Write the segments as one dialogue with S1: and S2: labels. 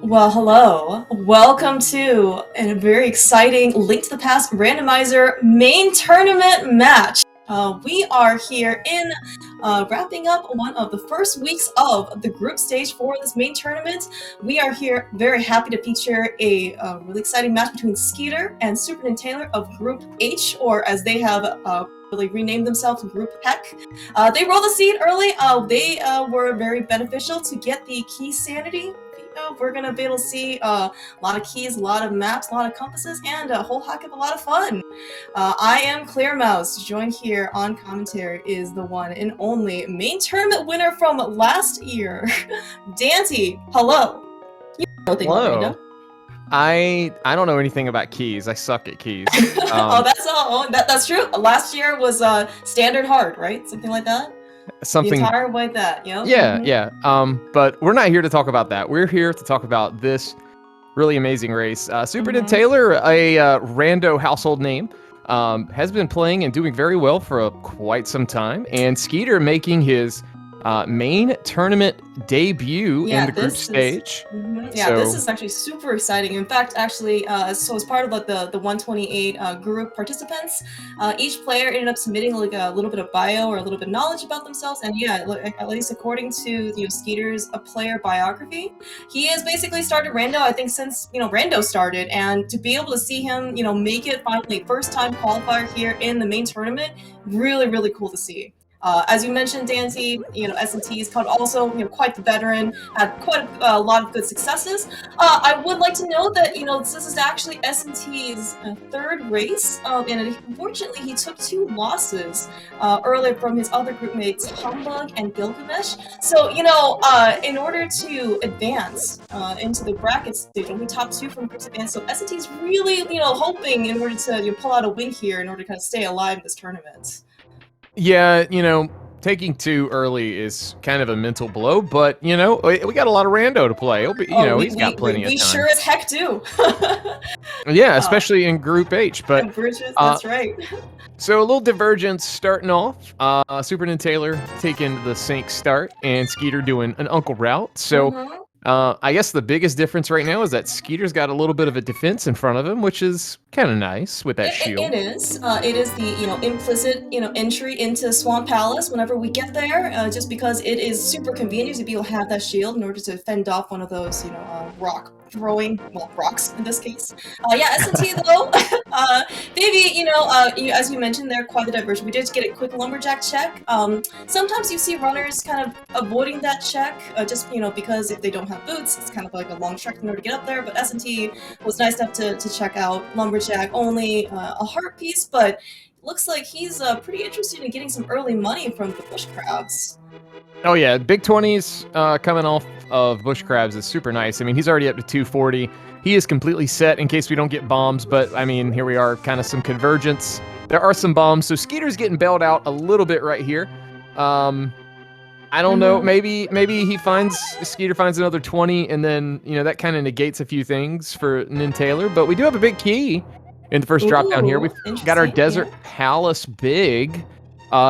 S1: Well, hello. Welcome to a very exciting Link to the Past Randomizer main tournament match. We are here in wrapping up one of the first weeks of the group stage for this main tournament. We are here very happy to feature a really exciting match between Skeeter and SuperNinTaylor of Group H, or as they have really renamed themselves, Group Heck. They rolled the seed early. They were very beneficial to get the key sanity. We're gonna be able to see a lot of keys, a lot of maps, a lot of compasses, and a whole heck of a lot of fun. I am Clear Mouse. Joined here on commentary is the one and only main tournament winner from last year, Dante. Hello. You know thing about
S2: Hello.
S1: Rando.
S2: I don't know anything about keys. I suck at keys.
S1: Oh, that's all. That's true. Last year was standard hard, right? Something like that.
S2: Something.
S1: The entire way that, you know?
S2: Yeah. But we're not here to talk about that. We're here to talk about this really amazing race. SuperNinTaylor, a rando household name, has been playing and doing very well for quite some time, and Skeeter making his main tournament debut in the group stage.
S1: Yeah, this is actually super exciting. In fact, actually, so as part of like the 128 group participants, each player ended up submitting like a little bit of bio or a little bit of knowledge about themselves. And yeah, at least according to Skeeter's player biography, he has basically started rando, I think, since rando started. And to be able to see him make it finally first time qualifier here in the main tournament, really cool to see. As you mentioned, Dante, S&T is also quite the veteran, had quite a lot of good successes. I would like to note that this is actually S&T's third race, and unfortunately he took 2 losses earlier from his other group mates, Humbug and Gilgamesh. So in order to advance into the bracket stage, only top 2 from groups advance. So S&T is really hoping in order to pull out a win here in order to kind of stay alive in this tournament.
S2: Yeah, taking 2 early is kind of a mental blow, but we got a lot of rando to play. He's got plenty of time.
S1: We sure as heck do.
S2: Yeah, especially in Group H. But
S1: that's right.
S2: So a little divergence starting off. SuperNinTaylor taking the sync start, and Skeeter doing an uncle route. So. I guess the biggest difference right now is that Skeeter's got a little bit of a defense in front of him, which is kind of nice with that shield.
S1: It is. It is the implicit entry into Swamp Palace whenever we get there, just because it is super convenient to be able to have that shield in order to fend off one of those rock throwing, well, rocks in this case. Yeah, S&T though, maybe as you mentioned, they're quite the diversion. We did get a quick lumberjack check. Sometimes you see runners kind of avoiding that check, just because if they don't have boots, it's kind of like a long trek in order to get up there. But S&T was nice enough to check out lumberjack, only a heart piece, but looks like he's pretty interested in getting some early money from the bush crabs.
S2: Oh yeah, big 20s coming off of bush crabs is super nice. I mean, he's already up to 240. He is completely set in case we don't get bombs, but I mean, here we are, kind of some convergence. There are some bombs, so Skeeter's getting bailed out a little bit right here. I don't know, maybe Skeeter finds another 20, and then, that kind of negates a few things for NinTaylor, but we do have a big key in the first drop down here. We've got our Desert Palace big.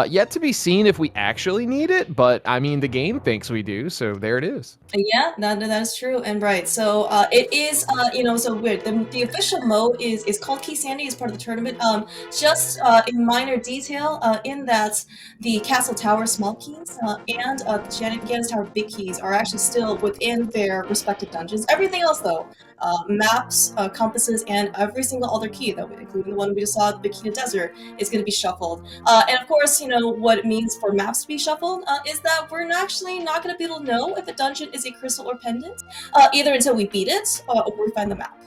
S2: Yet to be seen if we actually need it, but I mean, the game thinks we do, so there it is.
S1: Yeah, that is true and right. So it is, so weird. The official mode is called Key Sanity as part of the tournament. Just in minor detail, in that the Castle Tower small keys and the Janus Tower big keys are actually still within their respective dungeons. Everything else, though, maps, compasses, and every single other key, though, including the one we just saw, the Big Key to Desert, is going to be shuffled. And of course, what it means for maps to be shuffled is that we're actually not going to be able to know if a dungeon is a crystal or pendant, either until we beat it or we find the map.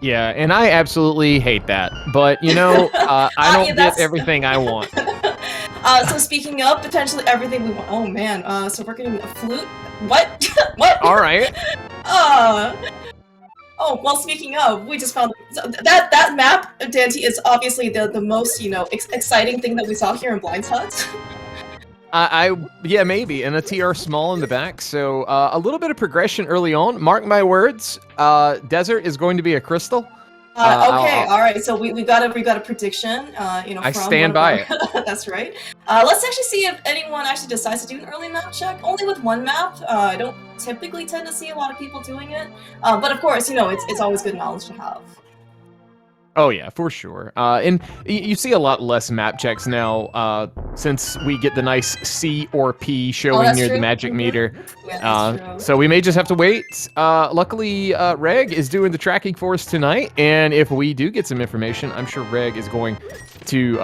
S2: Yeah, and I absolutely hate that, but I don't get everything I want.
S1: So speaking of potentially everything we want, oh man, so we're getting a flute. What? What?
S2: All right.
S1: Oh, well, speaking of, we just found that map, Dante, is obviously the most, exciting thing that we saw here in Blind's Hut.
S2: Yeah, maybe, and a TR small in the back, so a little bit of progression early on. Mark my words, Desert is going to be a crystal.
S1: Okay, all right. So we got a prediction. You know,
S2: I
S1: from
S2: stand by it.
S1: That's right. Let's actually see if anyone actually decides to do an early map check. Only with one map. I don't typically tend to see a lot of people doing it. But of course, you know, it's always good knowledge to have.
S2: Oh yeah, for sure. And you see a lot less map checks now since we get the nice C or P showing near the magic meter.
S1: Yeah, that's true.
S2: So we may just have to wait. Luckily, Reg is doing the tracking for us tonight, and if we do get some information, I'm sure Reg is going to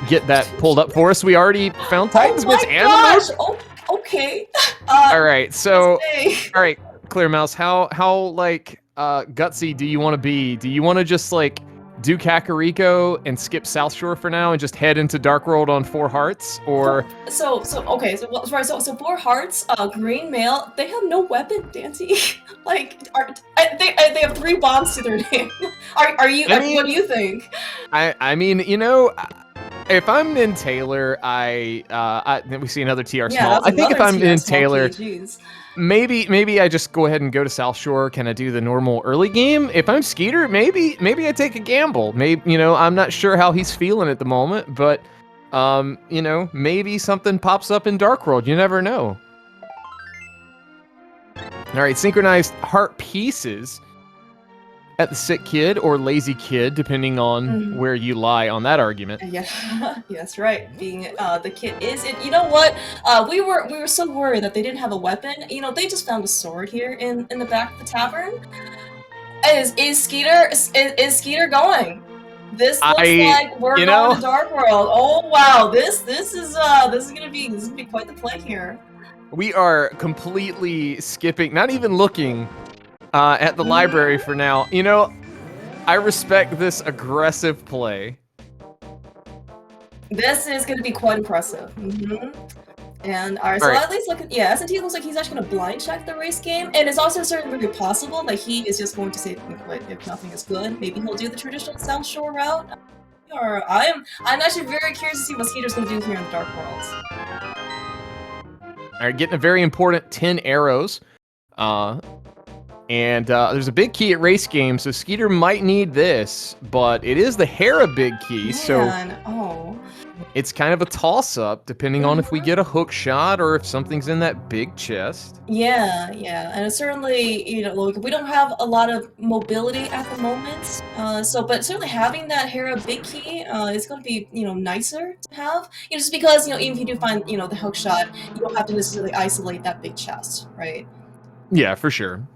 S2: get that pulled up for us. We already found Titans-Bits and the
S1: gosh! Oh, okay.
S2: All right, so all right, Clear Mouse, how like gutsy do you want to be? Do you want to just like do Kakariko and skip South Shore for now and just head into Dark World on 4 hearts, or
S1: so 4 hearts, green male, they have no weapon, Dante. Like, they have 3 bombs to their name. Are you? I mean, what do you think?
S2: I mean, you know, if I'm NinTaylor, we see another TR small. I think if I'm NinTaylor, maybe I just go ahead and go to South Shore, kind of do the normal early game. If I'm Skeeter, maybe I take a gamble. Maybe, you know, I'm not sure how he's feeling at the moment, but you know, maybe something pops up in Dark World. You never know. All right, synchronized heart pieces at the sick kid or lazy kid, depending on where you lie on that argument.
S1: Yeah, yes, right. Being the kid is it. You know what? We were so worried that they didn't have a weapon. You know, they just found a sword here in the back of the tavern. Is Skeeter going? This looks like we're going to Dark World. Oh wow, this is gonna be quite the play here.
S2: We are completely skipping, not even looking at the library for now. You know, I respect this aggressive play.
S1: This is going to be quite impressive. And alright, so at least look at, yeah, S&T looks like he's actually going to blind check the race game, and it's also certainly possible that he is just going to say, if nothing is good, maybe he'll do the traditional South Shore route. Or I'm actually very curious to see what Skeeter's going to do here in the Dark Worlds.
S2: Alright, getting a very important 10 arrows. And there's a big key at race game, so Skeeter might need this, but it is the Hera big key, so it's kind of a toss-up, depending on if we get a hook shot or if something's in that big chest.
S1: Yeah, and it's certainly, you know, like, we don't have a lot of mobility at the moment, but certainly having that Hera big key is going to be, you know, nicer to have, you know, just because, you know, even if you do find, you know, the hook shot, you don't have to necessarily isolate that big chest, right?
S2: Yeah, for sure.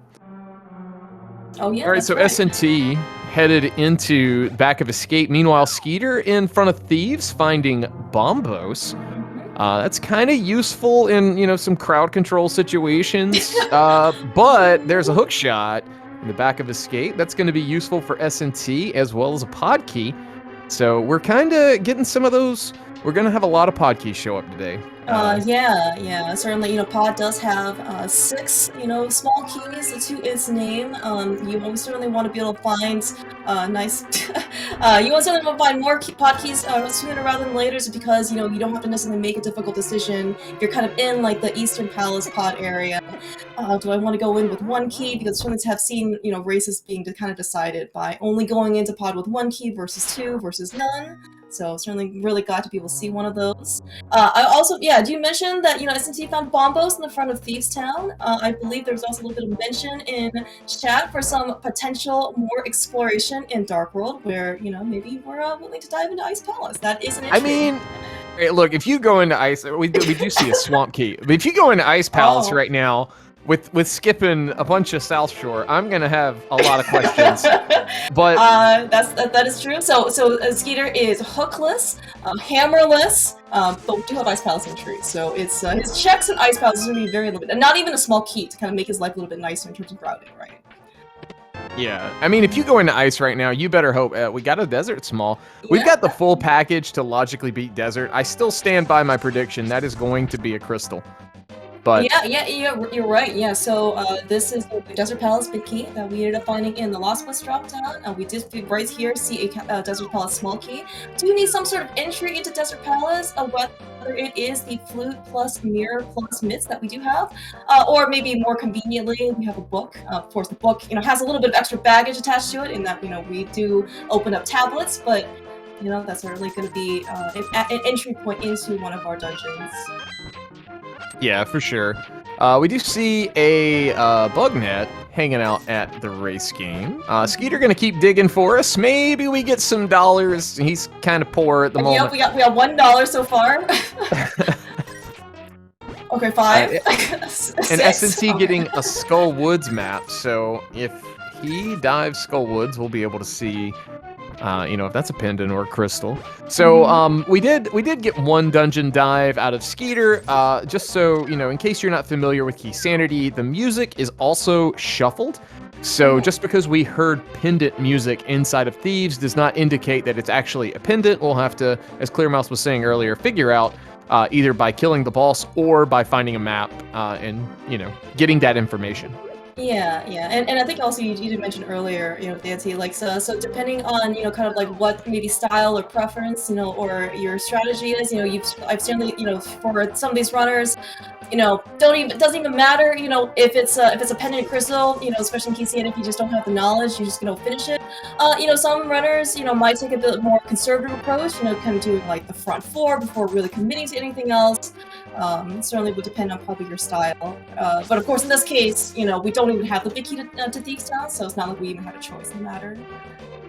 S1: Oh yeah.
S2: All right, so S&T headed into back of escape. Meanwhile, Skeeter in front of Thieves, finding Bombos. That's kind of useful in, you know, some crowd control situations. But there's a hook shot in the back of escape. That's going to be useful for S&T as well as a pod key. So we're kind of getting some of those. We're going to have a lot of pod keys show up today.
S1: Yeah, certainly, you know, pod does have 6, you know, small keys to its name. You certainly want to be able to find nice, you want to find more pod keys sooner rather than later, because, you know, you don't have to necessarily make a difficult decision. You're kind of in, like, the Eastern Palace pod area. Do I want to go in with 1 key? Because certainly have seen, you know, races being kind of decided by only going into pod with 1 key versus 2 versus none. So certainly really glad to be able to see one of those. I also, do you mention that, you know, S&T found Bombos in the front of Thieves Town? I believe there was also a little bit of mention in chat for some potential more exploration in Dark World, where, you know, maybe we're willing to dive into Ice Palace. That is an issue.
S2: I mean, look, if you go into Ice, we do see a swamp key. But if you go into Ice Palace right now, with skipping a bunch of South Shore, I'm gonna have a lot of questions. But
S1: that is true. So Skeeter is hookless, hammerless, but we do have Ice Palace entry. So it's his checks in Ice Palace is gonna be very limited, and not even a small key to kind of make his life a little bit nicer in terms of routing, right?
S2: Yeah, I mean, if you go into Ice right now, you better hope we got a Desert Small. We've got the full package to logically beat Desert. I still stand by my prediction. That is going to be a Crystal. But
S1: Yeah, you're right. Yeah, so this is the Desert Palace Big Key that we ended up finding in the Lost Woods drop down. We did right here see a Desert Palace small key. Do you need some sort of entry into Desert Palace? Whether it is the flute plus mirror plus mitts that we do have, or maybe more conveniently we have a book. Of course, the book has a little bit of extra baggage attached to it in that we do open up tablets, but that's certainly going to be an entry point into one of our dungeons.
S2: yeah, for sure. We do see a bug net hanging out at the race game. Skeeter gonna keep digging for us. Maybe we get some dollars. He's kind of poor at the moment.
S1: Yep, we got $1 so far. Okay, 5.
S2: And S&T getting a Skull Woods map. So if he dives Skull Woods, we'll be able to see if that's a pendant or a crystal. So we did get one dungeon dive out of Skeeter. Just so in case you're not familiar with Key Sanity, the music is also shuffled. So just because we heard pendant music inside of Thieves does not indicate that it's actually a pendant. We'll have to, as Clearmouse was saying earlier, figure out either by killing the boss or by finding a map and getting that information.
S1: Yeah, and I think also you did mention earlier, Nancy, like so depending on kind of like what maybe style or preference, or your strategy is, I've certainly for some of these runners, it doesn't even matter, if it's a pendant crystal, especially in KC, and if you just don't have the knowledge, you just finish it. Some runners, might take a bit more conservative approach, kind of doing like the front 4 before really committing to anything else. Certainly would depend on probably your style. But of course, in this case, we don't even have the big key to Thieves Town, so it's not like we even have a choice in the matter.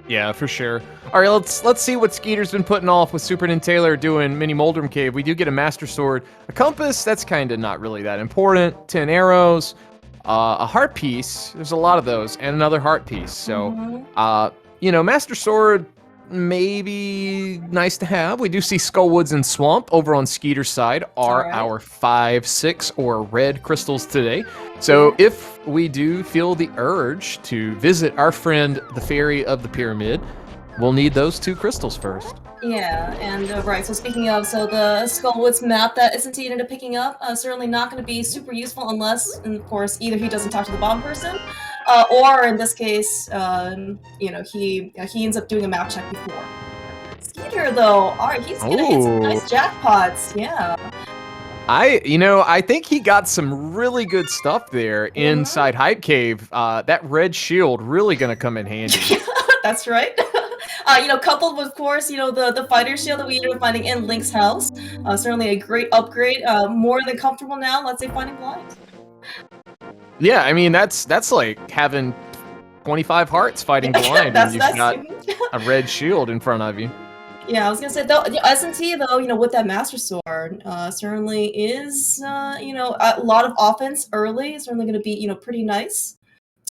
S2: Yeah, for sure. All right, let's see what Skeeter's been putting off with SuperNinTaylor doing Mini Moldrum Cave. We do get a Master Sword, a compass. That's kind of not really that important. 10 arrows, a heart piece. There's a lot of those, and another heart piece. So, Master Sword maybe nice to have. We do see Skullwoods and Swamp over on Skeeter's side are our 5, 6, or red crystals today. So if we do feel the urge to visit our friend, the Fairy of the Pyramid, we'll need those 2 crystals first.
S1: Yeah, and right, so speaking of, the Skullwoods map that S&T ended up picking up, certainly not going to be super useful unless, and of course, either he doesn't talk to the bomb person, or in this case, he ends up doing a map check before. Skeeter, though, alright, he's gonna hit some nice jackpots, yeah.
S2: I think he got some really good stuff there inside Hype Cave. That red shield really gonna come in handy.
S1: That's right. Coupled with, of course, the fighter shield that we ended up finding in Link's house. Certainly a great upgrade. More than comfortable now, let's say, finding blind.
S2: Yeah, I mean, that's like having 25 hearts fighting blind and you've got a red shield in front of you.
S1: Yeah, I was gonna say, though, S&T, though, with that Master Sword, certainly is, a lot of offense early. It's certainly gonna be, pretty nice.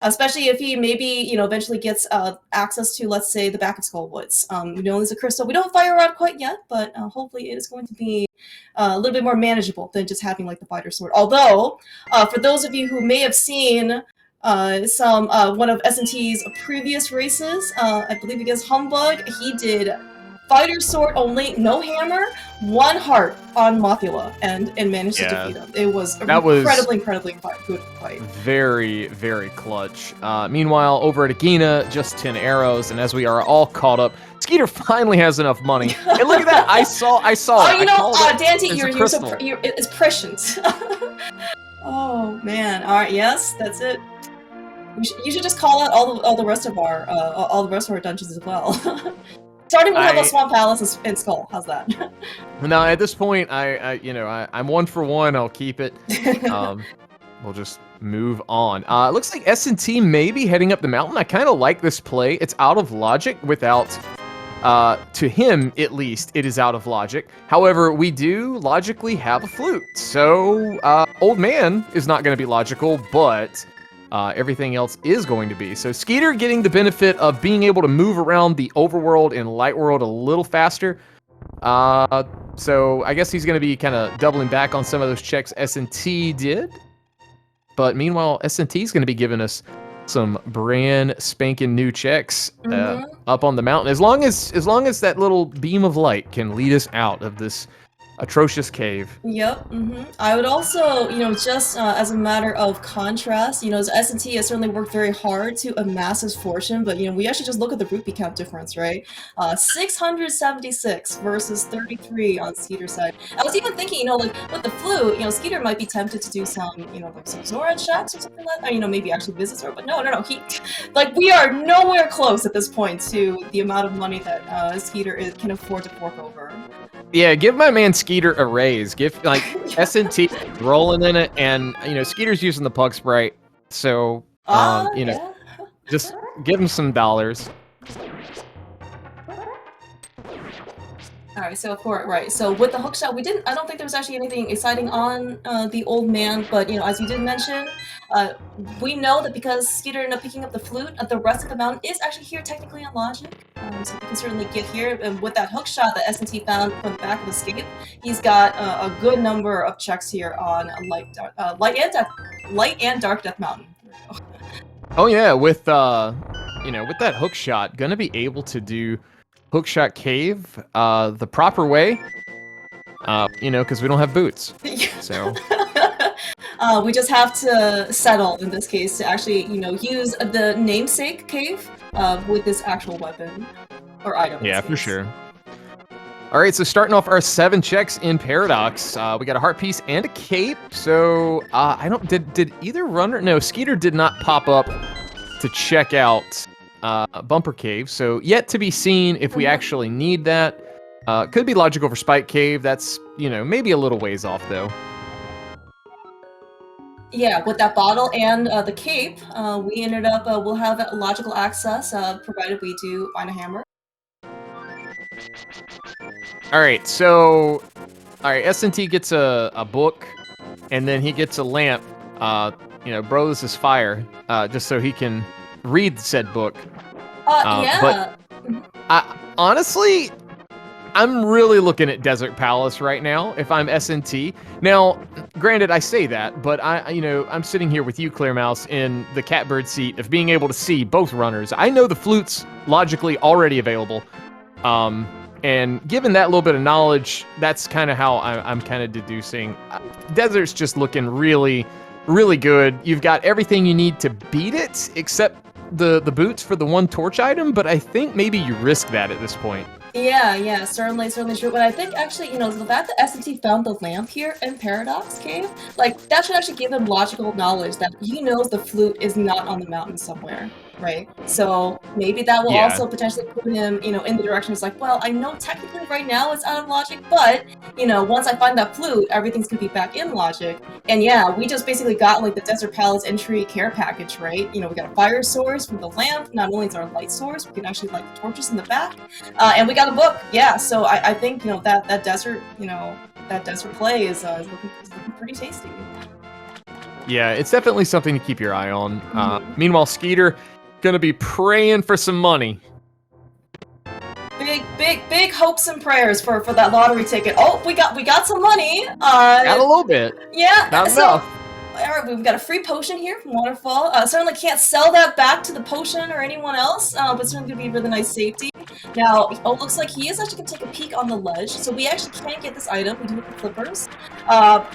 S1: Especially if he maybe, eventually gets access to, let's say, the back of Skullwoods. There's a crystal we don't fire out quite yet, but hopefully it is going to be a little bit more manageable than just having, like, the fighter sword. Although, for those of you who may have seen one of S&T's previous races, I believe against Humbug, he did fighter sword only, no hammer, 1 heart on Mothula, and managed to defeat him. It was incredibly good fight.
S2: Very, very clutch. Meanwhile, over at Agina, just 10 arrows, and as we are all caught up, Skeeter finally has enough money. And look at that! I saw it.
S1: Dante, it's prescient. Oh man! All right, yes, that's it. You should just call out all the rest of our dungeons as well. Starting with the Swamp Palace and Skull. How's that?
S2: No, at this point, I'm 1 for 1. I'll keep it. We'll just move on. It looks like S&T may be heading up the mountain. I kind of like this play. It's out of logic without, to him at least, it is out of logic. However, we do logically have a flute. So, Old Man is not going to be logical, but everything else is going to be. So Skeeter getting the benefit of being able to move around the overworld and light world a little faster. So I guess he's going to be kind of doubling back on some of those checks S&T did. But meanwhile, S&T is going to be giving us some brand spanking new checks up on the mountain. As long as that little beam of light can lead us out of this atrocious cave.
S1: Yep. I would also, just as a matter of contrast, as S&T has certainly worked very hard to amass his fortune, but we actually just look at the rupee count difference, right? 676 versus 33 on Skeeter's side. I was even thinking, like with the flute, Skeeter might be tempted to do some, like some Zora checks or something like that, maybe actually visit Zora, but no, he, like, we are nowhere close at this point to the amount of money that Skeeter can afford to fork over.
S2: Yeah, give my man Skeeter a raise. Give, like, S&T rolling in it, and, Skeeter's using the Pug Sprite, so,
S1: Yeah.
S2: just give him some dollars.
S1: Alright, so of course, right. So with the hookshot, I don't think there was actually anything exciting on the old man, but as you did mention, we know that because Skeeter ended up picking up the flute, the rest of the mountain is actually here technically on logic. So we can certainly get here, and with that hookshot that S&T found from the back of Escape, he's got a good number of checks here on light and dark Death Mountain.
S2: Oh yeah, with with that hookshot, gonna be able to do hookshot cave the proper way, because we don't have boots. So
S1: we just have to settle in this case to actually, use the namesake cave with this actual weapon or item.
S2: Yeah, for sure. All right, so starting off our 7 checks in Paradox, we got a heart piece and a cape. So I don't did either runner? No, Skeeter did not pop up to check out Bumper Cave. So yet to be seen if we actually need that. Could be logical for Spike Cave. That's maybe a little ways off though.
S1: Yeah, with that bottle and the cape, we ended up we'll have logical access provided we do find a hammer.
S2: All right, so S&T gets a book, and then he gets a lamp. Bro, this is fire, just so he can read said book.
S1: Yeah.
S2: But honestly, I'm really looking at Desert Palace right now. If I'm S&T, now, granted, I say that, but I'm sitting here with you, Clear Mouse, in the catbird seat of being able to see both runners. I know the flute's logically already available. And given that little bit of knowledge, that's kind of how I'm kind of deducing. Desert's just looking really, really good. You've got everything you need to beat it, except the boots for the one torch item, but I think maybe you risk that at this point.
S1: Yeah, certainly true. But I think actually, the fact that S&T found the lamp here in Paradox Cave, like, that should actually give him logical knowledge that he knows the flute is not on the mountain somewhere, right? So maybe that will also potentially put him, in the direction it's like, well, I know technically right now it's out of logic, but, once I find that flute, everything's gonna be back in logic. And yeah, we just basically got, like, the Desert Palace entry care package, right? We got a fire source from the lamp. Not only is our light source, we can actually light the torches in the back. And we got a book, yeah. So I think that desert play is looking pretty tasty.
S2: Yeah, it's definitely something to keep your eye on. Meanwhile, Skeeter gonna be praying for some money.
S1: Big hopes and prayers for that lottery ticket. Oh, we got some money.
S2: Got a little bit.
S1: Yeah,
S2: not enough.
S1: Alright, we've got a free potion here from Waterfall. Certainly can't sell that back to the potion or anyone else, but certainly gonna be really nice safety. Now, looks like he is actually gonna take a peek on the ledge, so we actually can get this item. We do have the flippers.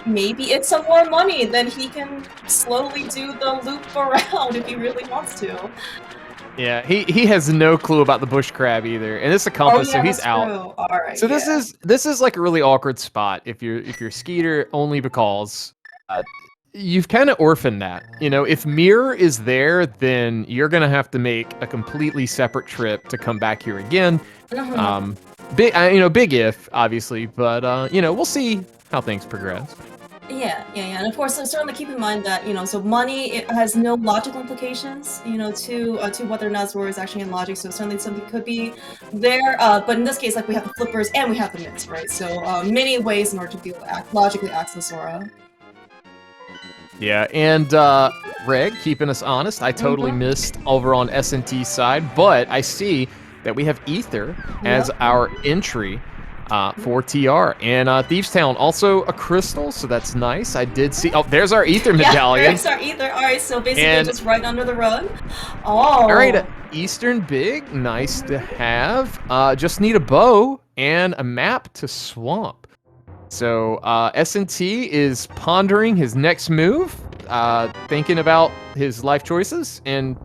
S1: Maybe it's some more money, then he can slowly do the loop around if he really wants to.
S2: Yeah, he has no clue about the bush crab either, and it's a compass, so he's out.
S1: All right.
S2: So this is like a really awkward spot if you're Skeeter only because you've kind of orphaned that. If Mirror is there, then you're gonna have to make a completely separate trip to come back here again. Big if obviously, but we'll see how things progress.
S1: Yeah, and of course, so certainly keep in mind that so money, it has no logical implications, to whether or not Zora is actually in logic. So certainly something could be there, but in this case, like, we have the flippers and we have the mitts, right? So many ways in order to be able to logically access Zora.
S2: Yeah, and Reg, keeping us honest, I totally missed over on S&T's side, but I see that we have Ether as our entry for TR. And Thieves Town, also a crystal, so that's nice. I did see... Oh, there's our Ether medallion.
S1: Yeah, there's our Ether. All right, so basically just right under the rug. Oh.
S2: All right, Eastern Big, nice to have. Just need a bow and a map to Swamp. So S&T is pondering his next move, thinking about his life choices, and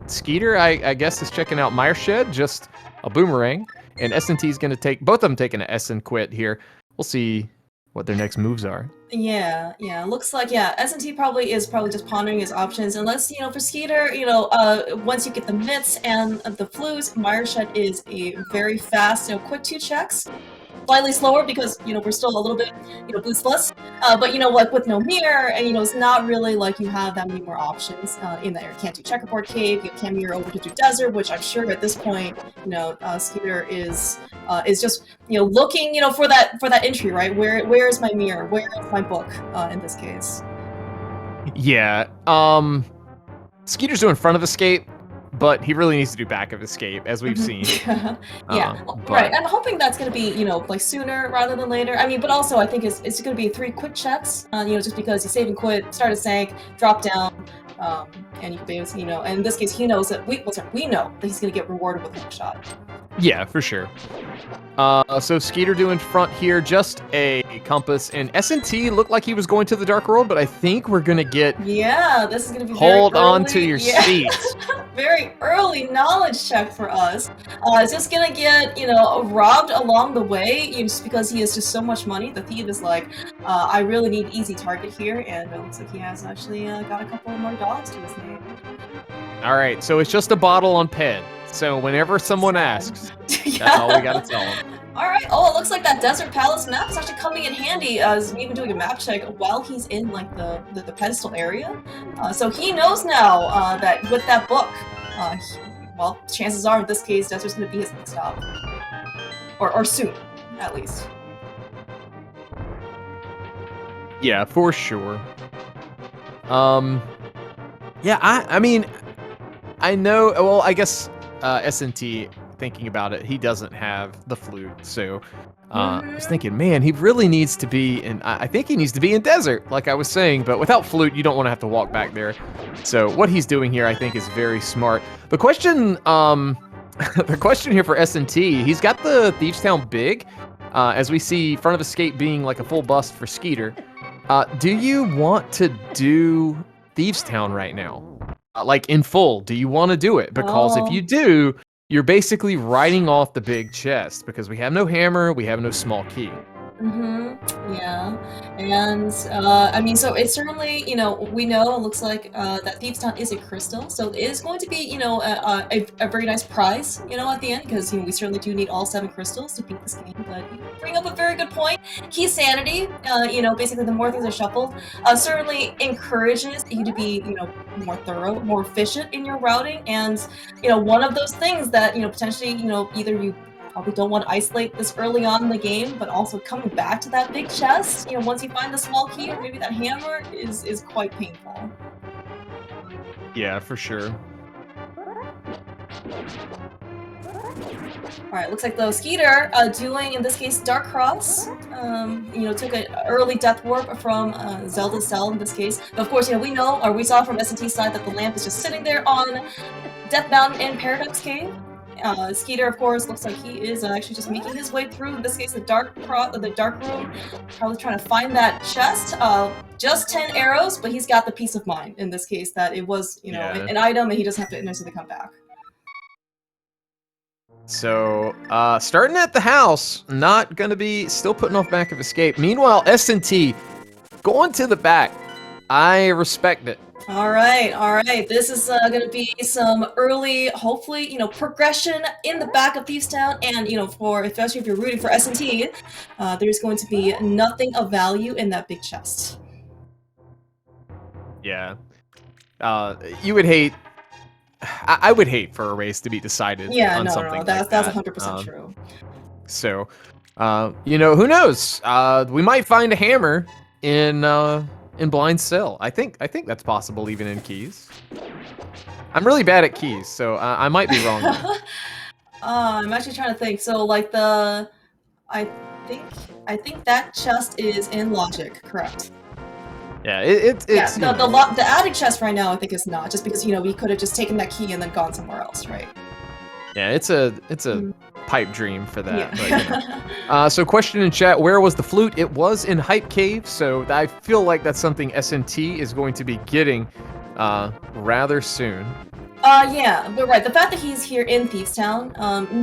S2: Skeeter, I guess, is checking out Shed, just a boomerang, and S&T is going to take, both of them taking an S and quit here. We'll see what their next moves are.
S1: Yeah, looks like, S&T probably is just pondering his options, unless, for Skeeter, once you get the mitts and the flutes, Shed is a very fast, quick 2 checks. Slightly slower because, we're still a little bit, boostless. But, like, with no mirror, and, it's not really like you have that many more options in there. You can't do checkerboard cave, you can't mirror over to do desert, which I'm sure at this point, Skeeter is just, looking, for that entry, right? Where is my mirror? Where is my book, in this case?
S2: Yeah, Skeeter's doing front of escape, but he really needs to do back of escape, as we've seen.
S1: Right. I'm hoping that's going to be, like sooner rather than later. I mean, but also I think it's going to be 3 quick checks, just because you save and quit, start a sank, drop down, and you can basically, and in this case, he knows that we know that he's going to get rewarded with a shot.
S2: Yeah, for sure. So Skeeter doing front here, just a compass, and S&T looked like he was going to the Dark World, but I think we're gonna get...
S1: Yeah, this is gonna be
S2: hold on to your seats.
S1: Very early knowledge check for us. Is just gonna get, robbed along the way, just because he has just so much money. The thief is like, I really need easy target here, and it looks like he has actually got a couple more dogs to his name.
S2: All right, so it's just a bottle on Ped. So whenever someone asks, that's all we gotta tell them.
S1: All right. Oh, it looks like that Desert Palace map is actually coming in handy. He's even doing a map check while he's in like the pedestal area. So he knows now that with that book, well, chances are in this case, Desert's going to be his next stop, or soon, at least.
S2: Yeah, for sure. Yeah, I mean, I know. Well, I guess S&T, thinking about it, he doesn't have the flute, so I was thinking, man, he really needs to be in, I think he needs to be in desert, like I was saying, but without flute, you don't want to have to walk back there. So what he's doing here, I think, is very smart. The question, the question here for S&T, he's got the Thieves Town big, as we see front of escape being like a full bust for Skeeter. Do you want to do Thieves Town right now? Like in full, do you want to do it? Because if you do, you're basically writing off the big chest, because we have no hammer, we have no small key.
S1: Yeah, and I mean, so it's certainly, we know it looks like that Thieves Town is a crystal, so it is going to be, a very nice prize, at the end, because we certainly do need all 7 crystals to beat this game. But you bring up a very good point. Key sanity, basically the more things are shuffled, certainly encourages you to be, more thorough, more efficient in your routing, and one of those things that potentially, either you probably don't want to isolate this early on in the game, but also coming back to that big chest, once you find the small key or maybe that hammer is quite painful.
S2: Yeah, for sure.
S1: Alright, looks like the Skeeter doing, in this case, Dark Cross. Took an early Death Warp from Zelda's Cell in this case. But of course, we know, or we saw from S&T's side, that the lamp is just sitting there on Death Mountain and Paradox Cave. Skeeter, of course, looks like he is actually just making his way through, in this case, the dark room, probably trying to find that chest. Just 10 arrows, but he's got the peace of mind, in this case, that it was, an item, and he doesn't have to necessarily come back.
S2: So, starting at the house, not gonna be, still putting off back of escape. Meanwhile, S&T going to the back. I respect it.
S1: All right. This is going to be some early, hopefully, progression in the back of Thieves Town, and especially if you're rooting for S&T, there's going to be nothing of value in that big chest.
S2: Yeah. You would hate. I would hate for a race to be decided on something like that.
S1: That's 100% true.
S2: So, who knows? We might find a hammer in Blind Cell. I think that's possible even in keys. I'm really bad at keys, so I might be wrong.
S1: I'm actually trying to think. So like I think that chest is in logic, correct?
S2: Yeah, it's
S1: the attic chest right now I think is not, just because we could have just taken that key and then gone somewhere else, right?
S2: Yeah, it's a pipe dream for that.
S1: Yeah.
S2: But, so question in chat, where was the flute? It was in Hype Cave, so I feel like that's something SNT is going to be getting rather soon.
S1: Yeah, but right. The fact that he's here in Thieves Town,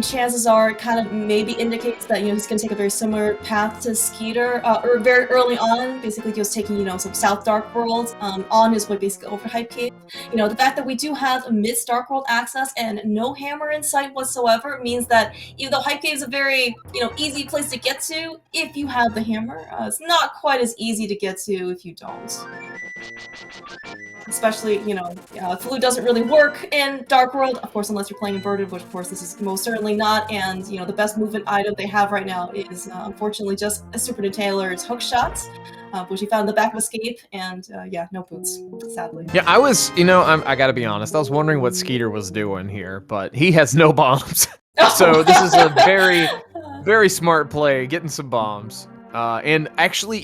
S1: chances are kind of maybe indicates that, he's going to take a very similar path to Skeeter, or very early on, basically he was taking, some South Dark World, on his way basically over to Hype Cave. The fact that we do have Miss Dark World access and no hammer in sight whatsoever means that even though Hype Cave is a very, easy place to get to if you have the hammer, it's not quite as easy to get to if you don't. Especially, flute doesn't really work in Dark World, of course, unless you're playing inverted, which of course this is most certainly not, and, the best movement item they have right now is, unfortunately, just a SuperNinTaylor's hook shot, which he found in the back of Escape, and, yeah, no boots, sadly.
S2: Yeah, I was, I gotta be honest, I was wondering what Skeeter was doing here, but he has no bombs. So this is a very, very smart play, getting some bombs. And actually,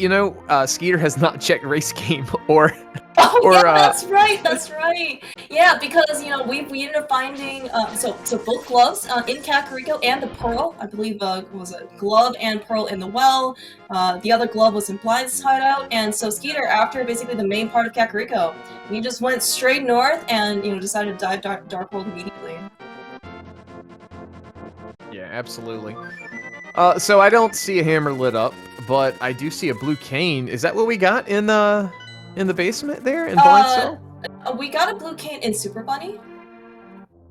S2: Skeeter has not checked race game or...
S1: Oh, yeah, that's right. Yeah, because, we ended up finding, so both gloves in Kakariko and the pearl, I believe, was a glove and pearl in the well. The other glove was in Blythe's hideout, and so Skeeter, after basically the main part of Kakariko, we just went straight north and, decided to dive Dark World immediately.
S2: Yeah, absolutely. So I don't see a hammer lit up, but I do see a blue cane. Is that what we got in the basement there in Blind Cell?
S1: We got a blue cane in Super Bunny,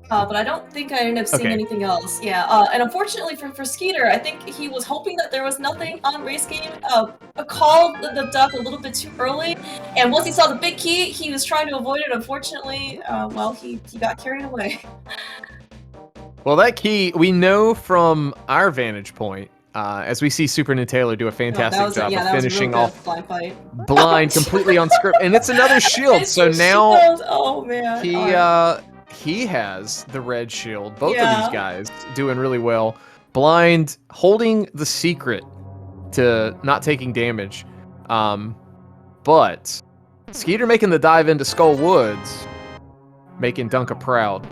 S1: but I don't think I ended up seeing anything else. Yeah, and unfortunately for Skeeter, I think he was hoping that there was nothing on race game. Called the duck a little bit too early, and once he saw the big key, he was trying to avoid it. Unfortunately, well, he got carried away.
S2: Well, that key, we know from our vantage point, as we see SuperNinTaylor do a fantastic job of finishing off blind completely on script, and it's another shield. So now
S1: oh man,
S2: he has the red shield. Both of these guys doing really well. Blind holding the secret to not taking damage, but Skeeter making the dive into Skull Woods, making Dunka proud.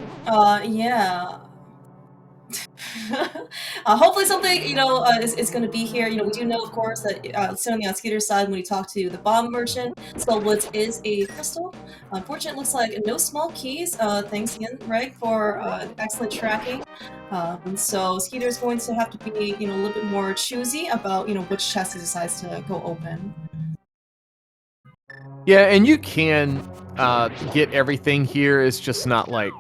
S1: Yeah. Hopefully something, is going to be here. We do know, of course, that certainly on Skeeter's side, when we talk to the bomb merchant, Skullwoods is a crystal. Unfortunately, it looks like no small keys, thanks again, right, for excellent tracking. So Skeeter's going to have to be, a little bit more choosy about, which chest he decides to go open.
S2: Yeah, and you can get everything here. It's just not like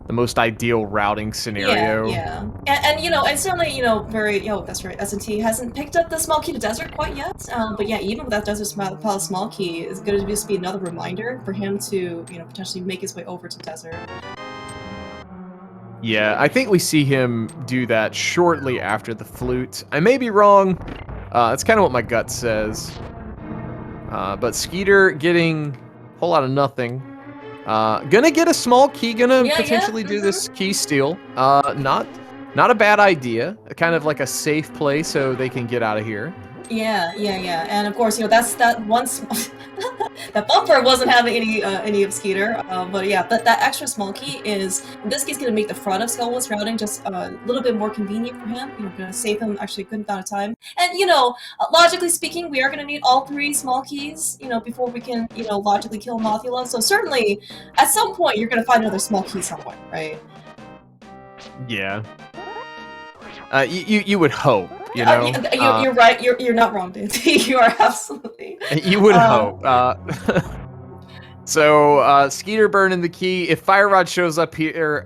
S2: the most ideal routing scenario.
S1: Yeah. And certainly, very, that's right, S&T hasn't picked up the small key to desert quite yet, but yeah, even with that desert small key, it's going to just be another reminder for him to, potentially make his way over to desert.
S2: Yeah, I think we see him do that shortly after the flute. I may be wrong, that's kind of what my gut says. But Skeeter getting a whole lot of nothing. Gonna get a small key, potentially do this key steal. Not a bad idea. Kind of like a safe play so they can get out of here.
S1: Yeah. And of course, that's that once that bumper wasn't having any of Skeeter, but yeah, that extra small key is in this case gonna make the front of Skullwood's routing just a little bit more convenient for him. Gonna save him actually a good amount of time. And logically speaking, we are gonna need all 3 small keys, before we can, logically kill Mothula. So certainly, at some point, you're gonna find another small key somewhere, right?
S2: Yeah. You would hope.
S1: You're right. You're not wrong, Dan. You are absolutely.
S2: You would hope. So Skeeter burning the key. If Fire Rod shows up here,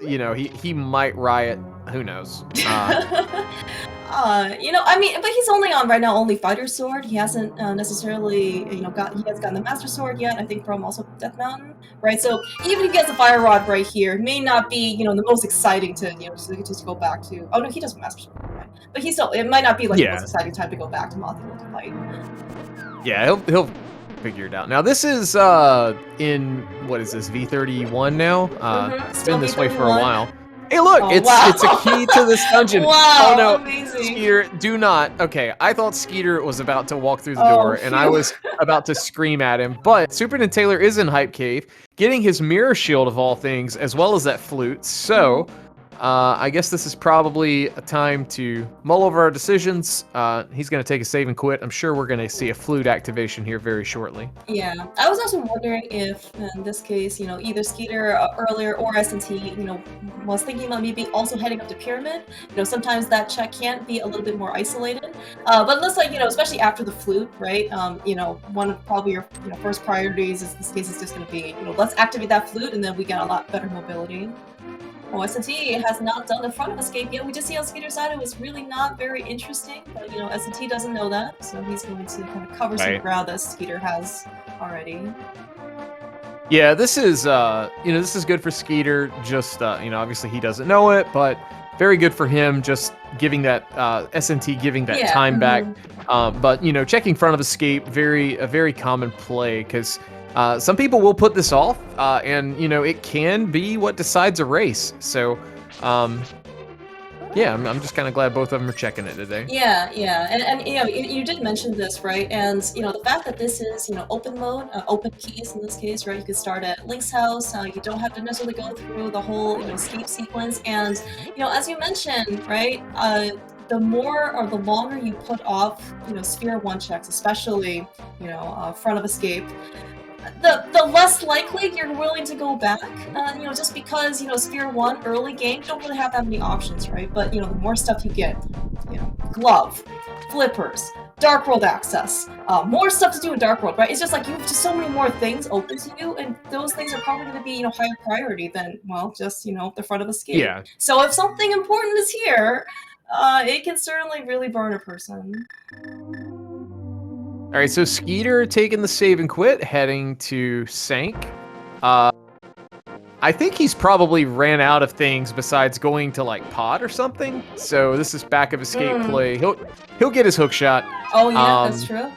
S2: he might riot. Who knows?
S1: But he's only on right now only Fighter Sword. He hasn't necessarily, he hasn't gotten the Master Sword yet. I think from also Death Mountain, right? So even if he gets a Fire Rod right here, it may not be, the most exciting to, just go back to. Oh no, he does Master Sword, right? But he still, it might not be like the most exciting time to go back to Mothula to fight.
S2: Yeah, he'll figure it out. Now this is in what is this V31 now? It's been this way for a while. Hey, look! It's a key to this dungeon.
S1: Wow!
S2: Oh no,
S1: amazing.
S2: Skeeter, do not. Okay, I thought Skeeter was about to walk through the door, and I was about to scream at him. But SuperNinTaylor is in Hype Cave, getting his mirror shield of all things, as well as that flute. So, I guess this is probably a time to mull over our decisions. He's going to take a save and quit. I'm sure we're going to see a flute activation here very shortly.
S1: Yeah, I was also wondering if, in this case, either Skeeter earlier or S&T, was thinking about maybe also heading up to Pyramid. Sometimes that check can be a little bit more isolated. But it looks like, especially after the flute, right? One of probably your first priorities in this case is just going to be, let's activate that flute, and then we get a lot better mobility. Well, S&T has not done the front of escape yet. We just see on Skeeter's side it was really not very interesting, but S&T doesn't know that, so he's going to kind of cover some ground that Skeeter has already.
S2: Yeah, this is this is good for Skeeter. Just obviously he doesn't know it, but very good for him. Just giving that S&T giving that time back. But checking front of escape, a very common play because. Some people will put this off, and it can be what decides a race. So, yeah, I'm just kind of glad both of them are checking it today.
S1: Yeah, and you did mention this, right? And the fact that this is open mode, open keys in this case, right? You could start at Link's house. You don't have to necessarily go through the whole escape sequence. And as you mentioned, right? The more or the longer you put off Sphere 1 checks, especially front of escape. The less likely you're willing to go back, just because, Sphere 1 early game, you don't really have that many options, right? But, the more stuff you get, glove, flippers, Dark World access, more stuff to do in Dark World, right? It's just like you have just so many more things open to you, and those things are probably going to be, higher priority than, well, just, the front of escape.
S2: Yeah.
S1: So if something important is here, it can certainly really burn a person.
S2: All right, so Skeeter taking the save and quit, heading to Sank. I think he's probably ran out of things besides going to like pod or something. So this is back of escape play. He'll get his hook shot.
S1: Oh yeah, that's true.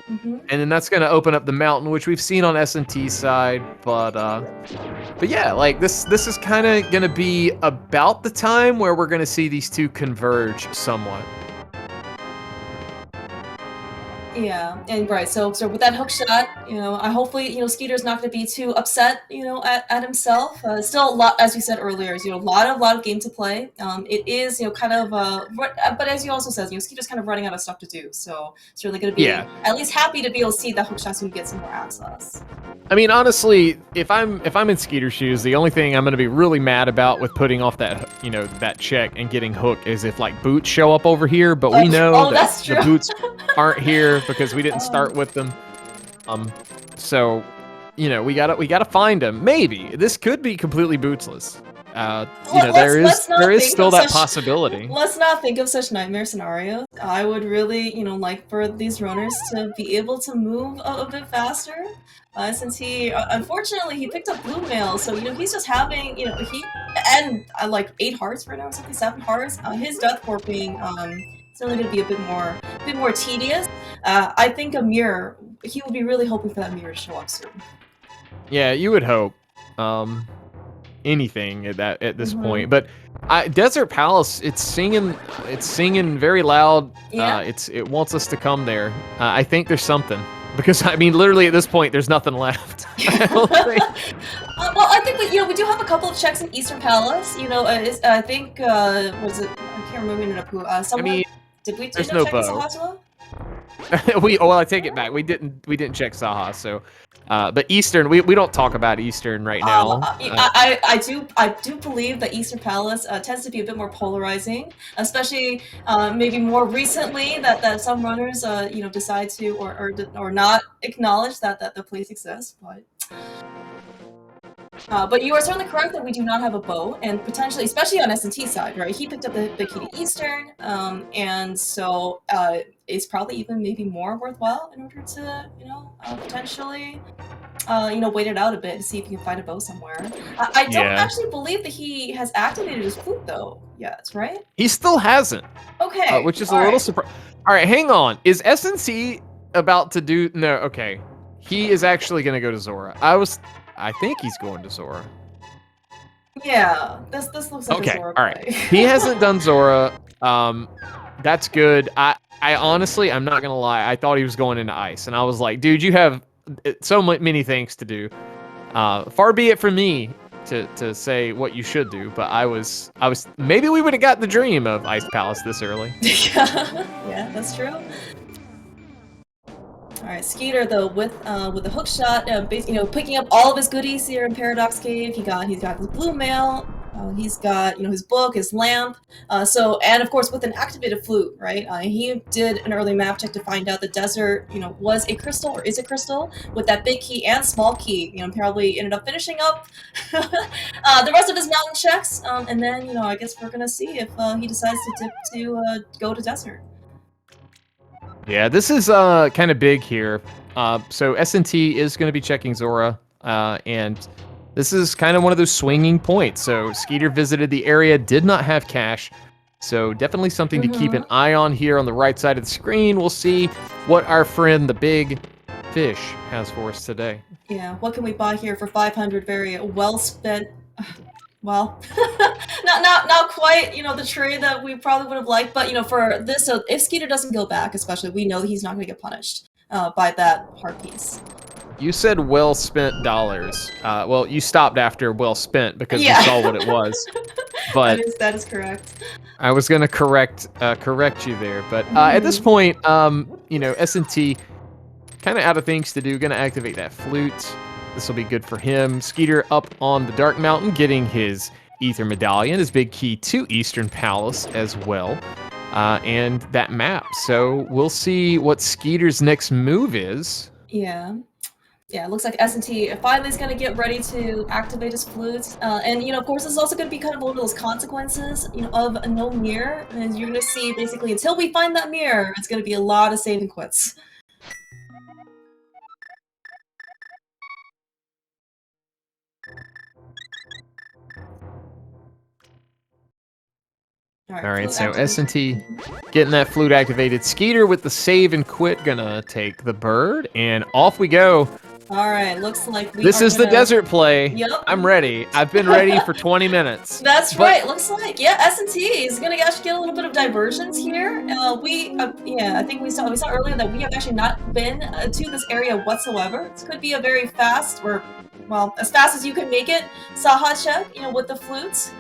S2: And then that's gonna open up the mountain, which we've seen on S&T side. But yeah, like this is kind of gonna be about the time where we're gonna see these two converge somewhat.
S1: Yeah, and right. So with that hook shot, I hopefully Skeeter's not going to be too upset, at himself. Still a lot, as you said earlier, is a lot of game to play. It is kind of but as you also said, Skeeter's kind of running out of stuff to do. So it's really going to be at least happy to be able to see that hook shot so we get some more access.
S2: I mean, honestly, if I'm in Skeeter's shoes, the only thing I'm going to be really mad about with putting off that that check and getting hook is if like boots show up over here. But we know that the boots aren't here because we didn't start with them. So we gotta find them. Maybe this could be completely bootsless. There is still that possibility.
S1: Let's not think of such nightmare scenarios. I would really like for these runners to be able to move a bit faster. Since unfortunately he picked up blue mail, so he's just having like 8 hearts right now or something, 7 hearts. His death warping it's only going to be a bit more tedious. I think a mirror. He would be really hoping for that mirror to show up soon.
S2: Yeah, you would hope. Anything at this point, but Desert Palace, it's singing very loud.
S1: Yeah.
S2: It wants us to come there. I think there's something. Because I mean, literally at this point, there's nothing left.
S1: Well, I think we do have a couple of checks in Eastern Palace. I think was it? I can't remember who. Someone did we check Sahatula?
S2: I take it back. We didn't check Saha. So, but Eastern, we don't talk about Eastern right now.
S1: I do believe that Eastern Palace tends to be a bit more polarizing, especially maybe more recently that some runners decide to or not acknowledge that the place exists, but you are certainly correct that we do not have a bow, and potentially, especially on S&T side, right? He picked up the key to Eastern, and so it's probably even maybe more worthwhile in order to, potentially, wait it out a bit to see if you can find a bow somewhere. I don't actually believe that he has activated his flute though yet, right?
S2: He still hasn't.
S1: Okay.
S2: Which is a little surprise. All right, hang on. Is S&C about to do? No. Okay. He is actually going to go to Zora. I think he's going to Zora.
S1: Yeah, this looks like a Zora play.
S2: All right. He hasn't done Zora. That's good. I honestly, I'm not gonna lie. I thought he was going into Ice, and I was like, dude, you have so many things to do. Far be it from me to say what you should do, but I was maybe we would have got the dream of Ice Palace this early.
S1: Yeah, that's true. All right, Skeeter though with the hook shot, picking up all of his goodies here in Paradox Cave. He's got his blue mail. He's got his book, his lamp. And of course with an activated flute, right? He did an early map check to find out the desert, was a crystal or is a crystal with that big key and small key. Probably ended up finishing up the rest of his mountain checks, and then I guess we're gonna see if he decides to go to desert.
S2: Yeah, this is kind of big here. So S&T is going to be checking Zora, and this is kind of one of those swinging points. So Skeeter visited the area, did not have cash, so definitely something to keep an eye on here on the right side of the screen. We'll see what our friend the big fish has for us today.
S1: Yeah, what can we buy here for 500? Very well spent. Well, not quite, the trade that we probably would have liked, but for this, so if Skeeter doesn't go back, especially, we know that he's not going to get punished by that heart piece.
S2: You said well spent dollars. Well, you stopped after well spent because you saw what it was. But
S1: that is correct.
S2: I was going to correct you there, but at this point, S&T kind of out of things to do. Going to activate that flute. This will be good for him. Skeeter up on the Dark Mountain, getting his Ether Medallion, his big key to Eastern Palace as well, and that map. So we'll see what Skeeter's next move is.
S1: Yeah. Yeah, it looks like S&T finally is going to get ready to activate his flute. And, of course, this is also going to be kind of one of those consequences, of no mirror. And you're going to see, basically, until we find that mirror, it's going to be a lot of save and quits.
S2: All right, so S&T getting that flute activated. Skeeter with the save and quit, gonna take the bird, and off we go.
S1: All right, looks like
S2: this is the desert play.
S1: Yep.
S2: I'm ready. I've been ready for 20 minutes.
S1: That's right. Looks like S&T is gonna actually get a little bit of diversions here. I think we saw earlier that we have actually not been to this area whatsoever. This could be a very fast, or well, as fast as you can make it, Saha check. With the flutes.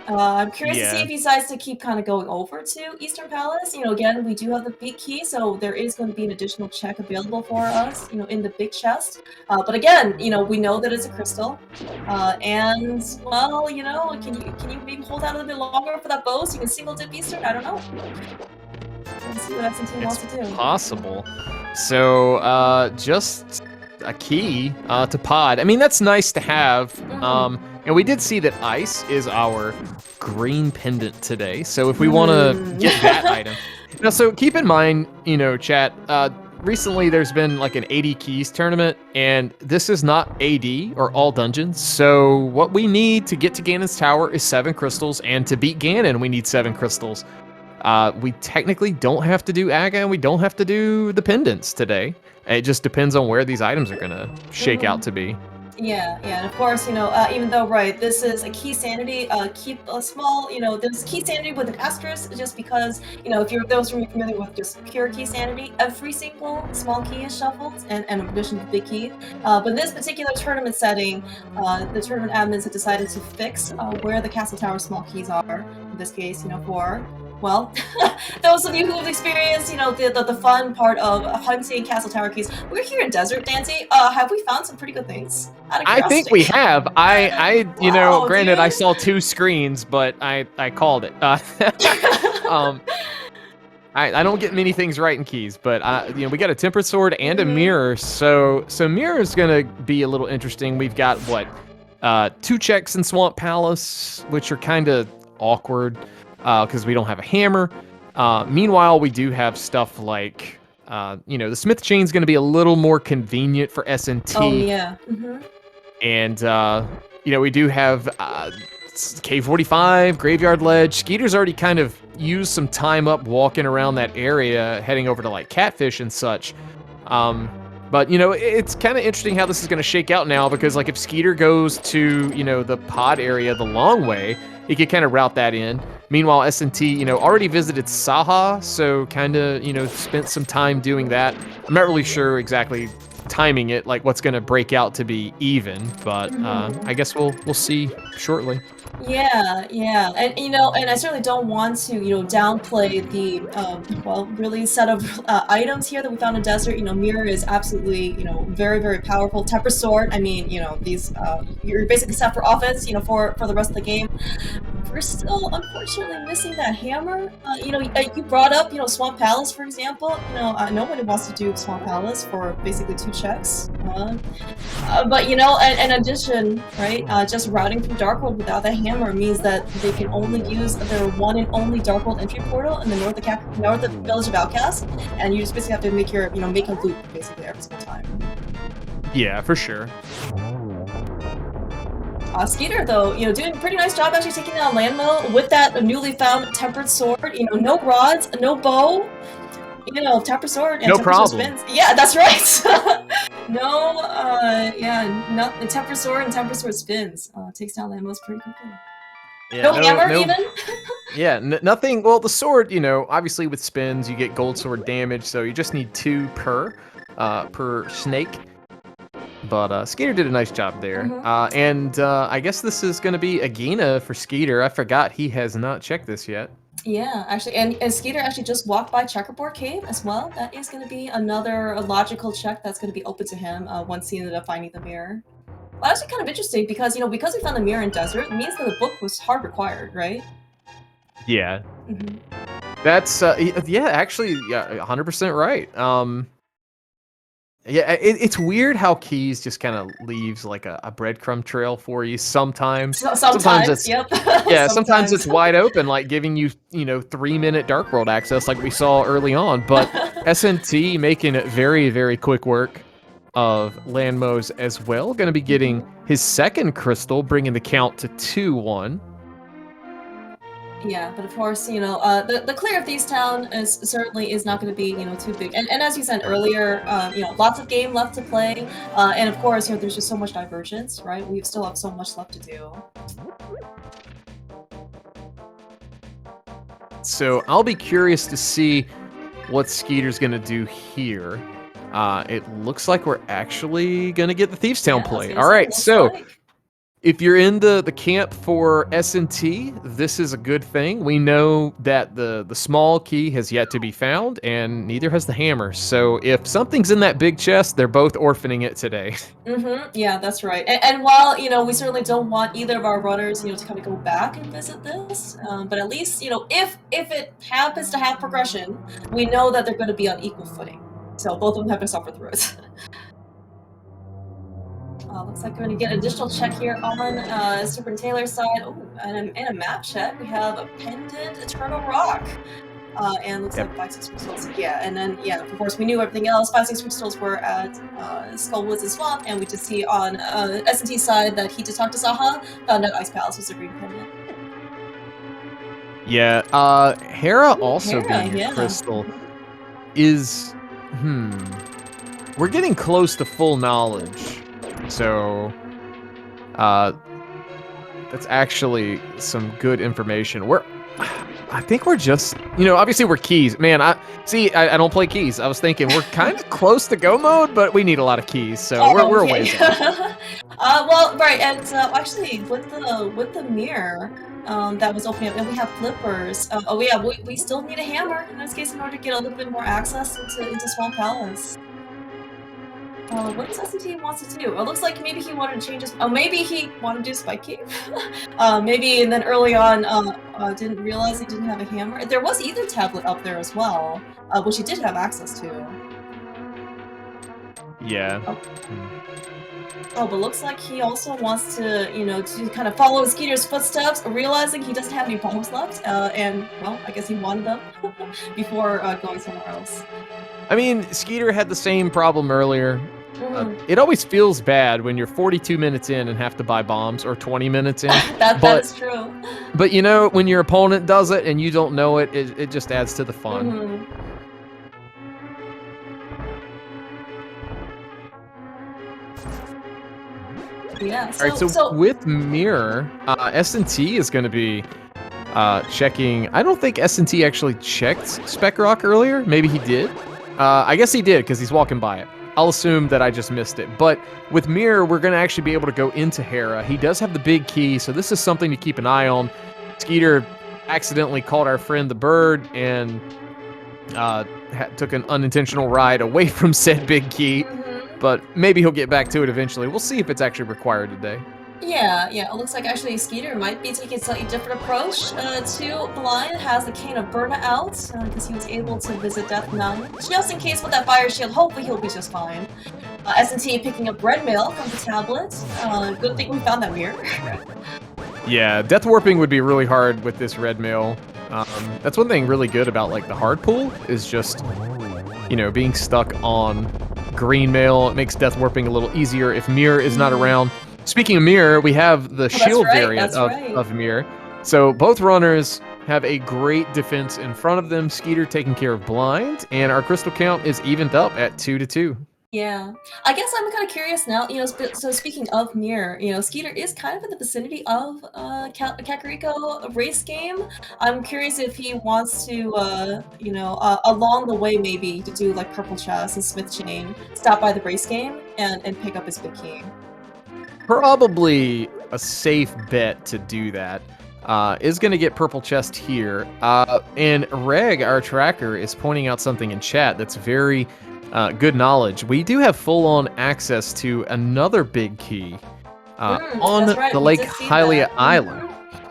S1: I'm curious to see if he decides to keep kind of going over to Eastern Palace. Again, we do have the big key, so there is going to be an additional check available for us, in the big chest. But again, we know that it's a crystal. And, well, can you maybe hold out a little bit longer for that bow so you can single dip Eastern? I don't know. Let's see what S&T wants to do.
S2: Possible. So, just a key to pod. I mean, that's nice to have. And we did see that ice is our green pendant today. So if we want to get that item. Now, so keep in mind, chat, recently there's been like an 80 keys tournament, and this is not AD or all dungeons. So what we need to get to Ganon's tower is 7 crystals, and to beat Ganon, we need 7 crystals. We technically don't have to do Aga, and we don't have to do the pendants today. It just depends on where these items are going to shake out to be.
S1: Yeah, and of course, even though, right, this is a key sanity, keep a small, there's key sanity with an asterisk, just because, if those are familiar with just pure key sanity, every single small key is shuffled, and in addition to the big key. But in this particular tournament setting, the tournament admins have decided to fix where the castle tower small keys are, in this case, for... Well, those of you who have experienced, the fun part of hunting castle tower keys, we're here in Desert, Dancy. Have we found some pretty good things?
S2: I think we have. Wow, granted, dude. I saw 2 screens, but I called it. I don't get many things right in keys, but we got a tempered sword and a mirror, so mirror is gonna be a little interesting. We've got 2 checks in Swamp Palace, which are kind of awkward. Because we don't have a hammer. Meanwhile, we do have stuff like, the smith chain's going to be a little more convenient for S&T.
S1: Oh, yeah.
S2: And, we do have K45, Graveyard Ledge. Skeeter's already kind of used some time up walking around that area, heading over to, like, Catfish and such. But, it's kind of interesting how this is going to shake out now, because, like, if Skeeter goes to, the pod area the long way, he could kind of route that in. Meanwhile, S&T, already visited Saha, so kind of, spent some time doing that. I'm not really sure exactly timing it, like what's going to break out to be even. But I guess we'll see shortly.
S1: Yeah, yeah, and and I certainly don't want to, downplay the well, really set of items here that we found in desert. Mirror is absolutely, very, very powerful. Temper sword. I mean, these you're basically set for offense, for the rest of the game. We're still unfortunately missing that hammer. You brought up, Swamp Palace, for example. Nobody wants to do Swamp Palace for basically 2 checks. But in addition, right, just routing through Dark World without the hammer means that they can only use their one and only Dark World entry portal in the north of Village of Outcast, and you just basically have to make your, make a loop basically every single time.
S2: Yeah, for sure.
S1: Skeeter, though, doing a pretty nice job actually taking down Landmo with that newly found tempered sword. No rods, no bow. Tempered sword and
S2: no
S1: tempered
S2: problem.
S1: sword spins. Yeah, that's right. No, not the tempered sword and tempered sword spins. Takes down Landmo's pretty quickly.
S2: Yeah,
S1: no hammer even.
S2: Yeah, nothing. Well, the sword, obviously with spins you get gold sword damage, so you just need 2 per snake. But Skeeter did a nice job there. And I guess this is going to be Agina for Skeeter. I forgot he has not checked this yet.
S1: Yeah, actually, and Skeeter actually just walked by Checkerboard Cave as well. That is going to be another logical check that's going to be open to him once he ended up finding the mirror. Well, actually kind of interesting because, because we found the mirror in desert, it means that the book was hard required, right?
S2: Yeah. That's, yeah, actually, 100% right. Yeah, it's weird how keys just kind of leaves like a breadcrumb trail for you sometimes.
S1: Sometimes it's,
S2: yep. Yeah, sometimes it's wide open, like giving you, 3-minute Dark World access like we saw early on. But SNT making it very, very quick work of Landmo's as well. Going to be getting his 2nd crystal, bringing the count to 2-1.
S1: Yeah, but of course, the clear of Thieves Town certainly is not going to be, too big. And as you said earlier, lots of game left to play. And of course, there's just so much divergence, right? We still have so much left to do.
S2: So I'll be curious to see what Skeeter's going to do here. It looks like we're actually going to get the Thieves Town play. All right, so if you're in the camp for S&T, this is a good thing. We know that the small key has yet to be found, and neither has the hammer. So if something's in that big chest, they're both orphaning it today.
S1: Yeah, that's right. And while, we certainly don't want either of our runners, to kind of go back and visit this, but at least, if it happens to have progression, we know that they're going to be on equal footing. So both of them have to suffer through it. Looks like we're going to get an additional check here on SuperNinTaylor's side. Oh, and a map check. We have a pendant Eternal Rock. And looks like 5-6 crystals. Yeah, and then, of course, we knew everything else. 5-6 crystals were at Skullwoods and Swamp, and we just see on S&T's side that he just talked to Saha, found out Ice Palace was a green pendant.
S2: Yeah, Hera also being a crystal is... We're getting close to full knowledge. So, that's actually some good information. I think we're just, obviously we're keys. Man, I don't play keys. I was thinking we're kind of close to go mode, but we need a lot of keys, so we're a ways off.
S1: Well, right, and actually with the mirror that was opening up, and we have flippers. Oh yeah, we still need a hammer in this case in order to get a little bit more access into Swamp Palace. What does S&T wants to do? It looks like maybe he wanted to change his... Oh, maybe he wanted to do Spike Cave? Maybe, and then early on, didn't realize he didn't have a hammer. There was Ether Tablet up there as well, which he did have access to.
S2: Yeah.
S1: Oh, but looks like he also wants to, to kind of follow Skeeter's footsteps, realizing he doesn't have any bombs left, and, well, I guess he wanted them before going somewhere else.
S2: I mean, Skeeter had the same problem earlier. It always feels bad when you're 42 minutes in and have to buy bombs, or 20 minutes in.
S1: That is true.
S2: But when your opponent does it and you don't know it, it just adds to the fun.
S1: Yeah.
S2: All right, so with Mirror, S&T is going to be checking. I don't think S&T actually checked Spec Rock earlier. Maybe he did. I guess he did because he's walking by it. I'll assume that I just missed it. But with Mirror, we're going to actually be able to go into Hera. He does have the big key, so this is something to keep an eye on. Skeeter accidentally called our friend the bird and took an unintentional ride away from said big key. But maybe he'll get back to it eventually. We'll see if it's actually required today.
S1: Yeah, it looks like actually Skeeter might be taking a slightly different approach to Blind, has the Cane of Burnout, because he was able to visit Death Mountain, just in case with that Fire Shield. Hopefully he'll be just fine. S&T picking up Red Mail from the tablet. Good thing we found that mirror.
S2: Yeah, Death Warping would be really hard with this Red Mail. That's one thing really good about like the hard pool is just, you know, being stuck on green mail. It makes Death Warping a little easier if Mirror is not around. Speaking of Mirror, we have the shield variant of Mirror. So both runners have a great defense in front of them. Skeeter taking care of Blind, and our crystal count is evened up at 2-2.
S1: Yeah, I guess I'm kind of curious now, you know, so speaking of Mirror, you know, Skeeter is kind of in the vicinity of Kakariko race game. I'm curious if he wants to, you know, along the way maybe to do like Purple Chest and Smith Chain, stop by the race game and pick up his big key.
S2: Probably a safe bet to do that is going to get Purple Chest here. And Reg, our tracker, is pointing out something in chat that's very good knowledge. We do have full-on access to another big key on the Lake Hylia Island.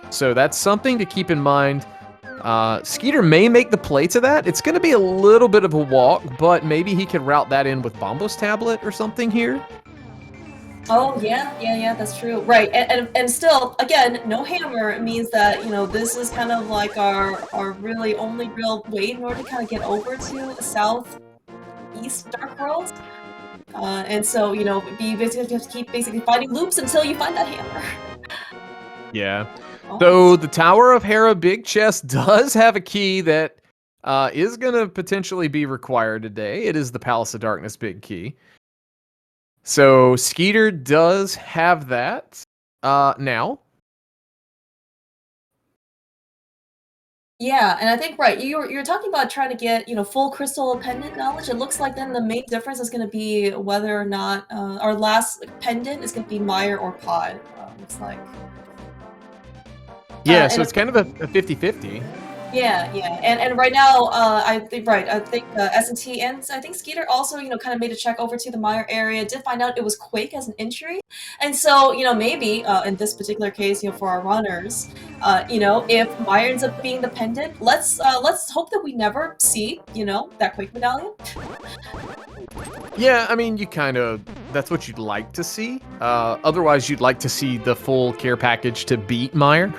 S2: So that's something to keep in mind. Skeeter may make the play to that. It's going to be a little bit of a walk, but maybe he could route that in with Bombo's tablet or something here.
S1: Oh yeah, that's true. Right, and still, again, no hammer means that, you know, this is kind of like our really only real way in order to kind of get over to Southeast Dark World. And so, you know, you basically have to keep basically finding loops until you find that hammer.
S2: Yeah. So the Tower of Hera Big Chest does have a key that is going to potentially be required today. It is the Palace of Darkness Big Key. So Skeeter does have that now.
S1: Yeah, and I think right, you're talking about trying to get, you know, full crystal pendant knowledge. It looks like then the main difference is going to be whether or not our last pendant is going to be Mire or Pod. Looks like.
S2: Yeah, so it's kind of a 50-50.
S1: Yeah, and right now, I think S&T and I think Skeeter also, you know, kind of made a check over to the Mire area, did find out it was Quake as an entry, and so, you know, maybe in this particular case, you know, for our runners, you know, if Mire ends up being the pendant, let's hope that we never see, you know, that Quake medallion.
S2: Yeah, I mean, that's what you'd like to see. Otherwise, you'd like to see the full care package to beat Mire.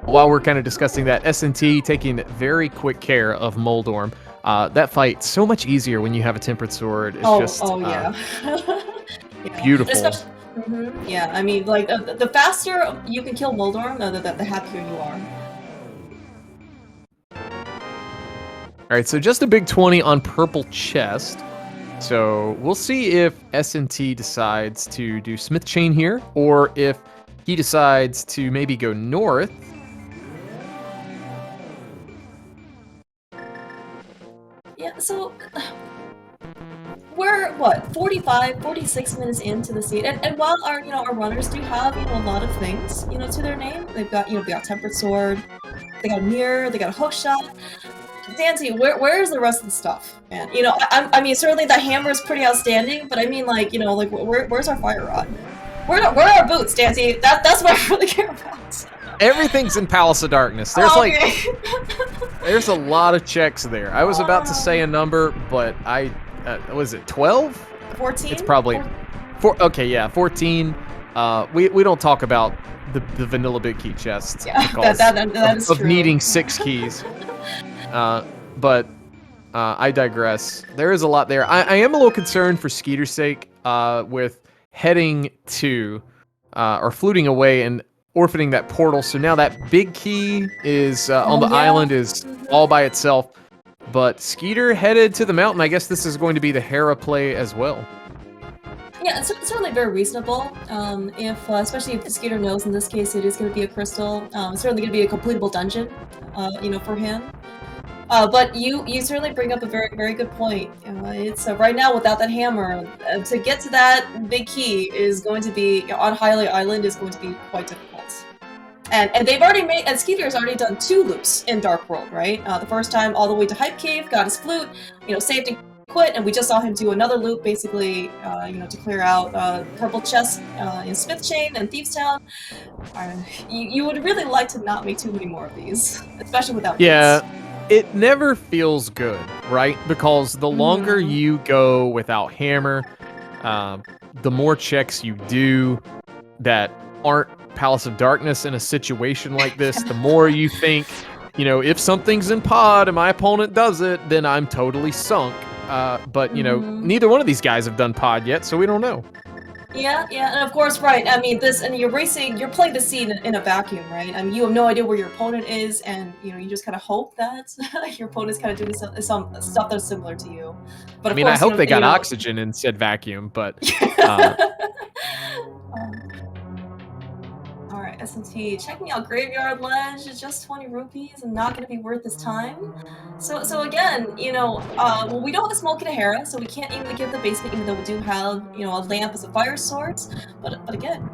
S2: While we're kind of discussing that, S&T taking very quick care of Moldorm. That fight's so much easier when you have a tempered sword. It's
S1: yeah.
S2: Beautiful.
S1: Yeah, I mean, like, the faster you can kill Moldorm, the happier you are.
S2: Alright, so just a big 20 on Purple Chest. So we'll see if S&T decides to do Smith Chain here, or if he decides to maybe go north.
S1: Yeah, so we're what 46 minutes into the seed, and while our our runners do have a lot of things to their name, they've got they got Tempered Sword, they got a Mirror, they got a Hook Shot. Dante, where's the rest of the stuff, man? I mean certainly the hammer is pretty outstanding, but I mean like where's our Fire Rod? Where are our boots, Dante? That's what I really care about.
S2: Everything's in Palace of Darkness. There's there's a lot of checks there. I was about to say a number, but was it 12?
S1: 14?
S2: It's probably 14. We don't talk about the vanilla big key chests because
S1: that is
S2: of
S1: true.
S2: needing 6 keys. But I digress. There is a lot there. I am a little concerned for Skeeter's sake with heading to or fluting away and orphaning that portal. So now that big key is on the island is all by itself. But Skeeter headed to the mountain. I guess this is going to be the Hera play as well.
S1: Yeah, it's certainly very reasonable. Especially if the Skeeter knows in this case it is going to be a crystal. It's certainly going to be a completable dungeon, for him. But you certainly bring up a very good point. It's right now without that hammer, to get to that big key is going to be on Hylia Island is going to be quite difficult. And they've already made, and Skeeter has already done 2 loops in Dark World, right? The first time all the way to Hype Cave, got his flute, saved and quit, and we just saw him do another loop, basically, to clear out purple chest in Smith Chain and Thieves Town. You would really like to not make too many more of these, especially without
S2: Yeah,
S1: boots.
S2: it never feels good, right? Because the longer you go without hammer, the more checks you do that aren't Palace of Darkness in a situation like this, the more you think, if something's in pod and my opponent does it, then I'm totally sunk. But, neither one of these guys have done pod yet, so we don't know.
S1: Yeah, and of course, right. I mean, you're playing the scene in a vacuum, right? I mean, you have no idea where your opponent is, and you just kind of hope that your opponent's kind of doing some stuff that's similar to you. But of course,
S2: I hope they got oxygen in said vacuum, but.
S1: Alright, S&T, checking out Graveyard Ledge is just 20 rupees and not going to be worth his time. So again, well, we don't have a Smoke and a Hera, so we can't even give the basement, even though we do have, a lamp as a fire source. But again,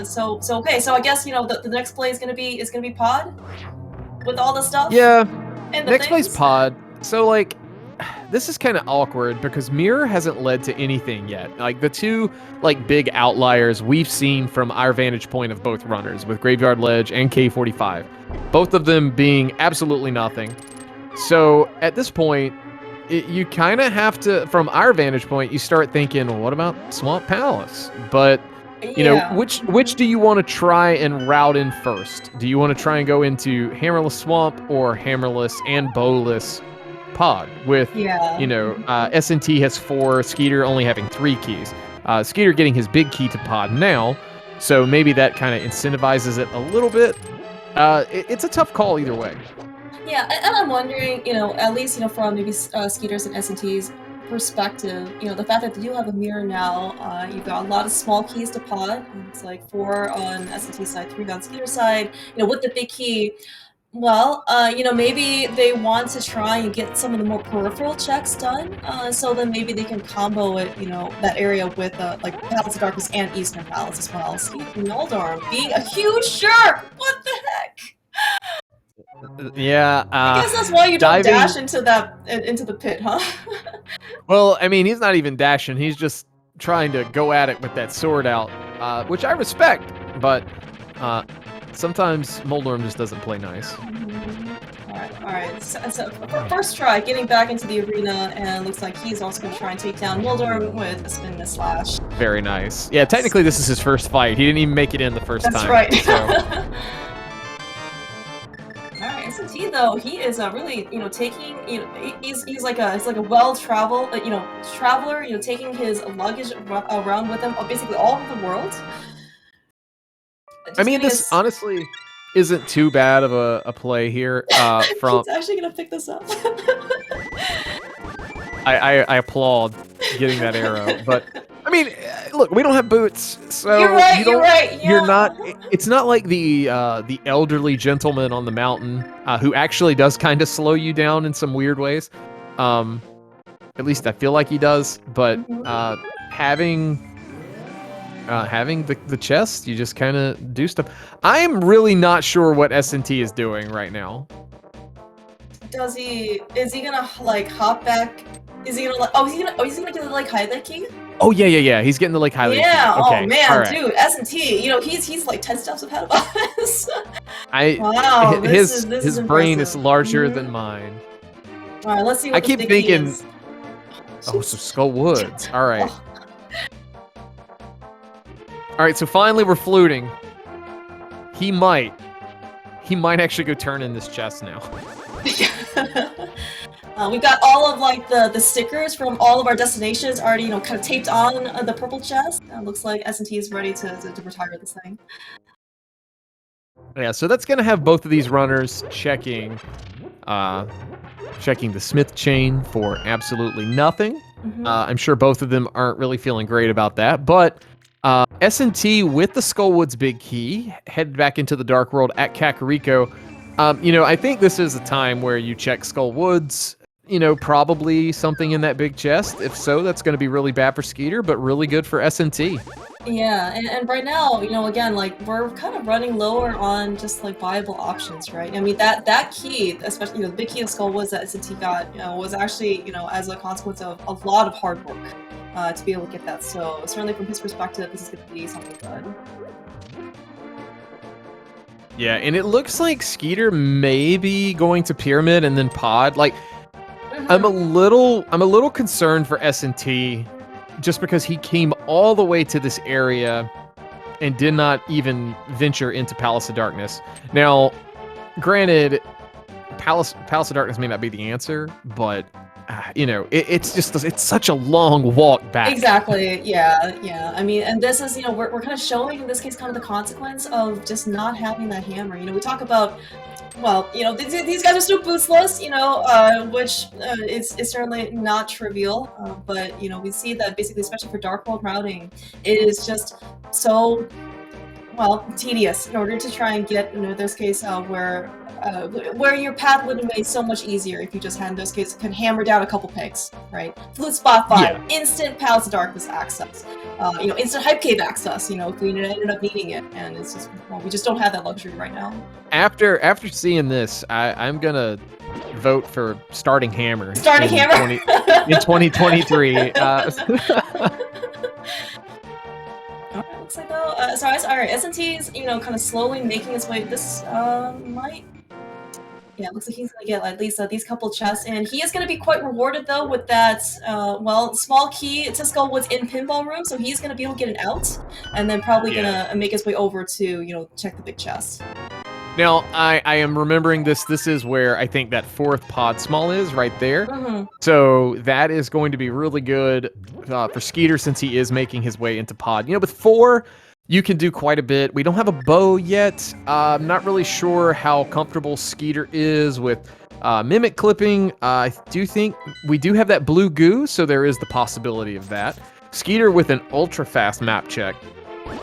S1: so okay, so I guess the next play is gonna be pod with all the stuff.
S2: Yeah,
S1: and
S2: next play's pod. So this is kind of awkward because Mirror hasn't led to anything yet. Like the 2 big outliers we've seen from our vantage point of both runners with Graveyard Ledge and K45, both of them being absolutely nothing. So at this point, you kind of have to, from our vantage point, you start thinking, well, what about Swamp Palace? But which do you want to try and route in first? Do you want to try and go into Hammerless Swamp or Hammerless and Bowless pod with, S&T has 4, Skeeter only having 3 keys. Skeeter getting his big key to pod now, so maybe that kind of incentivizes it a little bit. It's a tough call either way.
S1: Yeah, and I'm wondering, at least, from maybe Skeeter's and S&T's perspective, the fact that they do have a mirror now, you've got a lot of small keys to pod. It's like 4 on S&T's side, 3 on Skeeter's side, with the big key. Well, maybe they want to try and get some of the more peripheral checks done, so then maybe they can combo it, that area with, Palace of Darkness and Eastern Palace as well. See, Noldorm being a huge shark! What the heck?
S2: Yeah,
S1: I guess that's why you don't dash into the pit, huh?
S2: Well, I mean, he's not even dashing. He's just trying to go at it with that sword out, which I respect, but sometimes Moldorm just doesn't play nice.
S1: Alright. So first try, getting back into the arena, and looks like he's also going to try and take down Moldorm with a spin and a slash.
S2: Very nice. Yeah, technically this is his first fight. He didn't even make it in the first time.
S1: That's right.
S2: So.
S1: Alright, S&T though, he is really, taking, he's like a well-traveled, traveler, taking his luggage around with him, basically all over the world.
S2: I mean, this honestly isn't too bad of a play here. From
S1: he's actually gonna pick this up.
S2: I applaud getting that arrow, but I mean, look, we don't have boots, so
S1: you're right. Yeah.
S2: You're not. It's not like the elderly gentleman on the mountain who actually does kind of slow you down in some weird ways. At least I feel like he does. But having the chest, you just kind of do stuff. I'm really not sure what S&T is doing right now.
S1: Is he gonna hop back? Is he gonna he's gonna get the hide that key?
S2: Oh yeah. He's getting the highlight.
S1: Yeah.
S2: Key. Okay.
S1: Oh man,
S2: right.
S1: dude, S&T. He's like 10 steps ahead of us.
S2: Wow. His brain is larger
S1: Mm-hmm.
S2: than mine.
S1: All right, let's see what
S2: I keep thinking.
S1: Is.
S2: Oh, so Skull Woods. All right. All right. So finally, we're fluting. He might actually go turn in this chest now.
S1: We've got all of the stickers from all of our destinations already, kind of taped on the purple chest. Looks like S&T is ready to retire this thing.
S2: Yeah, so that's gonna have both of these runners checking the Smith chain for absolutely nothing.
S1: Mm-hmm.
S2: I'm sure both of them aren't really feeling great about that, but S&T with the Skullwoods big key headed back into the Dark World at Kakariko. I think this is a time where you check Skull Woods. Probably something in that big chest. If so, that's going to be really bad for Skeeter, but really good for S&T.
S1: Yeah, and right now, again, like we're kind of running lower on just like viable options, right? I mean that key, especially the big key of Skull Woods that S&T got, was actually as a consequence of a lot of hard work to be able to get that. So certainly from his perspective, this is going to be something good.
S2: Yeah, and it looks like Skeeter may be going to Pyramid and then Pod. Like, I'm a little concerned for S&T just because he came all the way to this area and did not even venture into Palace of Darkness. Now, granted, Palace of Darkness may not be the answer, but it's such a long walk back.
S1: Exactly. Yeah. I mean, and this is we're kind of showing in this case kind of the consequence of just not having that hammer. We talk about, well, these guys are still boostless, which is certainly not trivial. But we see that basically, especially for Dark World routing, it is just so, well, tedious in order to try and get this case where your path would have made so much easier if you just had in those cases could hammer down a couple pegs, right? Flute Spot 5, instant Palace of Darkness access, instant Hype Cave access, if we ended up needing it, and it's just, well, we just don't have that luxury right now.
S2: After seeing this, I'm gonna vote for starting hammer.
S1: Starting hammer?
S2: In 2023.
S1: Looks like though, alright, S&T's, kind of slowly making its way. This might. Yeah, it looks like he's gonna get at least these couple chests, and he is gonna be quite rewarded though with that, small key to Skull Woods in Pinball Room, so he's gonna be able to get an out, and then probably gonna make his way over to, check the big chest.
S2: Now, I am remembering this. This is where I think that 4th pod small is, right there. So that is going to be really good for Skeeter since he is making his way into pod. With 4, you can do quite a bit. We don't have a bow yet. I'm not really sure how comfortable Skeeter is with mimic clipping. I do think we do have that blue goo, so there is the possibility of that. Skeeter with an ultra-fast map check.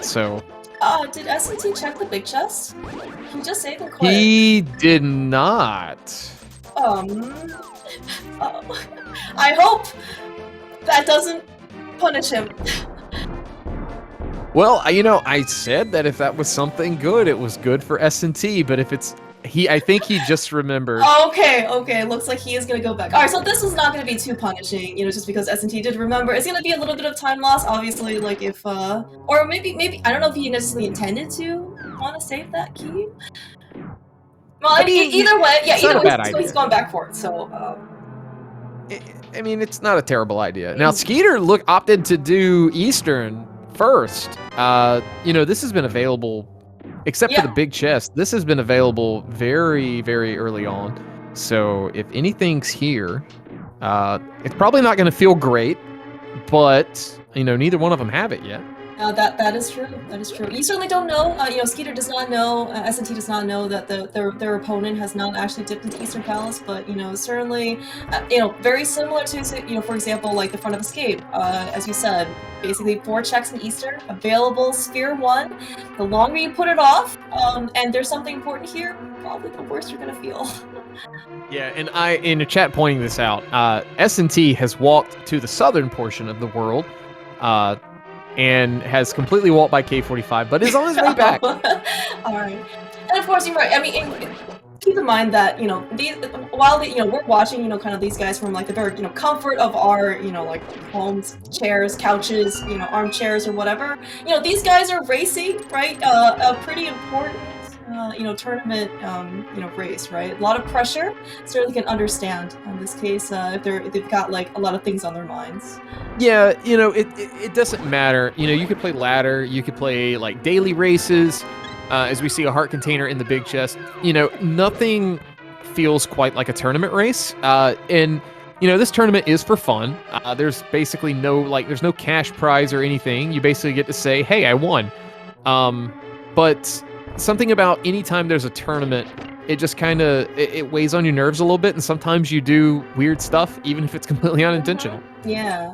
S2: So...
S1: did S&T check the big chest? He just saved and quit.
S2: He did not.
S1: I hope that doesn't punish him.
S2: Well, I said that if that was something good, it was good for S&T, but if it's... I think he just remembered.
S1: Okay, looks like he is gonna go back. Alright, so this is not gonna be too punishing, just because S&T did remember. It's gonna be a little bit of time loss, obviously, like if, or maybe, I don't know if he necessarily intended to want to save that key. Well, either way, he's going back for it, so,
S2: I mean, it's not a terrible idea. Now, Skeeter opted to do Eastern first. This has been available... Except for the big chest, this has been available very, very early on. So if anything's here, it's probably not going to feel great, but, neither one of them have it yet.
S1: That is true. That is true. You certainly don't know. Skeeter does not know. S&T does not know that their opponent has not actually dipped into Eastern Palace. But certainly, very similar to for example, like the Front of Escape. As you said, basically 4 checks in Eastern available. Sphere 1. The longer you put it off, and there's something important here, probably the worse you're gonna feel.
S2: Yeah, and in the chat pointing this out, S&T has walked to the southern portion of the world. And has completely walked by K45, but is on his way back.
S1: All right, and of course you're right. I mean, keep in mind that while we're watching kind of these guys from like the very comfort of our like homes, chairs, couches, armchairs or whatever. These guys are racing, right? A pretty important tournament race, right? A lot of pressure. Certainly can understand in this case if they've got like a lot of things on their minds.
S2: Yeah, it doesn't matter. You could play ladder, you could play like daily races, as we see a heart container in the big chest. Nothing feels quite like a tournament race. And this tournament is for fun. There's basically there's no cash prize or anything. You basically get to say, hey, I won. But something about anytime there's a tournament, it just kind of it weighs on your nerves a little bit, and sometimes you do weird stuff, even if it's completely unintentional.
S1: Yeah.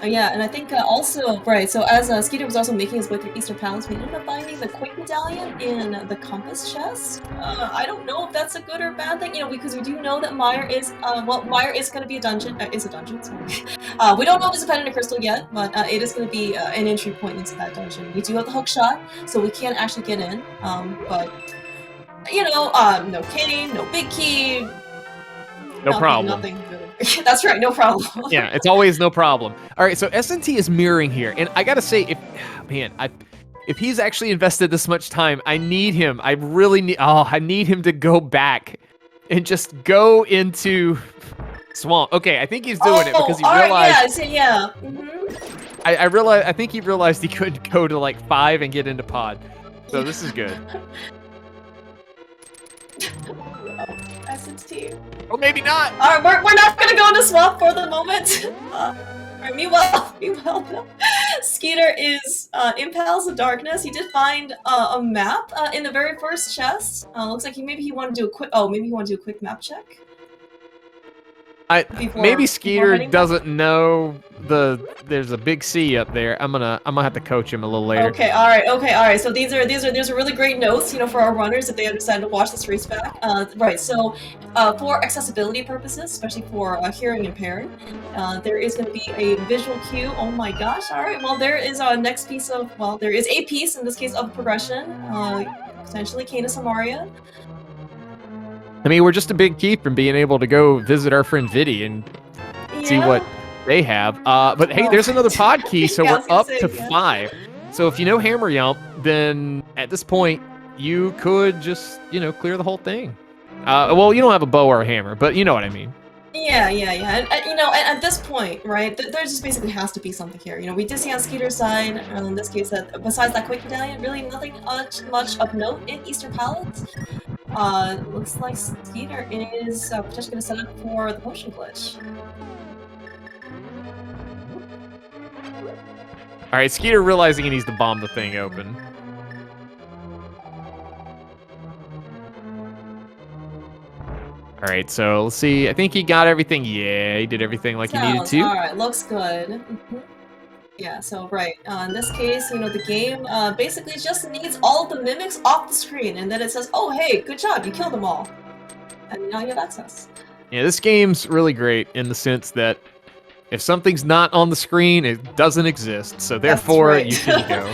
S1: Yeah, and I think also, right, so as Skeeter was also making his way through Eastern Palace, we ended up finding the Quick Medallion in the Compass chest. I don't know if that's a good or bad thing, you know, because we do know that Meyer is, Meyer is going to be a dungeon, sorry. We don't know if it's a pen and a crystal yet, but it is going to be an entry point into that dungeon. We do have the hook shot, so we can't actually get in, but, you know, no cane, no big key,
S2: No problem.
S1: Nothing really. That's right, no problem.
S2: Yeah, it's always no problem. All right, so S&T is mirroring here, and I gotta say, if he's actually invested this much time, I need him. I really need. Oh, I need him to go back and just go into Swamp. Okay, I think he's doing it because he realized.
S1: Right, yeah. Mm-hmm.
S2: I realized. I think he realized he couldn't go to like 5 and get into pod. So this is good.
S1: S&T.
S2: Or maybe not.
S1: Alright, we're not gonna go into Swamp for the moment. Alright, meanwhile, Skeeter is in Palace of Darkness. He did find a map in the very first chest. Looks like maybe he wanted to do a quick map check.
S2: Maybe Skeeter doesn't know there's a big C up there. I'm gonna have to coach him a little later.
S1: Okay, all right. So these are really great notes, you know, for our runners if they decide to watch this race back. Right. So for accessibility purposes, especially for hearing impaired, there is going to be a visual cue. Oh my gosh! All right. Well, there is a next piece of there is a piece in this case of progression, potentially Canis Amaria.
S2: I mean, we're just a big key from being able to go visit our friend Viddy and see what they have. But hey, there's another pod key, so we're up to 5. So if you know Hammer Yelp, then at this point, you could just, you know, clear the whole thing. Well, you don't have a bow or a hammer, but you know what I mean.
S1: Yeah. And, you know, at this point, right, there just basically has to be something here. You know, we did see on Skeeter's side, in this case, that besides that quick medallion, really nothing much of note in Eastern Palace. Looks like Skeeter is potentially going to set up for the potion glitch.
S2: All right, Skeeter realizing he needs to bomb the thing open. All right, so let's see. I think he got everything. Yeah, he did everything like he needed to.
S1: All right, looks good. Mm-hmm. Yeah, so right. In this case, you know, the game basically just needs all of the mimics off the screen, and then it says, "Oh, hey, good job, you killed them all," and now you have access.
S2: Yeah, this game's really great in the sense that if something's not on the screen, it doesn't exist. So therefore, you can go.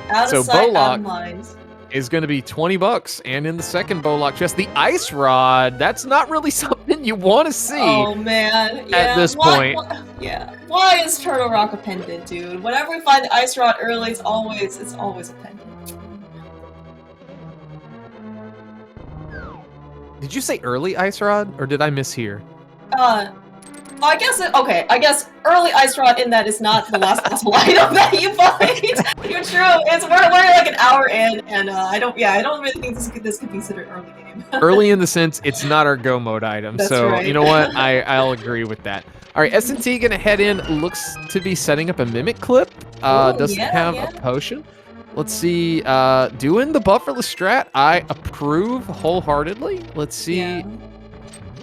S1: Out of sight, out of mind.
S2: Is going to be $20, and in the second Bowlock chest, the ice rod. That's not really something you want to see.
S1: Oh man, yeah.
S2: At this point,
S1: why is Turtle Rock a pendant, dude? Whenever we find the ice rod early, it's always a pendant.
S2: Did you say early ice rod, or did I mishear?
S1: I guess early ice rod in that is not the last possible item that you find. You're true. We're like an hour in, and I don't really think this could be considered early game.
S2: Early in the sense it's not our go mode item.
S1: That's
S2: so
S1: right.
S2: You know what? I'll agree with that. All right, S&T gonna head in. Looks to be setting up a mimic clip. Doesn't have a potion. Let's see. Doing the bufferless strat. I approve wholeheartedly. Let's see.
S1: Yeah.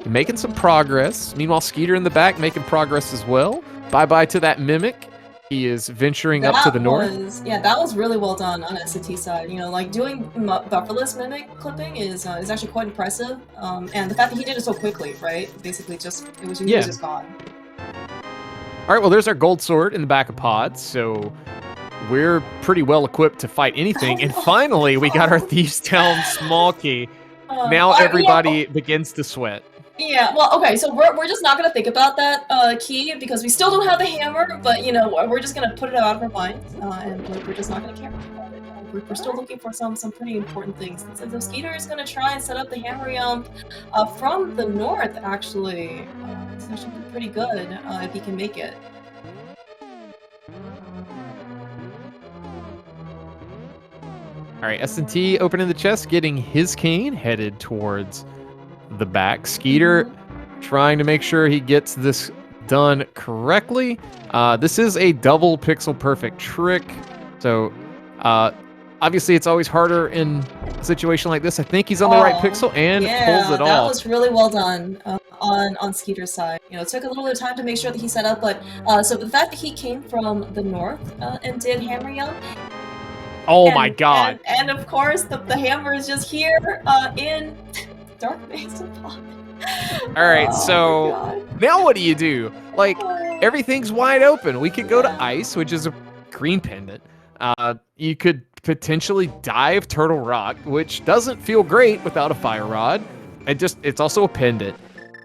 S2: Making some progress. Meanwhile, Skeeter in the back making progress as well. Bye-bye to that mimic. He is venturing up to the north.
S1: Yeah, that was really well done on S&T side. You know, like doing bufferless mimic clipping is actually quite impressive. And the fact that he did it so quickly, right? Basically, he was just gone.
S2: All right, well, there's our gold sword in the back of pod, so we're pretty well equipped to fight anything. And finally, we got our Thieves Town small key. Now everybody begins to sweat.
S1: Yeah, well, okay, so we're just not gonna think about that key because we still don't have the hammer, but you know we're just gonna put it out of our minds, and we're just not gonna care about it. We're still looking for some pretty important things. So the Skeeter is gonna try and set up the hammer yump from the north. Actually, it's actually pretty good if he can make it.
S2: All right, S&T opening the chest, getting his cane, headed towards the back. Skeeter trying to make sure he gets this done correctly. This is a double pixel perfect trick. So obviously it's always harder in a situation like this. I think he's on the right pixel and pulls it off.
S1: That was really well done. on Skeeter's side. You know, it took a little bit of time to make sure that he set up, but so the fact that he came from the north and did Hammer Young.
S2: Oh my god!
S1: And of course, the hammer is just here in Dark Mason Pond.
S2: All right, so now what do you do? Like, everything's wide open. We could go to ice, which is a green pendant. You could potentially dive Turtle Rock, which doesn't feel great without a fire rod. It's also a pendant.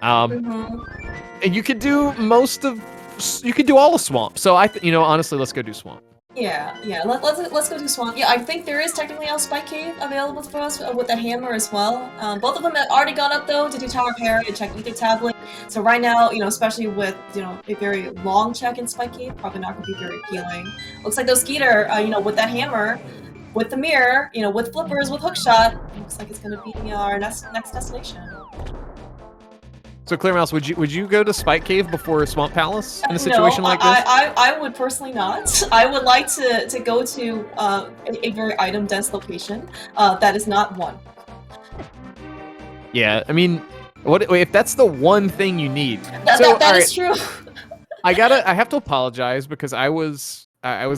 S2: And you could do all the swamp. So honestly, let's go do swamp.
S1: Yeah. Let's go to swamp. Yeah, I think there is technically a spike cave available for us with that hammer as well. Both of them have already gone up though to do Tower of Harry and check Ether Tablet. So right now, especially with a very long check in spike cave, probably not going to be very appealing. Looks like those Skeeter, with that hammer, with the mirror, with flippers, with hookshot, looks like it's going to be our next destination.
S2: So, Clear Mouse, would you go to Spike Cave before Swamp Palace in a situation like this?
S1: I would personally not. I would like to go to a very item-dense location that is not one.
S2: Yeah, I mean, if that's the one thing you need?
S1: That is true.
S2: I have to apologize because I was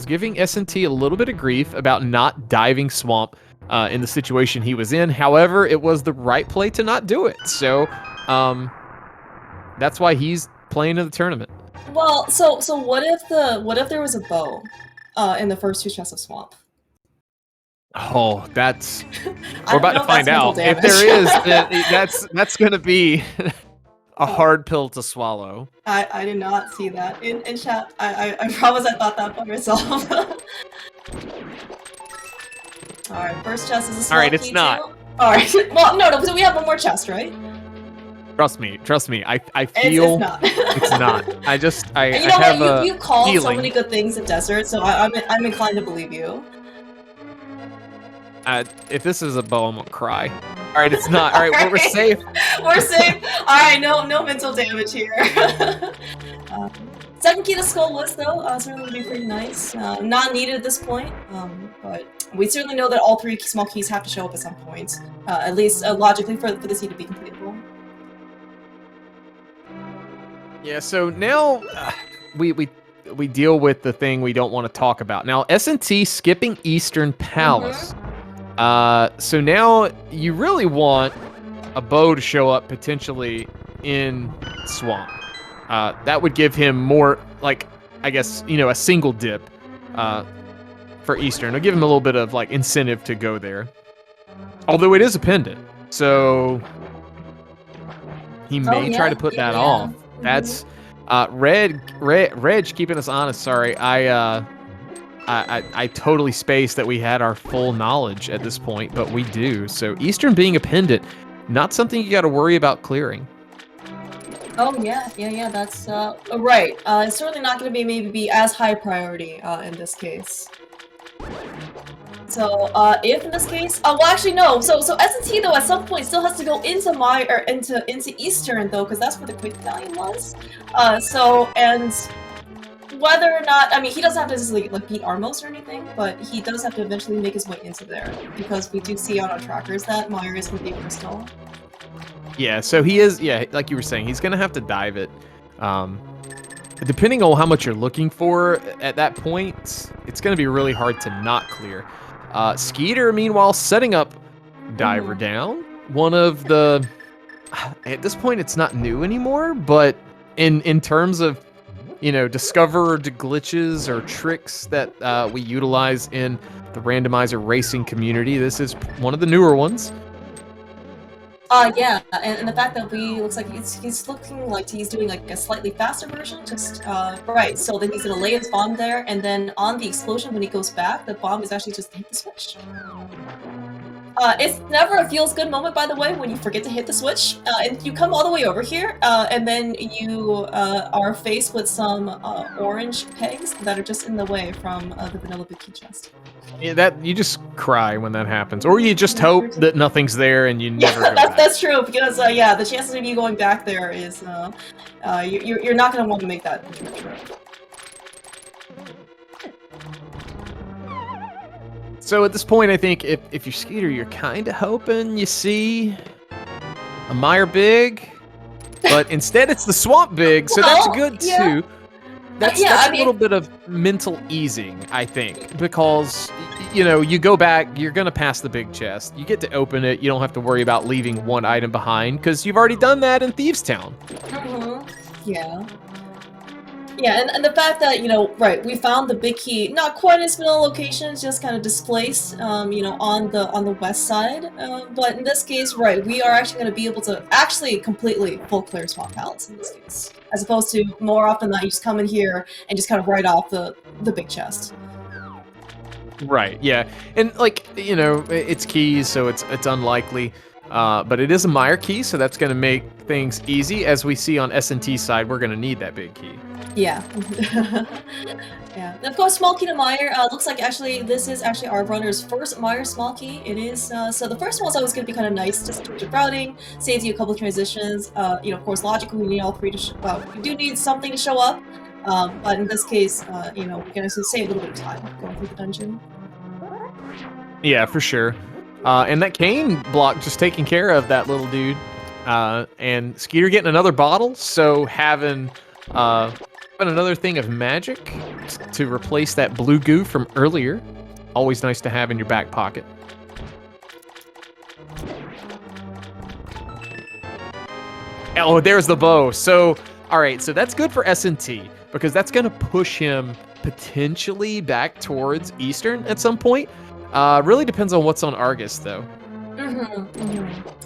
S2: giving S&T a little bit of grief about not diving Swamp in the situation he was in. However, it was the right play to not do it. So, that's why he's playing in the tournament.
S1: Well, so what if there was a bow in the first two chests of Swamp?
S2: Oh, we're about to find out. If there is, that's going to be a hard pill to swallow.
S1: I did not see that in chat. I promise I thought that by myself. All right, first chest is a small.
S2: All right, it's not.
S1: All right. Well, no. So we have one more chest, right?
S2: Trust me. I feel
S1: it's not.
S2: It's not.
S1: You know what? You called so many good things in Desert, so I'm inclined to believe you.
S2: If this is a bow, I'm gonna cry. All right, it's not. All right, we're safe.
S1: We're safe. All right, no mental damage here. Second key to Skull List, though, certainly would be pretty nice. Not needed at this point, but we certainly know that all three small keys have to show up at some point, at least logically for the seed to be completable.
S2: Yeah, so now we deal with the thing we don't want to talk about. Now, S&T skipping Eastern Palace. So now you really want a bow to show up potentially in Swamp. That would give him more, like, I guess, a single dip for Eastern. It'll give him a little bit of, like, incentive to go there. Although it is a pendant, so he may try to put that off. That's Reg keeping us honest. Sorry, I totally spaced that we had our full knowledge at this point, but we do. So Eastern being a pendant, not something you got to worry about clearing.
S1: Oh yeah. That's right. It's certainly not going to be as high priority in this case. So, if in this case, well, actually no. So S&T though at some point still has to go into into Eastern though, because that's where the quick medallion was. And whether or not, I mean, he doesn't have to just like beat Armos or anything, but he does have to eventually make his way into there because we do see on our trackers that Meyer is going to be Crystal.
S2: Yeah, so he is. Yeah, like you were saying, he's gonna have to dive it. Depending on how much you're looking for at that point, it's gonna be really hard to not clear. Skeeter, meanwhile, setting up Diver Down. One of the, at this point, it's not new anymore, but in terms of, discovered glitches or tricks that we utilize in the randomizer racing community, this is one of the newer ones.
S1: Yeah, and the fact that looks like he's looking like he's doing like a slightly faster version, right. So then he's gonna lay his bomb there, and then on the explosion when he goes back, the bomb is actually just hit the switch. It's never a feels good moment, by the way, when you forget to hit the switch, and you come all the way over here, and then you are faced with some orange pegs that are just in the way from the vanilla bikini chest.
S2: Yeah, you just cry when that happens, or you just hope that nothing's there and you never.
S1: Yeah, that's true because the chances of you going back there is you're not gonna want to make that trip.
S2: So at this point, I think if you're Skeeter, you're kind of hoping you see a Meyer Big. But instead, it's the Swamp Big, so that's good too. That's a little bit of mental easing, I think, because, you know, you go back, you're going to pass the big chest. You get to open it. You don't have to worry about leaving one item behind because you've already done that in Thieves Town.
S1: Yeah. Yeah, and the fact that, you know, right, we found the big key, not quite in similar locations, just kind of displaced, you know, on the west side. But in this case, right, we are actually going to be able to actually completely full clear Swamp Palace in this case, as opposed to more often that you just come in here and just kind of write off the big chest.
S2: Right, yeah. And, like, you know, it's keys, so it's unlikely. But it is a Meyer key, so that's going to make things easy. As we see on S&T side, we're going to need that big key.
S1: Yeah. Yeah. And of course, small key to Meyer. Looks like actually this is actually our runner's first Meyer small key. It is. So the first one's always going to be kind of nice, just in terms of routing, saves you a couple of transitions. You know, of course, logically we need all three to. Well, we do need something to show up. But in this case, you know, we're going to save a little bit of time going through the dungeon.
S2: Yeah, for sure. And that cane block just taking care of that little dude. And Skeeter getting another bottle, so having another thing of magic to replace that blue goo from earlier. Always nice to have in your back pocket. Oh, there's the bow. So, all right, so that's good for S&T because that's going to push him potentially back towards Eastern at some point. Really depends on what's on Argus, though.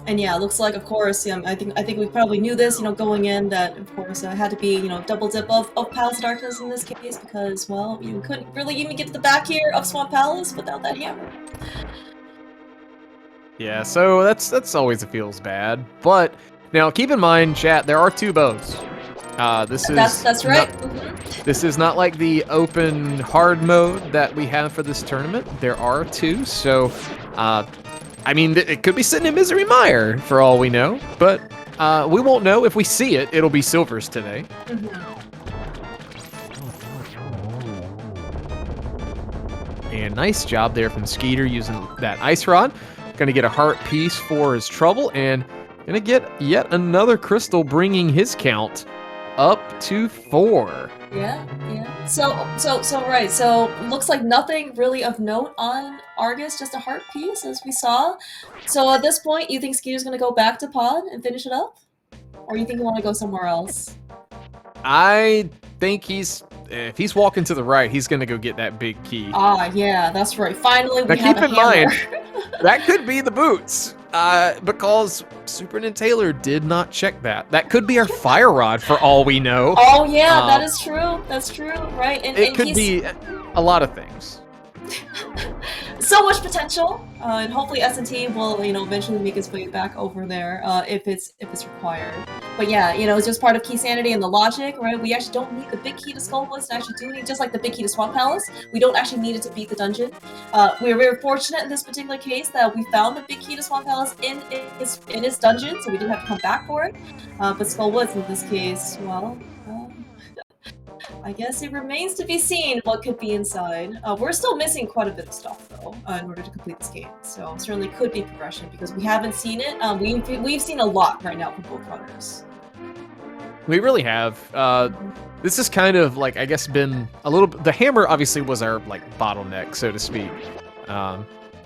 S1: And yeah, it looks like, of course, I think we probably knew this, you know, going in, that of course it had to be, you know, double dip of Palace of Darkness in this case because, well, you couldn't really even get to the back here of Swamp Palace without that hammer.
S2: Yeah, so that's always feels bad. But now keep in mind, chat, there are two bows. That's right. This is not like the open hard mode that we have for this tournament. There are two, so I mean, it could be sitting in Misery Mire for all we know, but we won't know. If we see it, it'll be Silvers today. And nice job there from Skeeter using that Ice Rod. Gonna get a heart piece for his trouble, and gonna get yet another crystal, bringing his count up to 4.
S1: Yeah. So right. So looks like nothing really of note on Argus, just a heart piece, as we saw. So at this point, you think Skeeter's gonna go back to Pod and finish it up, or you think you want to go somewhere else?
S2: I think if he's walking to the right, he's gonna go get that big key.
S1: Yeah, that's right. Finally, we
S2: now
S1: have
S2: keep
S1: a
S2: in
S1: hammer.
S2: mind that could be the boots. Because SuperNinTaylor did not check that. That could be our fire rod for all we know.
S1: Oh yeah, that is true. That's true, right? And
S2: it could be a lot of things.
S1: So much potential, and hopefully S&T will, you know, eventually make its way back over there if it's required. But yeah, you know, it's just part of key sanity and the logic, right? We actually don't need the big key to Skullwoods to actually do it, just like the big key to Swamp Palace. We don't actually need it to beat the dungeon. We are very fortunate in this particular case that we found the big key to Swamp Palace in its dungeon, so we didn't have to come back for it. But Skullwoods in this case, well, I guess it remains to be seen what could be inside. We're still missing quite a bit of stuff, though, in order to complete this game. So certainly could be progression because we haven't seen it. We've seen a lot right now from both runners.
S2: We really have. This is kind of like, I guess, been a little. The hammer obviously was our like bottleneck, so to speak.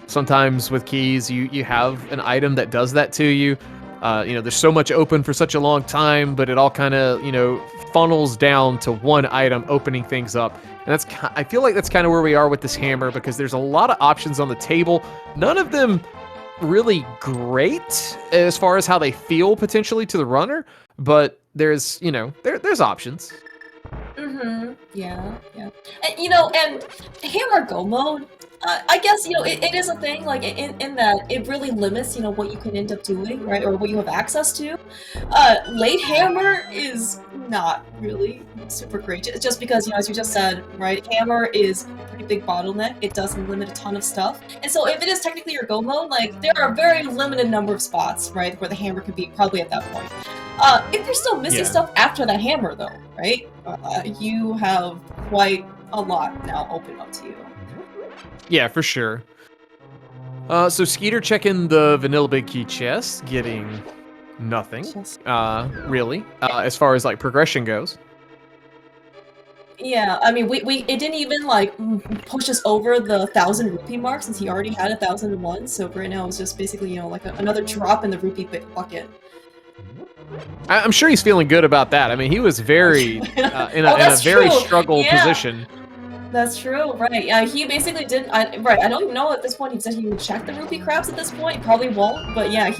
S2: Sometimes with keys, you have an item that does that to you. You know, there's so much open for such a long time, but it all kind of, you know, funnels down to one item opening things up. And I feel like that's kind of where we are with this hammer because there's a lot of options on the table. None of them really great as far as how they feel potentially to the runner, but there's, you know, there's options.
S1: Yeah. And, you know, and hammer go mode, I guess, you know, it is a thing, like, in that it really limits, you know, what you can end up doing, right, or what you have access to. Late hammer is not really super great, just because, you know, as you just said, right, hammer is a pretty big bottleneck. It doesn't limit a ton of stuff, and so if it is technically your go mode, like, there are a very limited number of spots, right, where the hammer could be probably at that point. If you're still missing stuff after the hammer, though, right, you have quite a lot now open up to you.
S2: Yeah, for sure. So Skeeter checking the vanilla big key chest, getting nothing,
S1: Just-
S2: really, as far as like progression goes.
S1: Yeah, I mean, it didn't even like push us over the 1,000 rupee mark since he already had 1,001. So right now it's just basically, you know, like another drop in the rupee bucket.
S2: I'm sure he's feeling good about that. I mean, he was very in a
S1: That's
S2: very
S1: true.
S2: struggle
S1: Yeah.
S2: position.
S1: That's true, right? Yeah, he basically didn't. Right, I don't even know at this point. He said he would check the rupee crabs at this point. He probably won't, but yeah,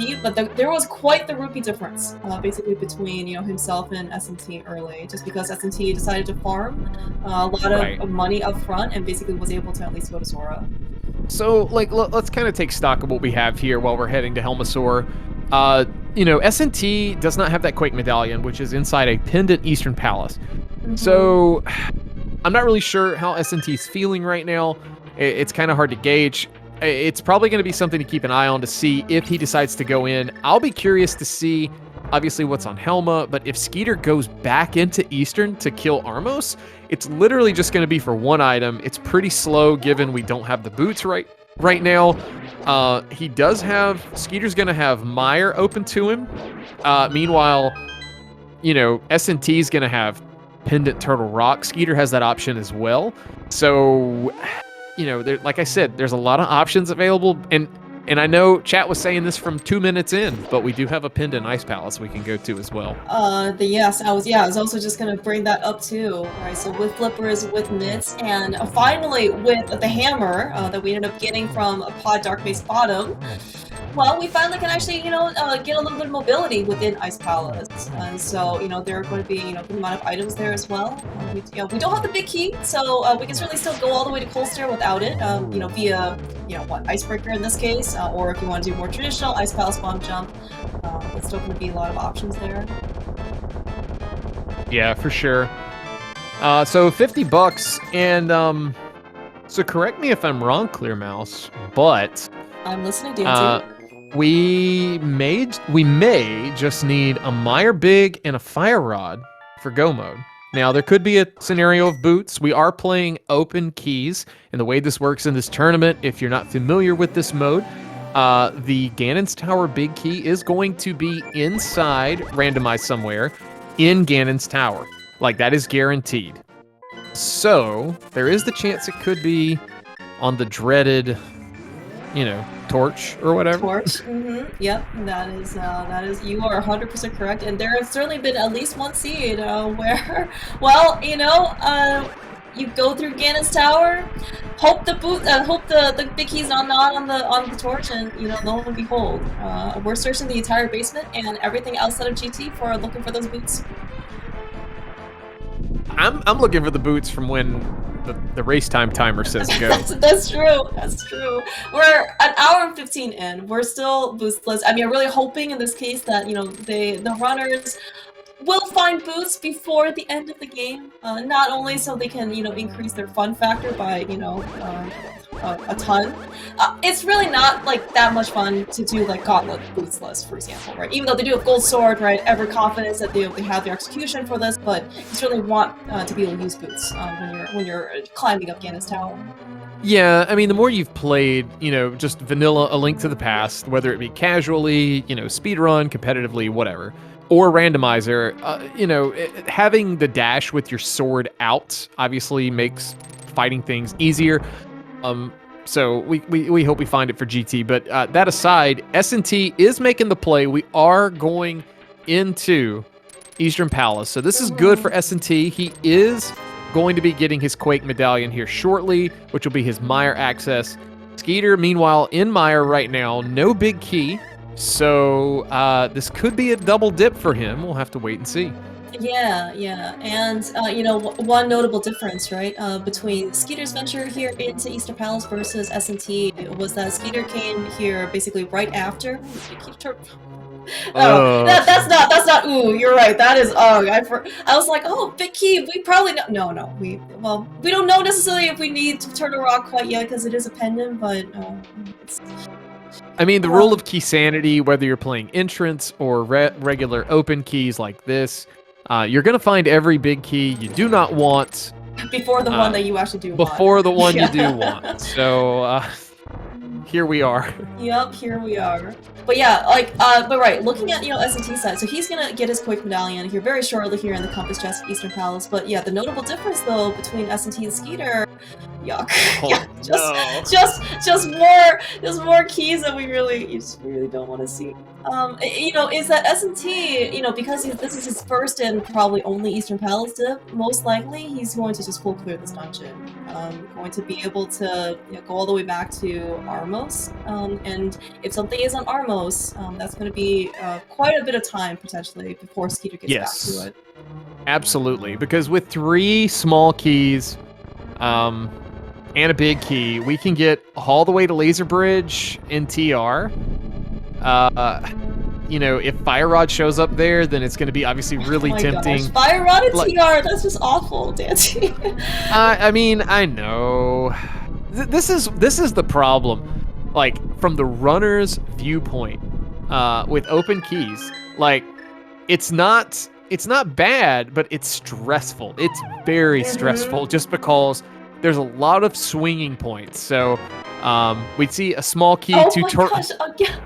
S1: there was quite the rupee difference, basically between himself and S&T early, just because S&T decided to farm a lot of money up front and basically was able to at least go to Sora.
S2: So, like, let's kind of take stock of what we have here while we're heading to Helmasaur. S&T does not have that Quake medallion, which is inside a pendant Eastern Palace. Mm-hmm. So, I'm not really sure how S&T is feeling right now. It's kind of hard to gauge. It's probably going to be something to keep an eye on to see if he decides to go in. I'll be curious to see, obviously, what's on Helma, but if Skeeter goes back into Eastern to kill Armos, it's literally just going to be for one item. It's pretty slow given we don't have the boots right now. He does have, Skeeter's going to have Mire open to him. Meanwhile, S&T is going to have Pendant Turtle Rock. Skeeter has that option as well. So, like I said, there's a lot of options available. And I know chat was saying this from 2 minutes in, but we do have a Pendant Ice Palace we can go to as well.
S1: Yes, I was also just gonna bring that up too. Right, so with flippers, with mitts, and finally with the hammer that we ended up getting from a Pod Dark Base Bottom. Well, we finally can actually, get a little bit of mobility within Ice Palace. And so, there are going to be, a good amount of items there as well. We don't have the big key, so we can certainly still go all the way to Colster without it, via, Icebreaker in this case, or if you want to do more traditional Ice Palace Bomb Jump, it's still going to be a lot of options there.
S2: Yeah, for sure. So $50, and, so correct me if I'm wrong, Clear Mouse, but...
S1: I'm listening, Dancy.
S2: We may just need a Mire Big and a Fire Rod for Go Mode. Now, there could be a scenario of boots. We are playing open keys, and the way this works in this tournament, if you're not familiar with this mode, the Ganon's Tower Big Key is going to be inside, randomized somewhere, in Ganon's Tower. Like, that is guaranteed. So, there is the chance it could be on the dreaded... torch or whatever.
S1: Torch. Yep, that is. You are 100% correct. And there has certainly been at least one seed where, well, you go through Ganon's Tower, hope the big key's not on the torch, and lo and behold, we're searching the entire basement and everything outside of GT for looking for those boots.
S2: I'm looking for the boots from when the race time timer says go.
S1: That's true. That's true. We're an hour and 15 in. We're still boostless. I mean, I'm really hoping in this case that the runners will find boots before the end of the game. Not only so they can increase their fun factor by a ton. It's really not like that much fun to do like Gauntlet bootsless, for example, right? Even though they do have Gold Sword, right? Ever confidence that they have their execution for this, but you certainly want to be able to use boots when you're climbing up Ganon's Tower.
S2: Yeah, I mean, the more you've played, just vanilla A Link to the Past, whether it be casually, speedrun, competitively, whatever, or randomizer, having the dash with your sword out obviously makes fighting things easier. So we hope we find it for GT. But that aside, S&T is making the play. We are going into Eastern Palace. So this is good for S&T. He is going to be getting his Quake medallion here shortly, which will be his Mire access. Skeeter, meanwhile, in Mire right now, no big key. So this could be a double dip for him. We'll have to wait and see.
S1: Yeah, and one notable difference, right, between Skeeter's venture here into Eastern Palace versus S&T was that Skeeter came here basically right after. Oh, that's not. Ooh, you're right. That is. Oh, I was like, oh, big key. We probably no. We don't know necessarily if we need to turn a rock quite yet because it is a pendant, but.
S2: I mean, the rule of key sanity, whether you're playing entrance or regular open keys like this, you're going to find every big key you do not want.
S1: Before the one that you actually do want.
S2: Before the one you do want. So, here we are.
S1: Yep, here we are. But yeah, like, but right, looking at, S&T side, so he's gonna get his quick medallion here very shortly here in the Compass Chest Eastern Palace. But yeah, the notable difference though between S&T and Skeeter, yuck.
S2: Oh,
S1: Yeah,
S2: no.
S1: just more keys that we really don't want to see. Is that S&T, because this is his first and probably only Eastern Palace dip, most likely he's going to just full clear this dungeon. Going to be able to go all the way back to Armos, and if something is on Armos, that's going to be quite a bit of time potentially before Skeeter gets back to it.
S2: Absolutely, because with 3 small keys, and a big key, we can get all the way to Laser Bridge in TR. If Fire Rod shows up there, then it's going to be obviously really tempting.
S1: Gosh. Fire Rod and TR, that's just awful, Dante.
S2: I know. This is the problem. Like, from the runner's viewpoint, with open keys, like, it's not bad, but it's stressful. It's very stressful just because there's a lot of swinging points. So we'd see a small key to turn.
S1: Again.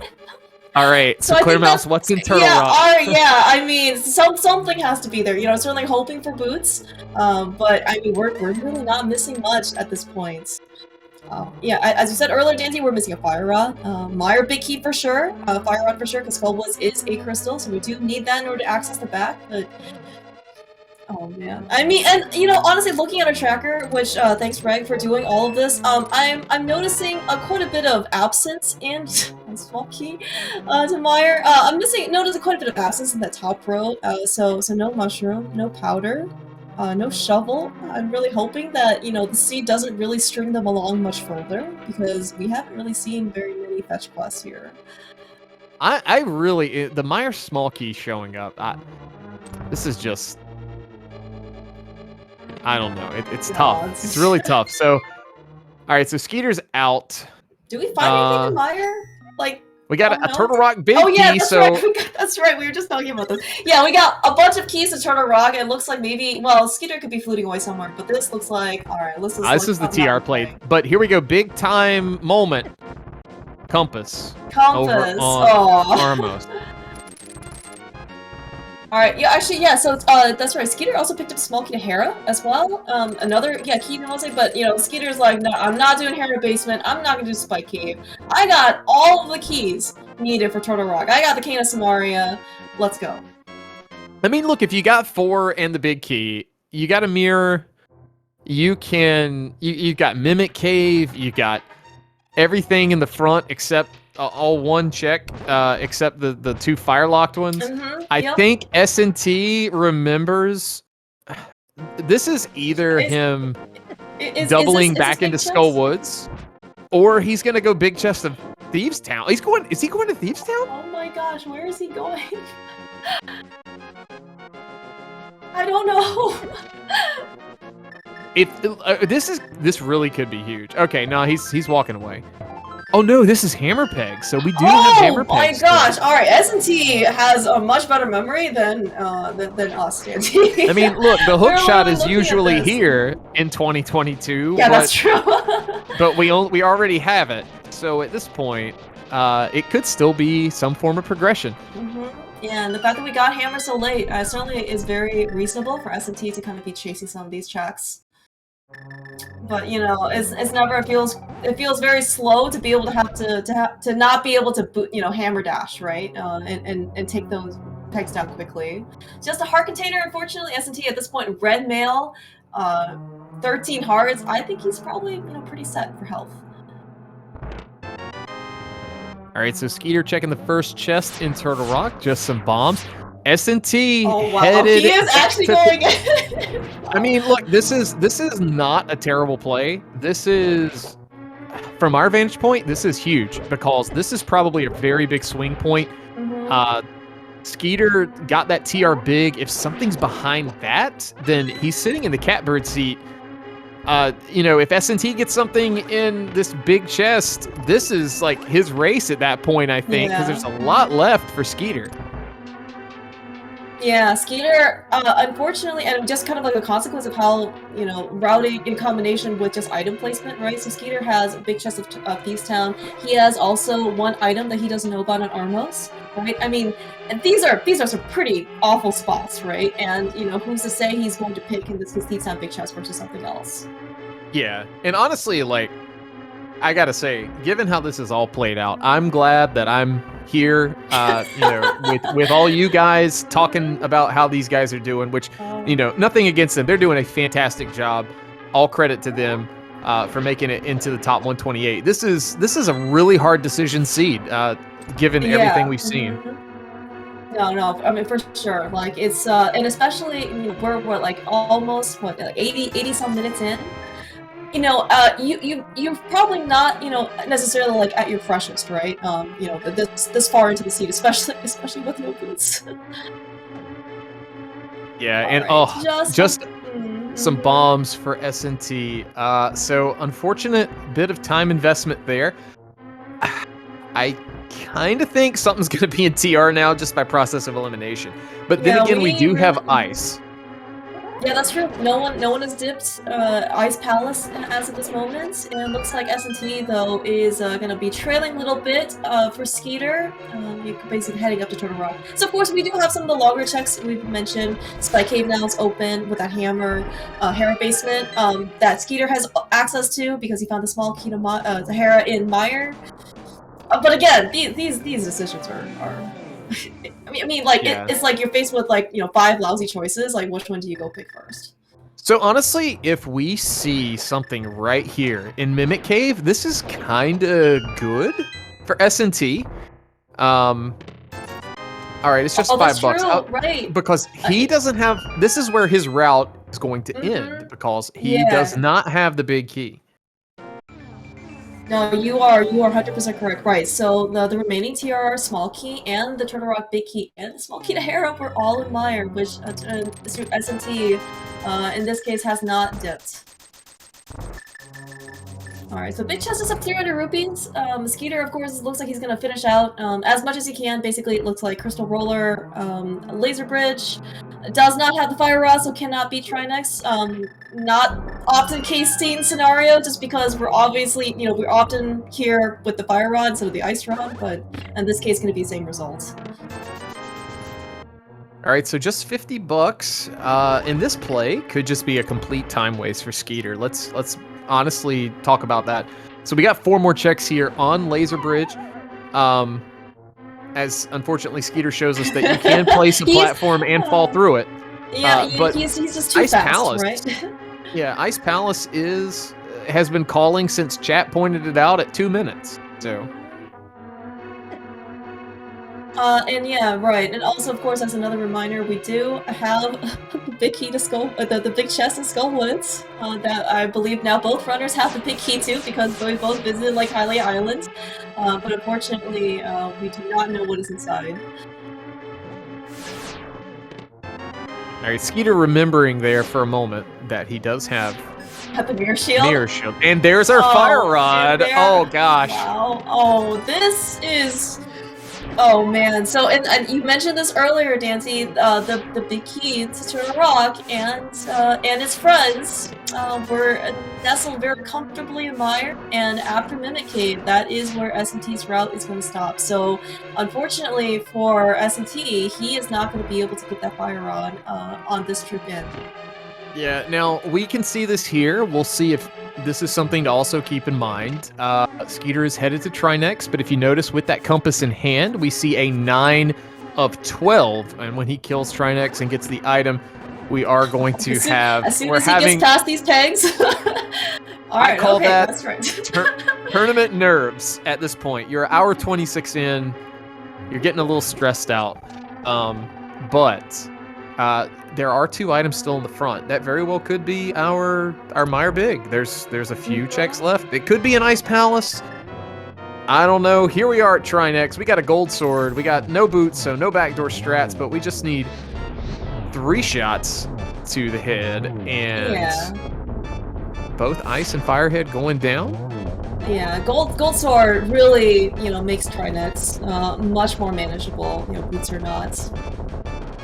S2: All right, so Clear Mouse, what's in Turtle Rock?
S1: I mean, something has to be there. Certainly hoping for boots, but I mean, we're really not missing much at this point. As you said earlier, Dante, we're missing a Fire Rod. Meyer big key for sure. Fire Rod for sure, because Skullblitz is a crystal, so we do need that in order to access the back. But oh man, I mean, and honestly, looking at our tracker, which thanks Reg for doing all of this, I'm noticing quite a bit of absence and small key to Meyer. I'm noticing quite a bit of absence in that top row. So no mushroom, no powder. No shovel. I'm really hoping that, the sea doesn't really string them along much further, because we haven't really seen very many fetch quests here.
S2: The Meyer small key showing up, this is just, I don't know. It's tough. It's really tough. So, all right, so Skeeter's out.
S1: Do we find anything in Meyer? Like,
S2: we got a Turtle Rock big key,
S1: that's right. That's right. We were just talking about this. Yeah, we got a bunch of keys to Turtle Rock. It looks like maybe, Skeeter could be fluting away somewhere, but this looks like, all right, this is
S2: the TR plate. But here we go, big time moment. Compass. Over on Armos.
S1: All right, so that's right. Skeeter also picked up small key to Hera as well. Another key to but Skeeter's like, no, I'm not doing Hera basement. I'm not gonna do Spike Cave. I got all of the keys needed for Turtle Rock. I got the Cane of Samaria. Let's go.
S2: I mean, look, if you got 4 and the big key, you got a mirror. You've got Mimic Cave. You got everything in the front except all one check, except the 2 fire-locked ones. I think S&T remembers. This is either him doubling back into Skull Woods, or he's gonna go big chest of Thieves Town. Is he going to Thieves Town?
S1: Oh my gosh, where is he going? I don't know.
S2: This really could be huge. Okay, no, he's walking away. Oh no, this is Hammer Peg, so we do have Hammer Peg. Oh my
S1: gosh! All right, S&T has a much better memory than us, Dante.
S2: I mean, look, the hook shot is usually here in 2022.
S1: Yeah, that's true.
S2: But we already have it, so at this point, it could still be some form of progression.
S1: Yeah, and the fact that we got Hammer so late certainly is very reasonable for S&T to kind of be chasing some of these tracks. But it's never. It feels very slow to be able to not be able to boot, hammer dash, right? And take those pegs down quickly. Just a heart container, unfortunately. S&T at this point, red mail, 13 hearts. I think he's probably pretty set for health.
S2: All right, so Skeeter checking the first chest in Turtle Rock, just some bombs. S&T headed.
S1: He is actually going in.
S2: I mean, look, this is not a terrible play. This is, from our vantage point, this is huge because this is probably a very big swing point. Skeeter got that TR big. If something's behind that, then he's sitting in the catbird seat. If S&T gets something in this big chest, this is like his race at that point, I think, because there's a lot left for Skeeter.
S1: Yeah, Skeeter, unfortunately, and just kind of like a consequence of how, routing in combination with just item placement, right? So Skeeter has a big chest of Thieves Town. He has also one item that he doesn't know about on Armos, right? I mean, and these are some pretty awful spots, right? And, who's to say he's going to pick in this his Thieves Town big chest versus something else?
S2: Yeah, and honestly, like, I gotta say, given how this is all played out, I'm glad that I'm here, with all you guys talking about how these guys are doing. Which, nothing against them, they're doing a fantastic job. All credit to them for making it into the top 128. This is a really hard decision seed, given everything we've seen.
S1: No, I mean, for sure. Like, it's, and especially, we're like almost, 80 some minutes in. You're probably not, necessarily like at your freshest, right? This far into the seed, especially with no boots.
S2: Yeah, and
S1: right,
S2: just some bombs for S&T. So unfortunate bit of time investment there. I kind of think something's going to be in TR now just by process of elimination. But then again, we do have ice.
S1: Yeah, that's true. No one has dipped Ice Palace as of this moment, and it looks like S&T though is gonna be trailing a little bit for Skeeter. You're basically heading up to Turtle Rock. So of course we do have some of the longer checks we've mentioned. Spy Cave now is open with that hammer, Hera basement that Skeeter has access to because he found the small key to the Hera in Mire. But again, these decisions are I mean, like, yeah. It's like you're faced with, like, 5 lousy choices. Like, which one do you go pick first?
S2: So honestly, if we see something right here in Mimic Cave, this is kind of good for S&T. All right, it's just $5.
S1: Right.
S2: Because he doesn't have. This is where his route is going to end because he does not have the big key.
S1: No, you are 100% correct. Right. So the remaining TRR small key and the Turtle Rock big key and the small key to Hera were all in Mire, which S&T in this case has not dipped. Alright, so big chest is up 300 rupees. Skeeter, of course, looks like he's gonna finish out as much as he can. Basically, it looks like Crystal Roller, Laser Bridge. Does not have the Fire Rod, so cannot beat Trinex. Not often case-seen scenario, just because we're obviously, we're often here with the Fire Rod instead of the Ice Rod, but in this case, gonna be the same result.
S2: All right, so just $50 in this play could just be a complete time waste for Skeeter. Let's honestly talk about that. So we got 4 more checks here on Laser Bridge. As unfortunately Skeeter shows us that you can place a platform and fall through it.
S1: Yeah, but he's just too
S2: Ice
S1: fast,
S2: Palace,
S1: right?
S2: Yeah, Ice Palace has been calling since chat pointed it out at 2 minutes. So.
S1: And yeah, right. And also, of course, as another reminder, we do have the big key to the big chest in Skullwoods. That I believe now both runners have the big key to because we both visited like Hylia Island. But unfortunately, we do not know what is inside.
S2: All right, Skeeter remembering there for a moment that he does have
S1: the mirror shield.
S2: Mirror shield, and there's our Fire Rod. Oh gosh.
S1: Wow. Oh, this is. Oh man, so and you mentioned this earlier, Dancy. The big key to Turtle Rock and its friends were nestled very comfortably in Mire, and after Mimic Cave, that is where S&T's route is going to stop. So, unfortunately for S&T, he is not going to be able to get that Fire Rod on this trip in.
S2: Yeah, now we can see this here. We'll see if this is something to also keep in mind. Skeeter is headed to Trinex, but if you notice with that compass in hand, we see a 9 of 12. And when he kills Trinex and gets the item, we are going to have...
S1: As soon as he gets past these pegs...
S2: I call that
S1: that's right.
S2: tournament nerves at this point. You're hour 26 in. You're getting a little stressed out. But... there are 2 items still in the front. That very well could be our Mire Big. There's a few checks left. It could be an Ice Palace. I don't know. Here we are at Trinex. We got a gold sword. We got no boots, so no backdoor strats, but we just need 3 shots to the head, and both Ice and Firehead going down.
S1: Yeah, gold sword really, makes Trinex much more manageable, boots or not.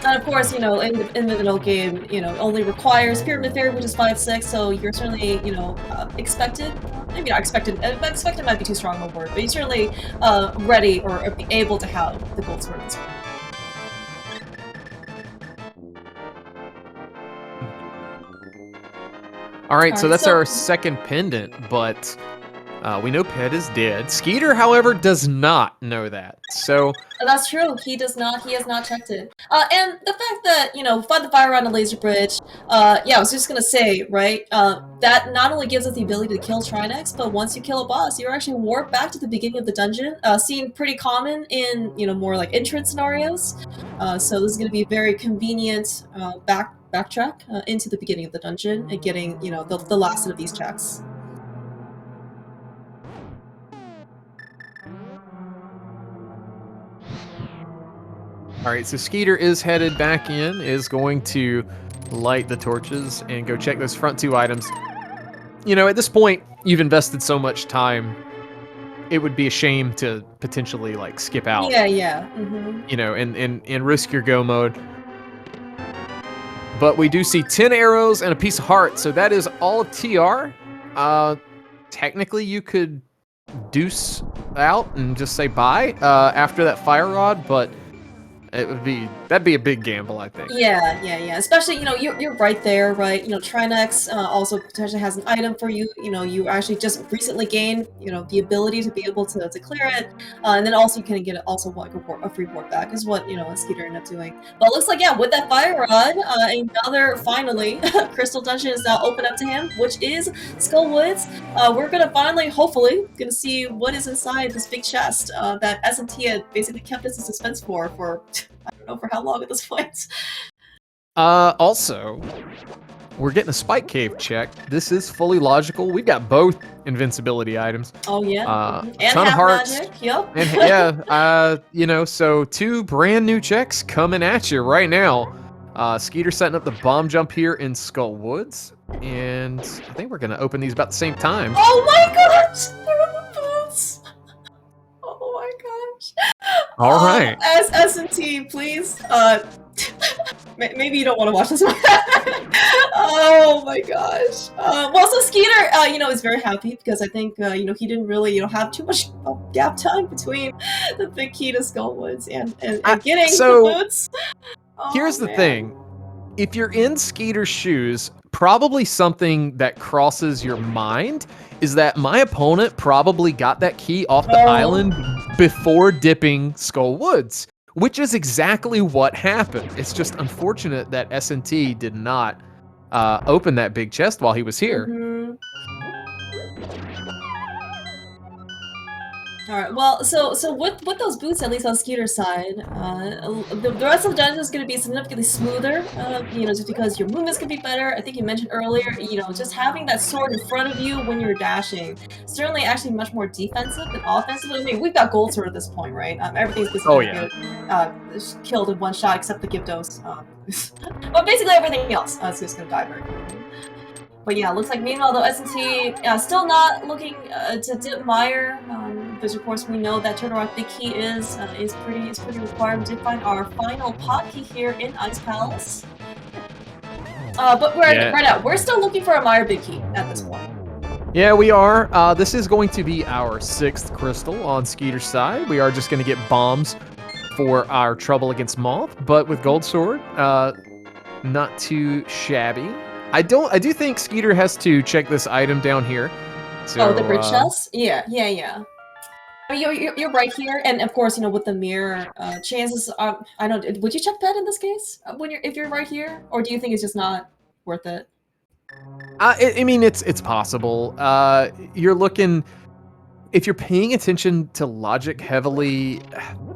S1: And of course, you know, in the middle game, you know, only requires Pyramid Fairy, which is 5/6, so you're certainly, you know, expected. Maybe not expected. Expected might be too strong a word, but you're certainly ready or be able to have the gold sword as well.
S2: All right, so
S1: Alright,
S2: that's
S1: so
S2: our second pendant, but we know Pet is dead. Skeeter, however, does not know that. So
S1: that's true. He does not. He has not checked it. And the fact that, you know, find the fire on the laser bridge. Yeah, I was just gonna say, right? That not only gives us the ability to kill Trinex, but once you kill a boss, you're actually warped back to the beginning of the dungeon. Seen pretty common in, you know, more like entrance scenarios. So this is gonna be a very convenient backtrack into the beginning of the dungeon and getting, you know, the last of these checks.
S2: all right, so Skeeter is headed back in, is going to light the torches and go check those front two items. You know, at this point, you've invested so much time, it would be a shame to potentially like skip out.
S1: Yeah, yeah. Mm-hmm.
S2: You know, and risk your go mode. But we do see 10 arrows and a piece of heart, so that is all of TR. Technically, you could deuce out and just say bye after that fire rod, but that'd be a big gamble, I think.
S1: Yeah, yeah, yeah. Especially, you know, you're right there, right? You know, Trinex also potentially has an item for you. You know, you actually just recently gained, you know, the ability to be able to clear it, and then also you can get also like a free warp back is what, you know, a Skeeter ended up doing. But it looks like, yeah, with that fire rod, another finally crystal dungeon is now open up to him, which is Skull Woods. We're gonna finally, hopefully, gonna see what is inside this big chest that S&T had basically kept us in suspense for I don't know for how long at this point.
S2: Also, we're getting a spike cave check. This is fully logical. We've got both invincibility items.
S1: Oh yeah,
S2: A
S1: and
S2: ton of
S1: half
S2: hearts.
S1: magic. Yep.
S2: And yeah, you know, so two brand new checks coming at you right now. Skeeter setting up the bomb jump here in Skull Woods, and I think we're gonna open these about the same time.
S1: Oh my gosh! They're in the boots. Oh my gosh.
S2: All right.
S1: As S&T, please. Maybe you don't want to watch this one. Oh my gosh. Well, so Skeeter, you know, is very happy because I think, you know, he didn't really, you know, have too much gap time between the big key to Skullwoods and getting
S2: so,
S1: the boots. Oh,
S2: here's the
S1: man.
S2: thing. If you're in Skeeter's shoes, probably something that crosses your mind is that my opponent probably got that key off the island before dipping Skull Woods, which is exactly what happened. It's just unfortunate that S&T did not open that big chest while he was here.
S1: Mm-hmm. All right. Well, so with those boots, at least on Skeeter's side, the rest of the dungeon is going to be significantly smoother. You know, just because your movements can be better. I think you mentioned earlier, you know, just having that sword in front of you when you're dashing, certainly actually much more defensive than offensive. I mean, we've got gold sword at this point, right? Everything's basically killed in one shot except the Gyptos. But basically everything else is just going to die very quickly. But yeah, looks like meanwhile though S&T still not looking to dip Meyer, because of course we know that Turtle Rock Big Key is pretty required. We did find our final pot key here in Ice Palace. But right now we're still looking for a Meyer Big Key at this point.
S2: Yeah, we are. This is going to be our 6th crystal on Skeeter's side. We are just going to get bombs for our trouble against Moth, but with Gold Sword, not too shabby. I do think Skeeter has to check this item down here. So,
S1: the bridge chest? Yeah. You're right here, and of course, you know, with the mirror, chances are, I don't. Would you check Pet in this case if you're right here, or do you think it's just not worth it?
S2: I mean, it's possible. You're looking. If you're paying attention to logic heavily,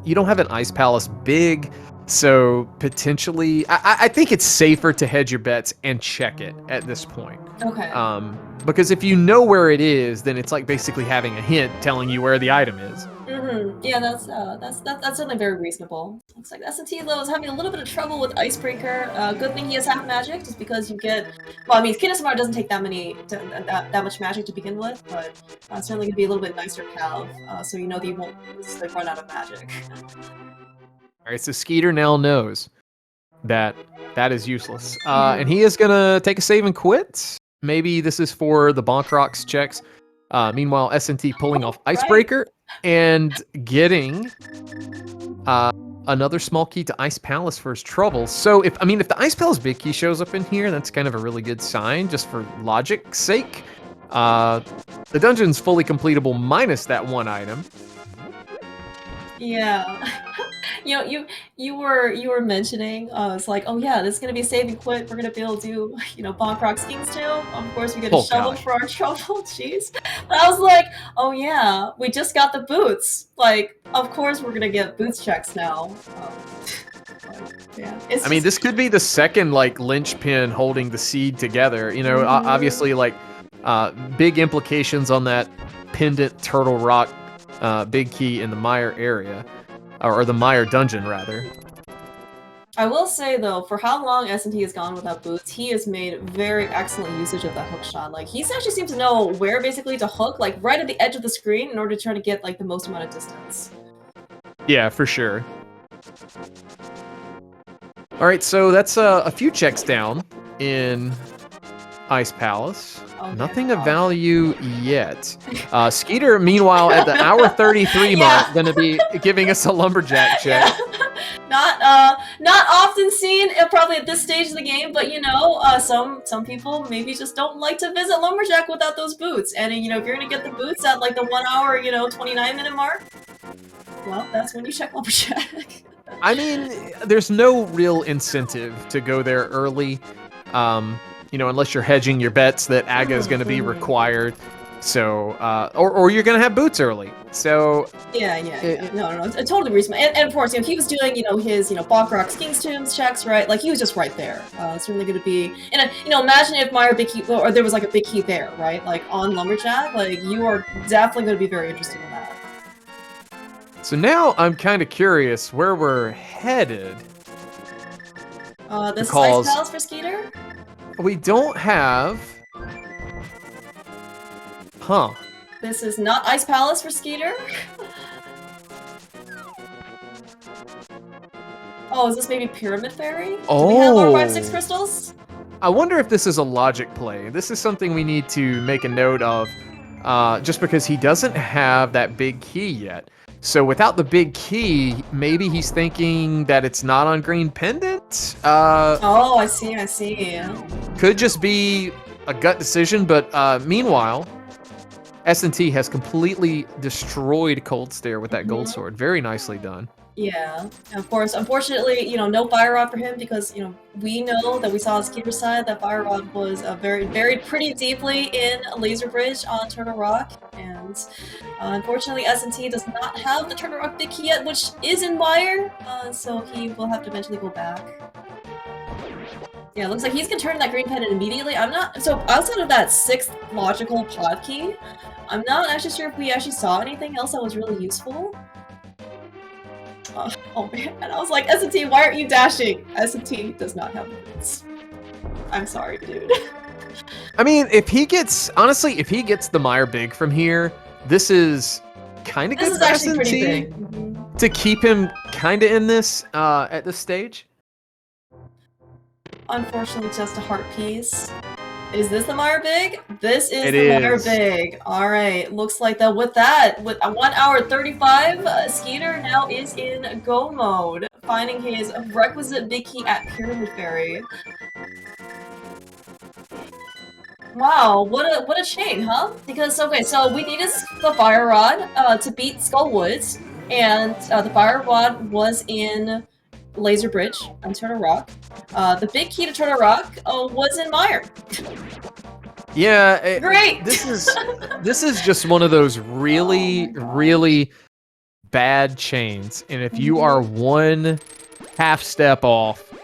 S2: you don't have an Ice Palace big. So potentially, I think it's safer to hedge your bets and check it at this point.
S1: Okay.
S2: Because if you know where it is, then it's like basically having a hint telling you where the item is.
S1: Mm-hmm. Yeah, that's certainly very reasonable. Looks like S&T though is having a little bit of trouble with Icebreaker. Good thing he has half magic, just because you get. Well, I mean, Kinesmar doesn't take that much magic to begin with, but certainly gonna be a little bit nicer Cav, so you know that you won't run out of magic.
S2: All right, so Skeeter now knows that is useless. And he is gonna take a save and quit. Maybe this is for the Bonk Rocks checks. Meanwhile, S&T pulling off Icebreaker and getting another small key to Ice Palace for his trouble. So if the Ice Palace big key shows up in here, that's kind of a really good sign, just for logic's sake. The dungeon's fully completable minus that one item.
S1: Yeah. You were mentioning, it's like, oh yeah, this is gonna be save and quit. We're gonna be able to do, Bonk Rock Schemes too. Of course, we get a shovel for our trouble. Jeez. But I was like, oh yeah, we just got the boots. Like, of course we're gonna get boots checks now. Yeah.
S2: This could be the second linchpin holding the seed together. Obviously big implications on that pendant Turtle Rock big key in the Mire area. Or the Mire dungeon, rather.
S1: I will say, though, for how long S&T has gone without boots, he has made very excellent usage of that hook shot. Like, he actually seems to know where, basically, to hook, like, right at the edge of the screen in order to try to get, like, the most amount of distance.
S2: Yeah, for sure. Alright, so that's a few checks down in Ice Palace.
S1: Oh,
S2: nothing of value yet. Skeeter, meanwhile, at the hour 33 mark, gonna be giving us a lumberjack check.
S1: Yeah. Not often seen, probably at this stage of the game, but some people maybe just don't like to visit lumberjack without those boots. And if you're gonna get the boots at like the 1 hour, 29-minute mark, well, that's when you check lumberjack.
S2: There's no real incentive to go there early. Unless you're hedging your bets that Aga is going to be required. So, or you're going to have boots early. So,
S1: yeah. No, it's totally reasonable. And of course, he was doing, his, Bonk Rock Schemes Tombs checks, right? Like, he was just right there. It's really going to be, and imagine if Mire Big Key, or there was like a big key there, right? Like on Lumberjack, like you are definitely going to be very interested in that.
S2: So now I'm kind of curious where we're headed.
S1: This is Ice Palace for Skeeter?
S2: We don't have... Huh.
S1: This is not Ice Palace for Skeeter? Oh, is this maybe Pyramid Fairy?
S2: Oh!
S1: Do we have our 5-6 crystals?
S2: I wonder if this is a logic play. This is something we need to make a note of, just because he doesn't have that big key yet. So without the big key, maybe he's thinking that it's not on green pendant?
S1: Oh, I see.
S2: Could just be a gut decision, but meanwhile, S&T has completely destroyed Cold Stare with that gold sword. Very nicely done.
S1: Yeah, of course. Unfortunately, no Fire Rod for him because, we know that we saw on Skeeter's side that Fire Rod was buried pretty deeply in a laser bridge on Turtle Rock, and unfortunately S&T does not have the Turtle Rock big key yet, which is in Mire, so he will have to eventually go back. Yeah, it looks like he's gonna turn that green pendant immediately. So outside of that 6th logical pod key, I'm not actually sure if we actually saw anything else that was really useful. Oh man, and I was like, S&T, why aren't you dashing? S&T does not have boots. I'm sorry, dude.
S2: If he gets the Mire big from here, this is kind of good for S&T to keep him kind of in this at this stage.
S1: Unfortunately, just a heart piece. Is this the Mire Big? This is the Mire Big. Alright, looks like that with a 1 hour 35, Skeeter now is in go mode, finding his requisite big key at Pyramid Fairy. Wow, what a chain, huh? Because, okay, so we needed the Fire Rod to beat Skull Woods, and the Fire Rod was in Laser Bridge on Turtle Rock. The big key to Turtle Rock was in Mire.
S2: Yeah,
S1: great.
S2: This is just one of those really bad chains, and if you are one half step off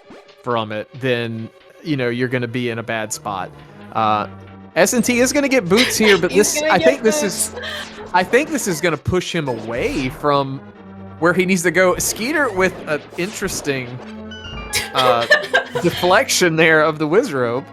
S2: from it, then you're going to be in a bad spot. S&T is going to get boots here, but I think this is going to push him away from where he needs to go. Skeeter with an interesting deflection there of the Wizrobe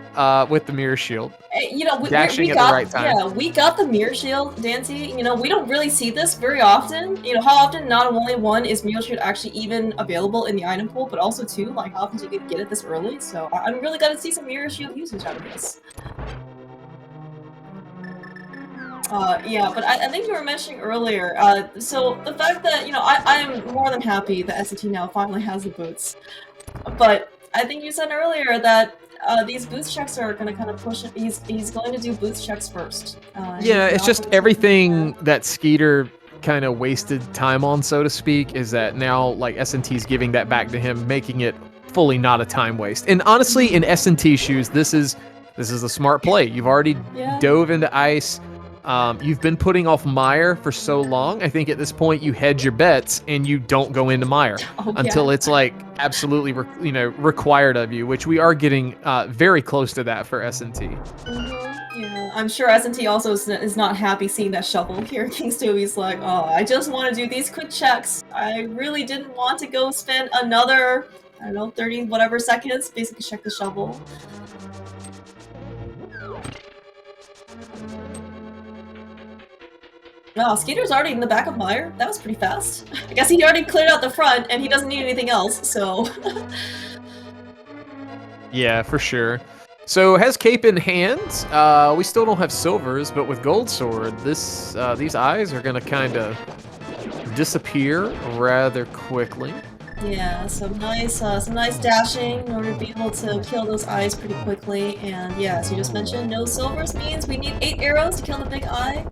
S2: with the mirror shield.
S1: You know,
S2: Dashing
S1: we
S2: at the
S1: got
S2: right time.
S1: yeah, we got the mirror shield, Dancy. You know, we don't really see this very often. You know, how often not only one is mirror shield actually even available in the item pool, but also two, like how often do you get it this early? So I'm really glad to see some mirror shield usage out of this. Yeah, but I think you were mentioning earlier, so the fact that, you know, I'm more than happy that S&T now finally has the boots. But I think you said earlier that these boots checks are going to kind of push it. He's going to do boots checks first.
S2: Yeah, it's just everything that Skeeter kind of wasted time on, so to speak, is that now like S&T's giving that back to him, making it fully not a time waste. And honestly, in S&T shoes, this is a smart play. You've already dove into ice. You've been putting off Mire for so long. I think at this point you hedge your bets and you don't go into Mire until it's like absolutely required of you, which we are getting very close to that for S&T.
S1: Yeah, I'm sure S&T also is not happy seeing that shovel here. King Stubby's like, oh, I just want to do these quick checks. I really didn't want to go spend another, I don't know, 30 whatever seconds, basically check the shovel. Wow, Skeeter's already in the back of Mire. That was pretty fast. I guess he already cleared out the front and he doesn't need anything else, so...
S2: Yeah, for sure. So, has Cape in hand. We still don't have silvers, but with Gold Sword, these eyes are going to kind of disappear rather quickly.
S1: Yeah, some nice dashing in order to be able to kill those eyes pretty quickly. And yeah, as you just mentioned, no silvers means we need 8 arrows to kill the big eye.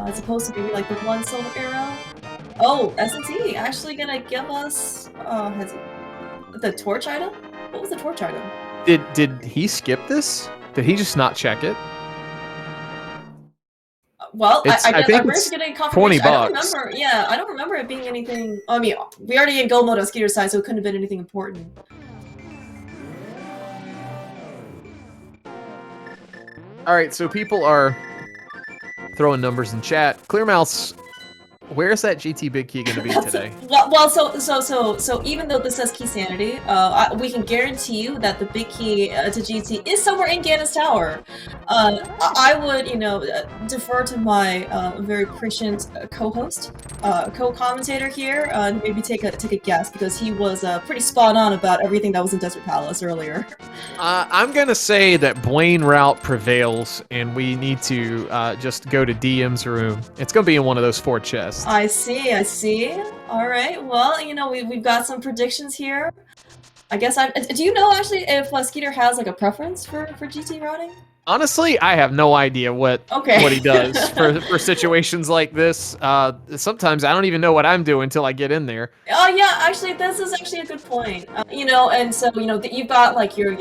S1: As opposed to maybe like the 1 silver arrow. Oh, S&T actually gonna give us the torch item? What was the torch item?
S2: Did he skip this? Did he just not check it?
S1: Well, I think it's
S2: getting $20.
S1: I don't remember. Yeah, I don't remember it being anything. I mean, we already in go mode on Skeeter's side, so it couldn't have been anything important.
S2: All right, so people are throwing numbers in chat. Clearmouse, where's that GT big key going to be today?
S1: Well, so even though this says key sanity, we can guarantee you that the big key to GT is somewhere in Ganon's tower. I would, you know, defer to my very prescient co-host, co-commentator here, and maybe take a guess because he was pretty spot on about everything that was in Desert Palace earlier.
S2: I'm gonna say that Blaine route prevails, and we need to just go to DM's room. It's gonna be in one of those 4 chests.
S1: I see. All right. Well, you know, we've got some predictions here. I guess do you know actually if Skeeter has like a preference for GT routing?
S2: Honestly, I have no idea what he does for situations like this. Sometimes I don't even know what I'm doing until I get in there.
S1: Oh yeah, actually, this is actually a good point. You know, and so you know you've got like your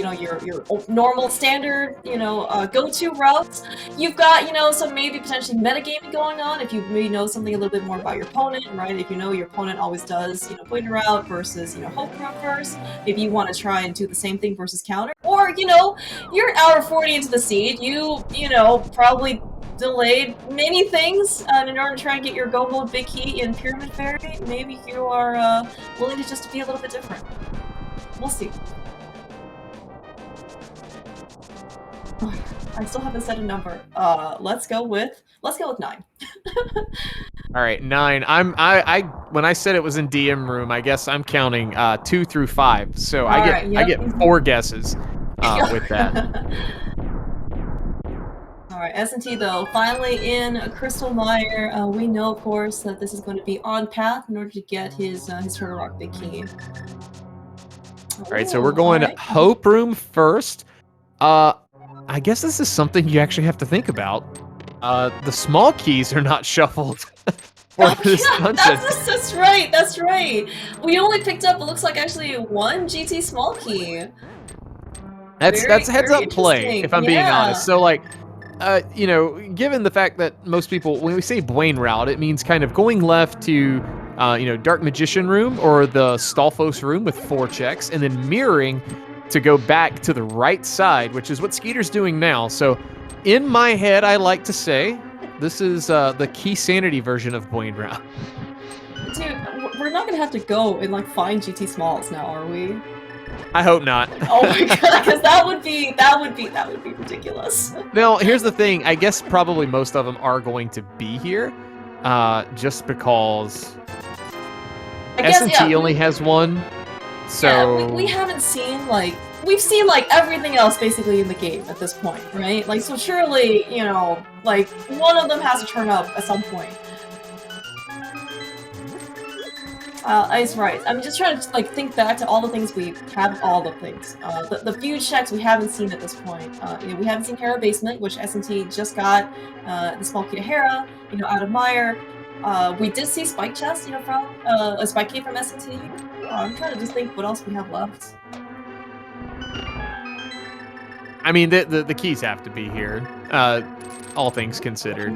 S1: normal standard go-to routes. You've got some maybe potentially metagaming going on if you maybe know something a little bit more about your opponent, right? If you know your opponent always does pointer route versus hope route first, maybe you want to try and do the same thing versus counter, or you're an hour 40 into the seed. You probably delayed many things in order to try and get your go mode big key in Pyramid Fairy. Maybe you are willing to just be a little bit different. We'll see. I still haven't set a number. Let's go with 9.
S2: All right, 9. I when I said it was in DM room, I guess I'm counting 2 through 5. So I get 4 guesses with that.
S1: Alright, S&T though, finally in Crystal Mire. We know, of course, that this is going to be on path in order to get his Turtle Rock big key.
S2: Alright, so we're going to Hope Room first. I guess this is something you actually have to think about. The small keys are not shuffled for this dungeon.
S1: That's right. We only picked up, it looks like actually 1 GT small key.
S2: That's a heads up play, if I'm being honest. So like, given the fact that most people, when we say Blaine route, it means kind of going left to, Dark Magician room or the Stalfos room with 4 checks, and then mirroring to go back to the right side, which is what Skeeter's doing now. So in my head, I like to say this is the key sanity version of Blaine route.
S1: Dude, we're not gonna have to go and like find GT smalls now, are we?
S2: I hope not.
S1: Oh my god, because that would be ridiculous.
S2: Now, here's the thing. I guess probably most of them are going to be here, just because S&T only has one. So
S1: yeah, we haven't seen we've seen everything else basically in the game at this point, right? Like, so surely, you know, like one of them has to turn up at some point. It's right. I'm just trying to think back to all the things we have. All the things. The few checks we haven't seen at this point. You know, we haven't seen Hera Basement, which S&T just got. The small key to Hera. You know, out of Meyer. We did see Spike Chest. You know, from a Spike key from S&T. I'm trying to just think what else we have left.
S2: I mean, the keys have to be here. All things considered,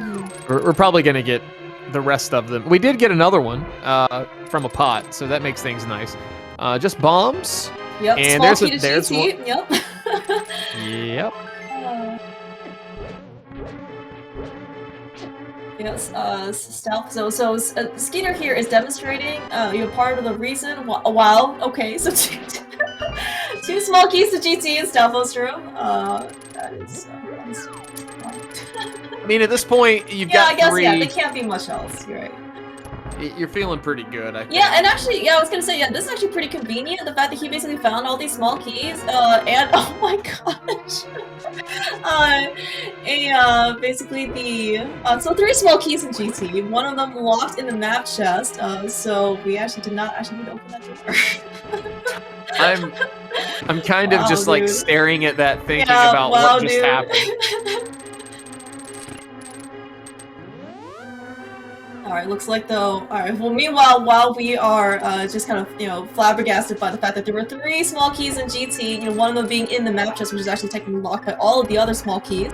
S2: we're probably gonna get the rest of them. We did get another one from a pot, so that makes things nice. Just bombs.
S1: Yep.
S2: And
S1: small key to
S2: there's
S1: GT.
S2: one.
S1: Yep.
S2: Yep.
S1: Yes, stealth. So Skeeter here is demonstrating, you know, part of the reason. Wow. Okay, so two small keys to GT and stealth room. That is.
S2: I mean, at this point, you've got
S1: I guess,
S2: three.
S1: yeah, they can't be much else. You're right.
S2: You're feeling pretty good, I think.
S1: Yeah, and actually, yeah, I was gonna say, yeah, this is actually pretty convenient. The fact that he basically found all these small keys, and oh my gosh, basically so 3 small keys in GT. One of them locked in the map chest. So we actually did not need to open that door.
S2: I'm kind of just like staring at that, thinking about what just happened.
S1: Alright, looks like though. Alright, well, meanwhile, while we are just kind of, you know, flabbergasted by the fact that there were 3 small keys in GT, you know, one of them being in the map chest, which is actually technically locked by all of the other small keys.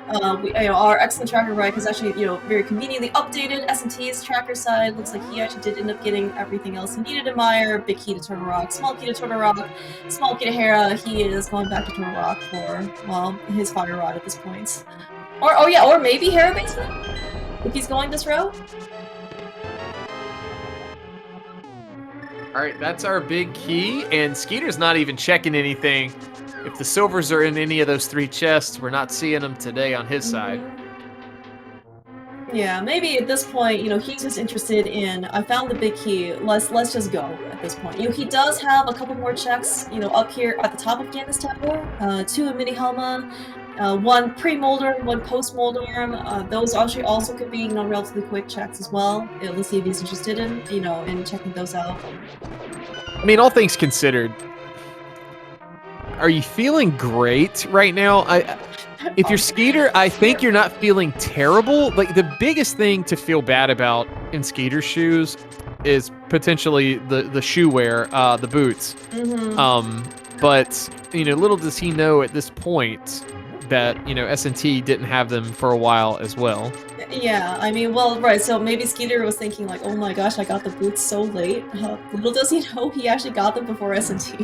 S1: Our excellent tracker right has actually, you know, very conveniently updated S&T's tracker side. Looks like he actually did end up getting everything else he needed in Meyer. Big key to Turtle Rock, small key to Turtle Rock, small key to Hera. He is going back to Turtle Rock for, well, his fire rod at this point. Or maybe Hera Basement? If he's going this route?
S2: Alright, that's our big key, and Skeeter's not even checking anything. If the silvers are in any of those 3 chests, we're not seeing them today on his side.
S1: Yeah, maybe at this point, you know, he's just interested in, I found the big key, let's just go at this point. You know, he does have a couple more checks, you know, up here at the top of Ganon's Tower. 2 in Mini Helma, 1 pre-Molder, 1 post-Molder. Those actually also could be, you know, relatively quick checks as well. Let's see if he's interested in, you know, in checking those out.
S2: I mean, all things considered, are you feeling great right now? If you're Skeeter, I think you're not feeling terrible. Like, the biggest thing to feel bad about in Skeeter's shoes is potentially the shoe wear, the boots. But, you know, little does he know at this point that, you know, S&T didn't have them for a while as well.
S1: Yeah, I mean, well, right, so maybe Skeeter was thinking like, oh my gosh, I got the boots so late. Little does he know he actually got them before S&T.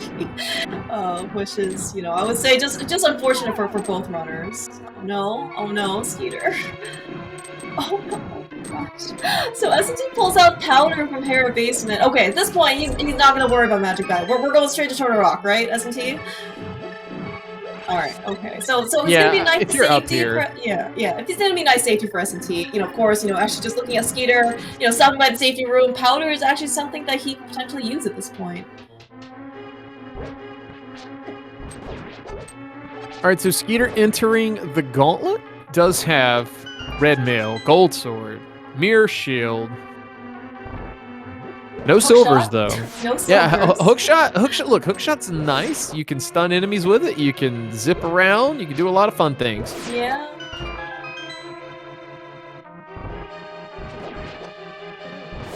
S1: Which is, you know, I would say just unfortunate for both runners. Oh no, Skeeter. Oh no, gosh. So S&T pulls out powder from Hera Basement. Okay, at this point, he's not gonna worry about Magic Bag. We're going straight to Turtle Rock, right, S&T? Alright, okay. So it's gonna be nice safety for, if it's gonna be nice safety for S&T, you know, of course, you know, actually just looking at Skeeter, you know, stopping by the safety room, powder is actually something that he could potentially use at this point.
S2: Alright, so Skeeter entering the gauntlet does have red mail, gold sword, mirror shield. No silvers, though.
S1: No silvers.
S2: Yeah, hookshot. Look, hookshot's nice. You can stun enemies with it. You can zip around. You can do a lot of fun things.
S1: Yeah.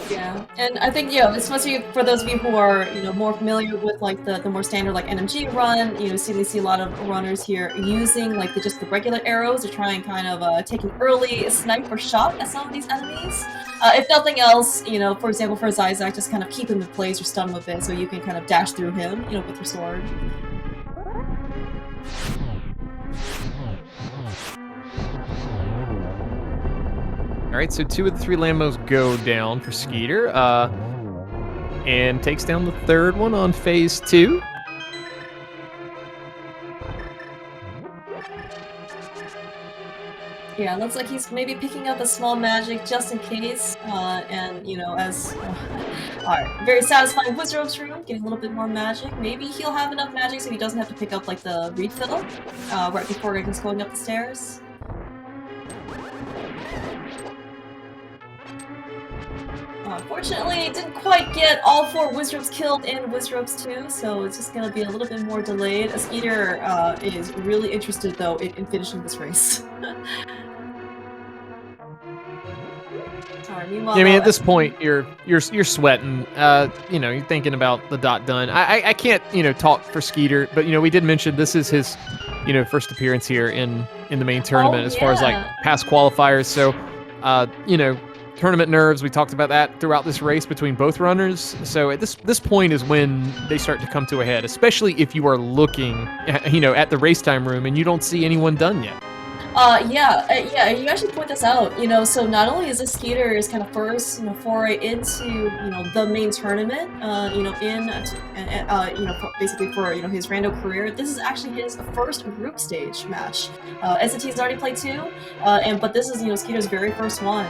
S1: Yeah, and I think, yeah, especially for those of you who are, you know, more familiar with like the more standard like NMG run, you know, we see a lot of runners here using like just the regular arrows to try and kind of take an early sniper shot at some of these enemies. If nothing else, you know, for example, for Zyzak, just kind of keep him in place or stun with it so you can kind of dash through him, you know, with your sword.
S2: All right, so 2 of the 3 Lambos go down for Skeeter, and takes down the 3rd one on phase 2.
S1: Yeah, looks like he's maybe picking up a small magic just in case, and, you know, as... Alright, very satisfying Wizard's Room, getting a little bit more magic. Maybe he'll have enough magic so he doesn't have to pick up, like, the refill, right before he's going up the stairs. Unfortunately, didn't quite get all 4 Wizards killed in Wizards 2, so it's just gonna be a little bit more delayed. Skeeter is really interested, though, in finishing this race.
S2: I mean, at this point, you're sweating. You know, you're thinking about the dot done. I can't, you know, talk for Skeeter, but you know, we did mention this is his, you know, first appearance here in the main tournament as far as like past qualifiers. So, you know, tournament nerves. We talked about that throughout this race between both runners. So at this point is when they start to come to a head, especially if you are looking, you know, at the race time room and you don't see anyone done yet.
S1: Yeah, you actually point this out, you know, so not only is this Skeeter's kind of first, you know, foray into, you know, the main tournament, you know, you know, basically for, you know, his rando career, this is actually his first group stage match. SNT has already played 2, but this is, you know, Skeeter's very first one.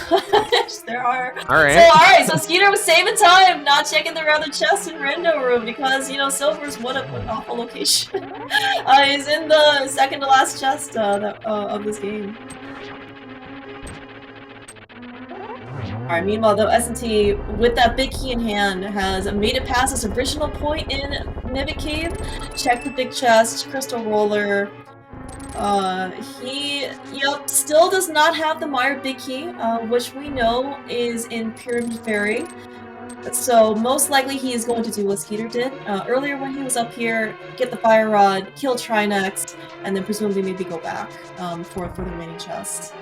S1: Gosh, there are.
S2: Alright.
S1: So Skeeter was saving time, not checking the other chest in Rando Room because, you know, Silver's what an awful location. He's in the second to last chest of this game. Alright, meanwhile, though, S&T, with that big key in hand, has made it past his original point in Mimic Cave. Check the big chest, crystal roller. He, yep, still does not have the Meyer Big Key, which we know is in Pyramid Fairy. So most likely he is going to do what Skeeter did earlier when he was up here, get the Fire Rod, kill Trinex, and then presumably maybe go back for the remaining chest.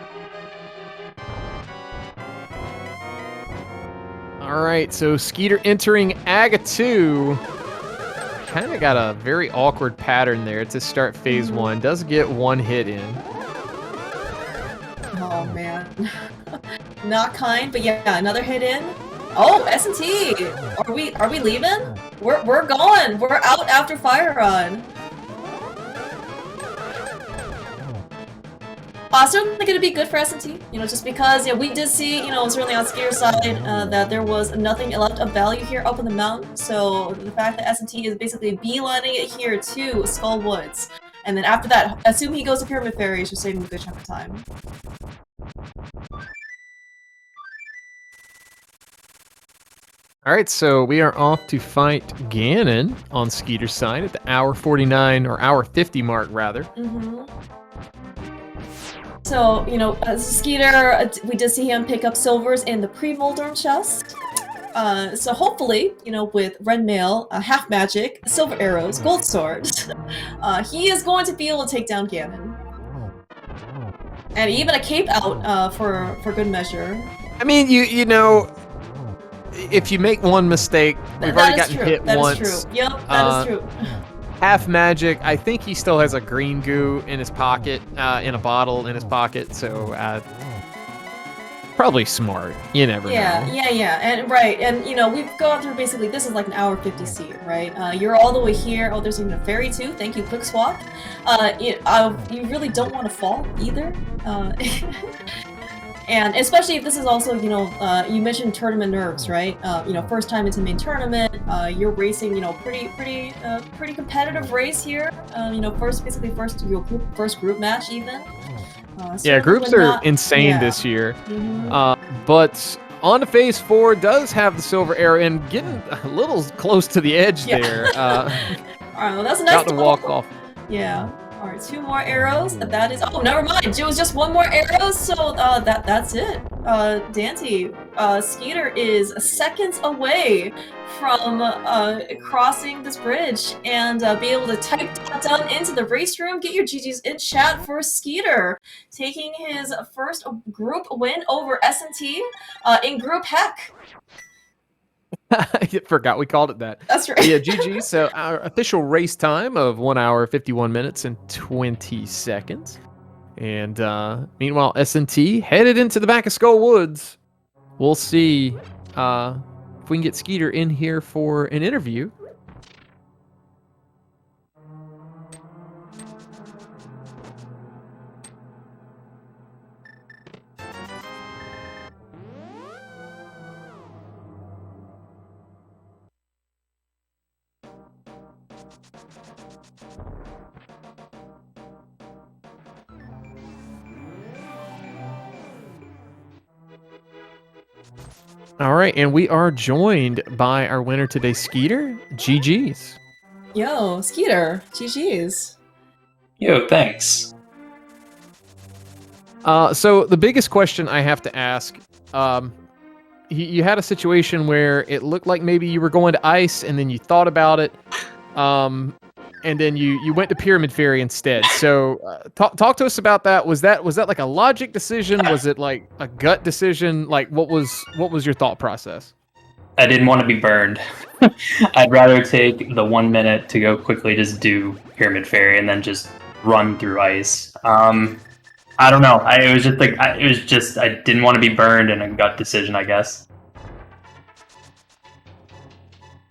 S2: Alright, so Skeeter entering Aga 2. Kind of got a very awkward pattern there to start phase 1. Does get 1 hit in.
S1: Oh man. Not kind, but yeah, another hit in. Oh, S&T! Are we leaving? We're going! We're out after Fire Rod. Certainly gonna be good for S&T, you know, just because, yeah, we did see, you know, certainly on Skeeter's side, that there was nothing left of value here up in the mountain, so the fact that S&T is basically beelining it here to Skull Woods, and then after that, assume he goes to Pyramid Fairy, should save him a good chunk of time.
S2: Alright, so we are off to fight Ganon on Skeeter's side at the hour 49, or hour 50 mark, rather.
S1: So, you know, Skeeter, we did see him pick up silvers in the pre-Moldorm chest. So hopefully, you know, with red mail, half magic, silver arrows, gold swords, he is going to be able to take down Ganon. And even a cape out for good measure.
S2: I mean, you know, if you make one mistake, we've already gotten hit once.
S1: That is true. Yep, that is true.
S2: Half magic. I think he still has a green goo in his pocket, in a bottle in his pocket. So probably smart. You never know.
S1: Yeah, and right, and you know we've gone through basically this is like an hour 50 seat, right? You're all the way here. Oh, there's even a fairy too. Thank you, quick swap. You really don't want to fall either. And especially if this is also, you know, you mentioned tournament nerves, right? You know, first time into main tournament, you're racing, you know, pretty competitive race here. You know, basically first group match even.
S2: Yeah, groups are insane this year. But on to phase 4, does have the silver arrow and getting a little close to the edge there.
S1: Alright, well that's a nice
S2: about to walk off.
S1: Yeah. Alright, 2 more arrows. That is. Oh, never mind. It was just 1 more arrow, so that's it. Dante, Skeeter is seconds away from crossing this bridge and be able to type that down into the race room. Get your GGs in chat for Skeeter taking his first group win over S&T in Group Heck.
S2: I forgot we called it that.
S1: That's right.
S2: Yeah, GG. So our official race time of 1 hour, 51 minutes, and 20 seconds. And meanwhile, S&T headed into the back of Skull Woods. We'll see if we can get Skeeter in here for an interview. All right, and we are joined by our winner today, Skeeter. GG's.
S1: Yo, Skeeter, GG's.
S3: Yo, thanks.
S2: So the biggest question I have to ask, you had a situation where it looked like maybe you were going to ice, and then you thought about it, and then you went to Pyramid Fairy instead. So talk to us about that. Was that like a logic decision? Was it like a gut decision? Like what was your thought process?
S3: I didn't want to be burned. I'd rather take the 1 minute to go quickly just do Pyramid Fairy and then just run through ice. I don't know. I didn't want to be burned, and a gut decision, I guess.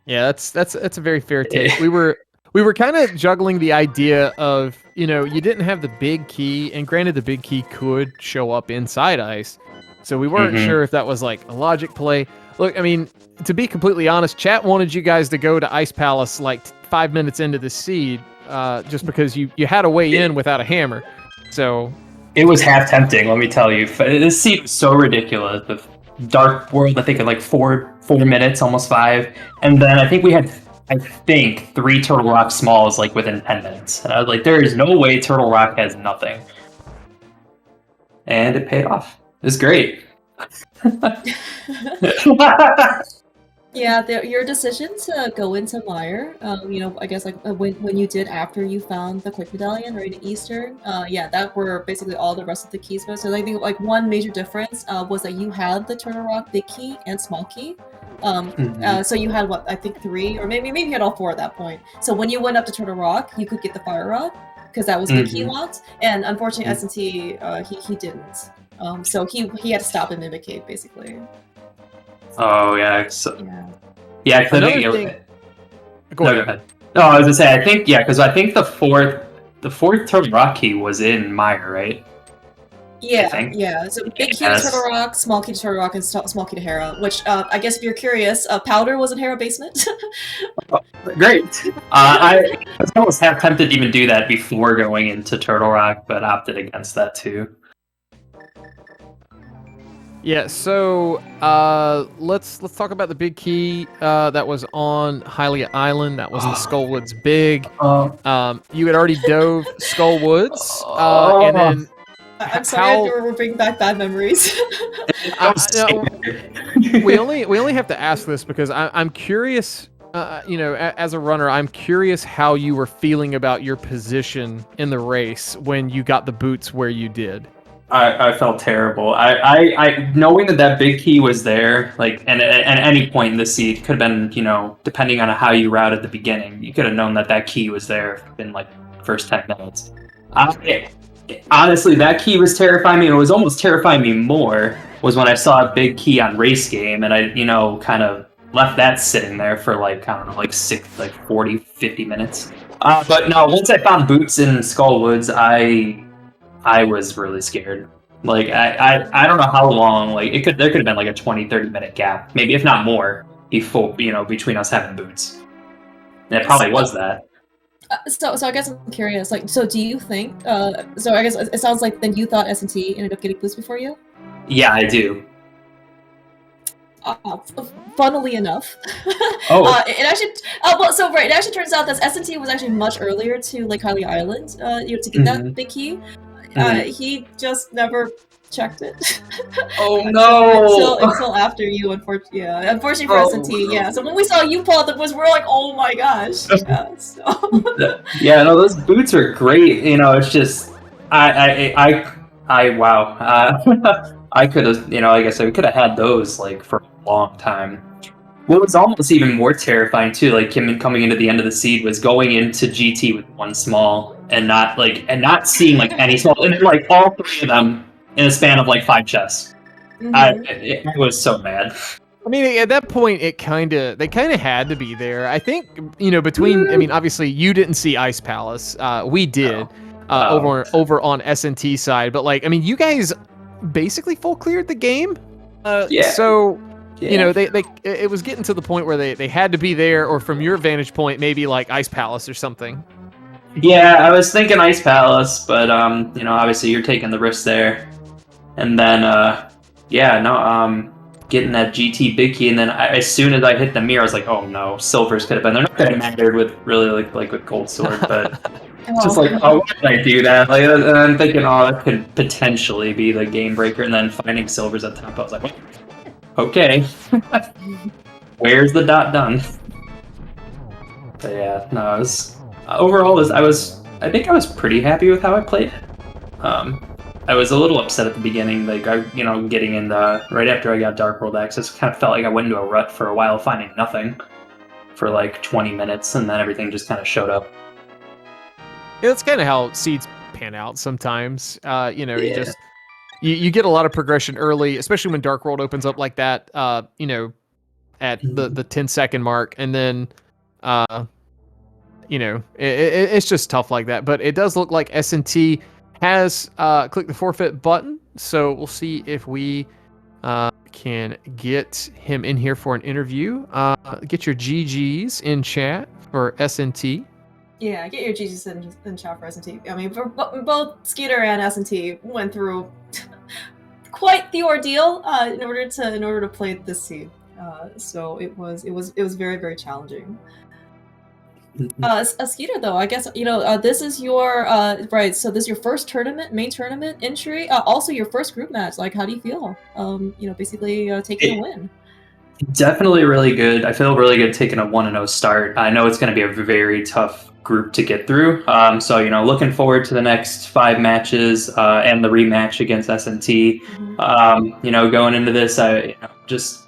S2: Yeah, that's a very fair take. We were kind of juggling the idea of, you didn't have the big key, and granted the big key could show up inside ice. So we weren't sure if that was like a logic play. Look, I mean, to be completely honest, chat wanted you guys to go to Ice Palace like 5 minutes into the seed, just because you had a way in without a hammer. So
S3: it was half tempting, let me tell you. This seed was so ridiculous. The Dark World, I think, in like 4 minutes, almost 5. And then I think we had 3 Turtle Rock Smalls like within 10 minutes. And I was like, there is no way Turtle Rock has nothing. And it paid off. It was great.
S1: Yeah, your decision to go into Mire, I guess like when you did after you found the Quick Medallion right in Eastern, yeah, that were basically all the rest of the keys. So I think like one major difference was that you had the Turtle Rock big key and small key. So you had I think 3, or maybe you had all 4 at that point. So when you went up to Turtle Rock, you could get the Fire Rod because that was the key locked, and unfortunately S&T he didn't. So he had to stop and Mimicate basically.
S3: Oh yeah. So, yeah. I think
S2: Go ahead.
S3: No, I was gonna say because I think the fourth Turtle Rock key was in Mire, right?
S1: Yeah. So big key to Turtle Rock, small key to Turtle Rock, and small key to Hera. Which I guess if you're curious, Powder was in Hera Basement.
S3: Great. I was almost half tempted to even do that before going into Turtle Rock, but opted against that too.
S2: Yeah, so let's talk about the big key that was on Hylia Island. That was the Skullwoods Big. You had already dove Skullwoods, and then
S1: I'm sorry, we're bringing back bad memories.
S2: We only have to ask this because I'm curious. As a runner, I'm curious how you were feeling about your position in the race when you got the boots where you did.
S3: I felt terrible. I knowing that big key was there, like, and at any point in the seed could have been, depending on how you route at the beginning, you could have known that key was there in like first 10 minutes. Honestly, that key was terrifying me. It was almost terrifying me more was when I saw a big key on race game, and I, kind of left that sitting there for like, I don't know, like 40, 50 minutes. But no, once I found boots in Skullwoods, I was really scared. Like I don't know how long. Like there could have been like a 20-30 minute gap, maybe if not more, before between us having boots. And it probably was that.
S1: So I guess I'm curious. Like, so do you think? So I guess it sounds like then you thought S&T ended up getting boots before you.
S3: Yeah, I do.
S1: Funnily enough, it actually it actually turns out that S&T was actually much earlier to like Hylia Island, to get that big key. He just never checked it.
S3: Oh no!
S1: until after you, unfortunately for S&T, yeah. So when we saw you pull out the boots, we're like, oh my gosh.
S3: Yeah, no, those boots are great. It's just wow. I could have, like I said, we could have had those like for a long time. What was almost even more terrifying too, like coming into the end of the seed, was going into GT with 1 small and not seeing like any small, and like all 3 of them in a span of like 5 chests. I was so mad.
S2: I mean, at that point, they kind of had to be there. I think obviously you didn't see Ice Palace. We did over on S&T side, but like, I mean, you guys basically full cleared the game.
S3: Yeah.
S2: So You know, it was getting to the point where they had to be there, or from your vantage point, maybe like Ice Palace or something.
S3: Yeah, I was thinking Ice Palace, but you know, obviously you're taking the risk there. And then yeah, no, getting that GT big key, and then as soon as I hit the mirror, I was like, oh no, silvers could have been there. Not that it mattered with really like with gold sword, but just like, oh, why did I do that? Like, and I'm thinking, oh, that could potentially be the game breaker, and then finding silvers at the top, I was like, well, okay, where's the dot done? But yeah, no, I was overall, I think I was pretty happy with how I played. I was a little upset at the beginning, like getting in right after I got Dark World access. Kind of felt like I went into a rut for a while, finding nothing for like 20 minutes, and then everything just kind of showed up.
S2: Yeah, that's kind of how seeds pan out sometimes. You get a lot of progression early, especially when Dark World opens up like that. At the 10-second mark, and then it's just tough like that. But it does look like S&T has clicked the forfeit button, so we'll see if we can get him in here for an interview. Get your GGs in chat for S&T.
S1: Yeah, get your GGs in chat for S&T. I mean, for both Skeeter and S&T went through quite the ordeal in order to play this seed. So it was very, very challenging. Skeeter, though, I guess this is your right. So this is your first main tournament entry. Also your first group match. Like, how do you feel? Basically taking a win.
S3: Definitely really good. I feel really good taking a 1-0 start. I know it's going to be a very tough group to get through. So looking forward to the next 5 matches and the rematch against S&T. Going into this, just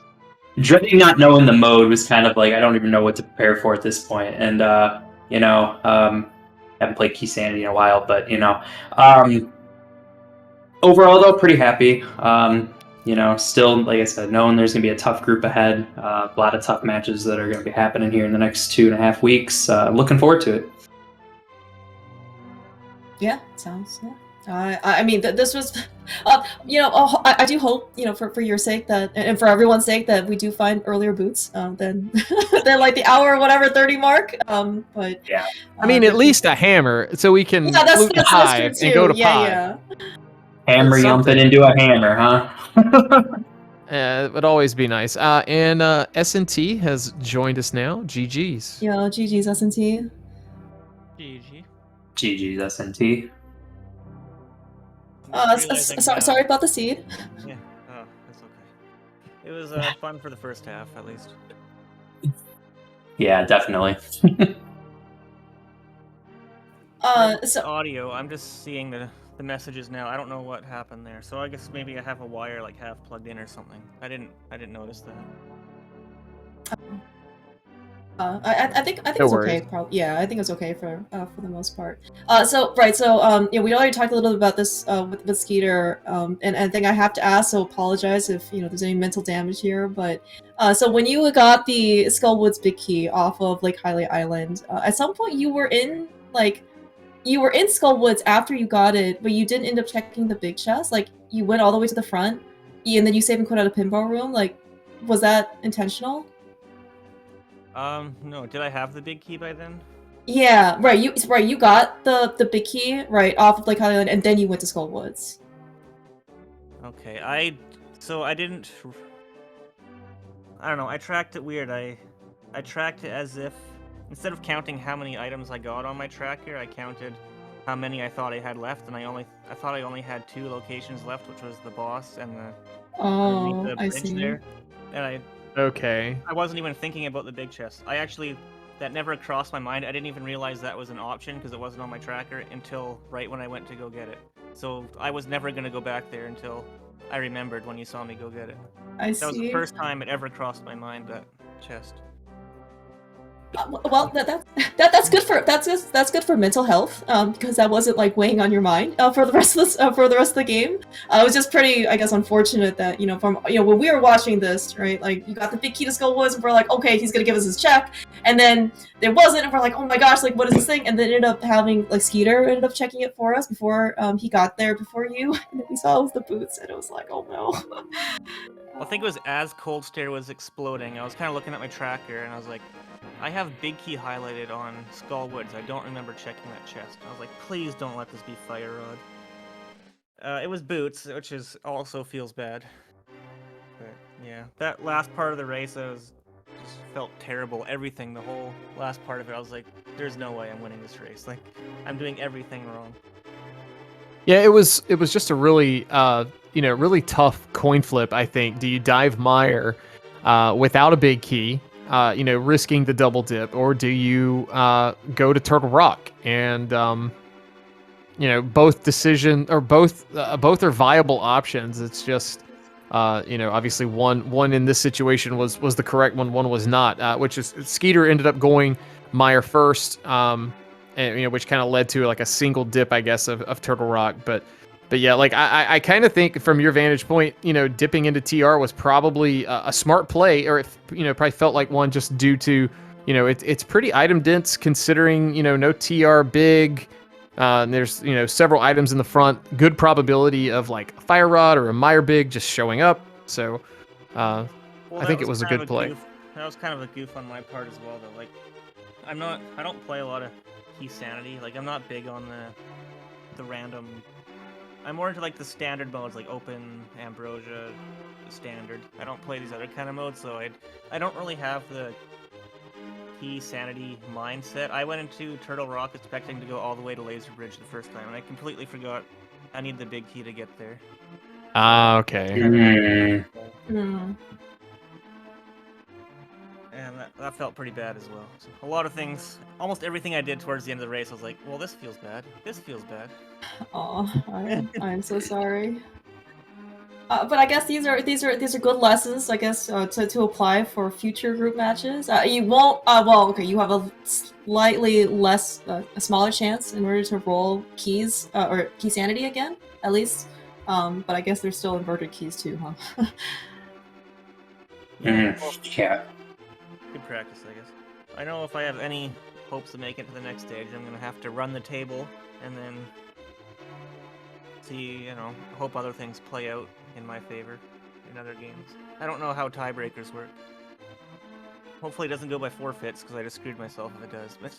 S3: dreading not knowing the mode was kind of like I don't even know what to prepare for at this point. And haven't played Key Sanity in a while, but overall though, pretty happy. Still, like I said, knowing there's going to be a tough group ahead, a lot of tough matches that are going to be happening here in the next 2.5 weeks. Looking forward to it.
S1: Yeah, sounds. Yeah. I mean, this was, I do hope, for your sake and for everyone's sake that we do find earlier boots than like the hour or whatever 30 mark. But
S3: yeah,
S2: I mean, at least a hammer, so we can loot the hive and go to pod.
S1: Yeah.
S3: Hammer yumping into a hammer, huh?
S2: It would always be nice. And S&T has joined us now. GG's.
S1: Yeah, GG's S&T.
S4: GG.
S3: GG's S&T.
S1: Sorry about the seed.
S4: Yeah, oh, that's okay. It was fun for the first half, at least.
S3: Yeah, definitely.
S4: Audio, I'm just seeing the messages now. I don't know what happened there, so I guess maybe I have a wire like half plugged in or something. I didn't notice that.
S1: I think it's okay. Probably, yeah, I think it's okay for the most part. So we already talked a little bit about this with Skeeter, and I think I have to ask. So apologize if there's any mental damage here. But so when you got the Skullwoods Big Key off of Lake Hylia Island, at some point you were in Skullwoods after you got it, but you didn't end up checking the big chest. Like you went all the way to the front, and then you saved and quit out a pinball room. Like, was that intentional?
S4: No. Did I have the big key by then?
S1: Yeah, right. You got the big key right off of Lake Hylia, and then you went to Skullwoods.
S4: Okay, I didn't. I don't know. I tracked it weird. I tracked it as if instead of counting how many items I got on my tracker, I counted how many I thought I had left, and I thought I only had 2 locations left, which was the boss and the bridge there. And
S2: Okay.
S4: I wasn't even thinking about the big chest. That never crossed my mind. I didn't even realize that was an option because it wasn't on my tracker until right when I went to go get it. So I was never going to go back there until I remembered when you saw me go get it. That was the first time it ever crossed my mind, that chest.
S1: Well, that's good for mental health, because that wasn't like weighing on your mind for the rest of this for the rest of the game. It was just pretty, I guess, unfortunate that from when we were watching this, right? Like you got the big key to Skullwoods, and we're like, okay, he's gonna give us his check, and then there wasn't, and we're like, oh my gosh, like what is this thing? And then ended up having like Skeeter ended up checking it for us before he got there before you, and then we saw it was the boots, and it was like, oh no.
S4: I think it was as Cold Stare was exploding. I was kind of looking at my tracker, and I was like, I have Big Key highlighted on Skullwoods. I don't remember checking that chest. I was like, please don't let this be Fire Rod. It was Boots, which also feels bad. But yeah, that last part of the race, just felt terrible. Everything, the whole last part of it, I was like, there's no way I'm winning this race. Like, I'm doing everything wrong.
S2: Yeah, it was just a really really tough coin flip, I think. Do you dive Mire without a big key, risking the double dip, or do you go to Turtle Rock? And both both are viable options. It's just obviously one in this situation was the correct one was not, which is Skeeter ended up going Mire first. And which kind of led to like a single dip, I guess, of Turtle Rock. But yeah, like I kind of think from your vantage point, dipping into TR was probably a smart play, or probably felt like one just due to, it's pretty item dense considering, no TR big. And there's, several items in the front, good probability of like a Fire Rod or a Mire big just showing up. So I think it was a good play.
S4: That was kind of a goof on my part as well, though. Like, I don't play a lot of key sanity. Like, I'm not big on the random. I'm more into like the standard modes, like open, ambrosia, standard. I don't play these other kind of modes, so I don't really have the key sanity mindset. I went into Turtle Rock expecting to go all the way to Laser Bridge the first time, and I completely forgot I need the big key to get there.
S2: Ah, okay.
S4: And that felt pretty bad as well. So a lot of things, almost everything I did towards the end of the race, I was like, well, this feels bad. This feels bad.
S1: Oh, I'm so sorry. But I guess these are good lessons, I guess, to apply for future group matches. You won't. You have a slightly a smaller chance in order to roll keys or key sanity again, at least. But I guess there's still inverted keys too, huh?
S3: Yeah.
S4: Good practice, I guess. I know if I have any hopes to make it to the next stage, I'm gonna have to run the table and then see, hope other things play out in my favor in other games. I don't know how tiebreakers work. Hopefully it doesn't go by forfeits, because I just screwed myself if it does. But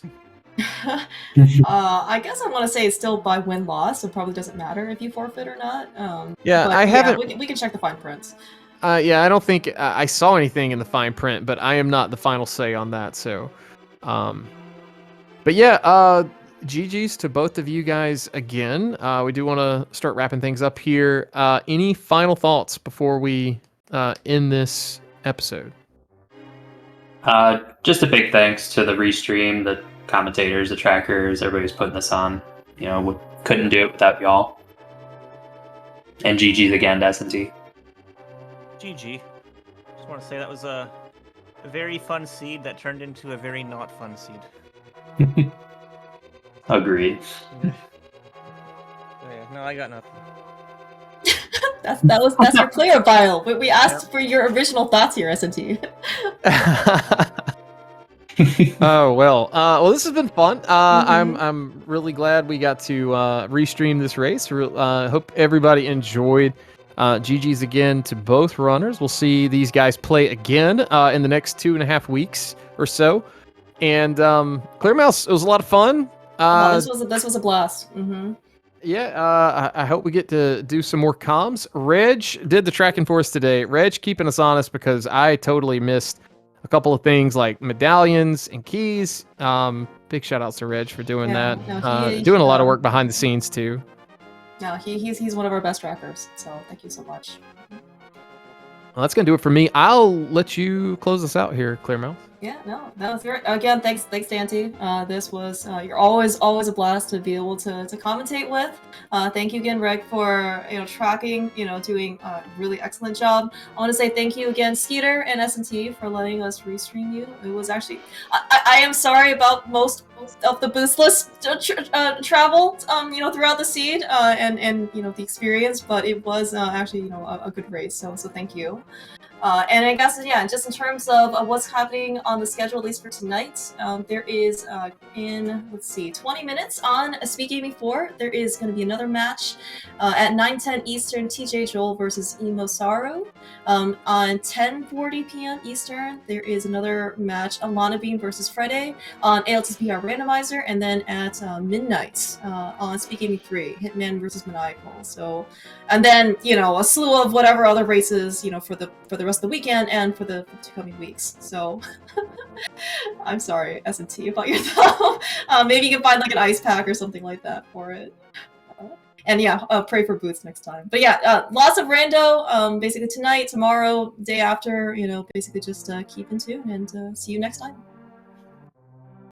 S1: I guess I want to say it's still by win-loss, so it probably doesn't matter if you forfeit or not.
S2: I haven't.
S1: We can check the fine prints.
S2: I don't think I saw anything in the fine print, but I am not the final say on that. So, but yeah, GG's to both of you guys again. We do want to start wrapping things up here. Any final thoughts before we end this episode?
S3: Just a big thanks to the restream, the commentators, the trackers, everybody who's putting this on. We couldn't do it without y'all. And GG's again to S&T.
S4: GG. Just want to say that was a very fun seed that turned into a very not fun seed.
S3: Agreed.
S4: Yeah, no, I got nothing.
S1: That's your player bio. We asked for your original thoughts here, S&T.
S2: Oh well. This has been fun. I'm really glad we got to restream this race. Hope everybody enjoyed. GG's again to both runners. We'll see these guys play again in the next 2.5 weeks or so. And Clear Mouse, it was a lot of fun.
S1: This was a blast.
S2: Yeah, I hope we get to do some more comms. Reg did the tracking for us today. Reg keeping us honest because I totally missed a couple of things like medallions and keys. Big shout outs to Reg for doing that. No, doing a lot of work behind the scenes too.
S1: No, he's one of our best trackers, so thank you so much.
S2: Well, that's going to do it for me. I'll let you close us out here, Clear Mouth.
S1: Yeah, no, that was great. Again, thanks, Dante. This was you're always a blast to be able to commentate with. Thank you again, Rick, for tracking, doing a really excellent job. I want to say thank you again, Skeeter and S&T, for letting us restream you. It was actually, I am sorry about most of the boostless travel, throughout the seed, and the experience, but it was actually a good race. So thank you. And I guess, yeah, just in terms of what's happening on the schedule, at least for tonight, there is, in, let's see, 20 minutes on SpeedGaming 4, there is going to be another match at 9:10 Eastern, TJ Joel versus Emo Saru. On 10:40 p.m. Eastern, there is another match, Alana Bean versus Friday on ALTTPR Randomizer, and then at midnight on SpeedGaming 3, Hitman versus Maniacal. So, and then, a slew of whatever other races, for the rest of the weekend and for the coming weeks. So I'm sorry, S&T, about your thumb. Maybe you can find like an ice pack or something like that for it. And yeah, pray for boots next time. But yeah, lots of rando, basically tonight, tomorrow, day after, basically just keep in tune and see you next time.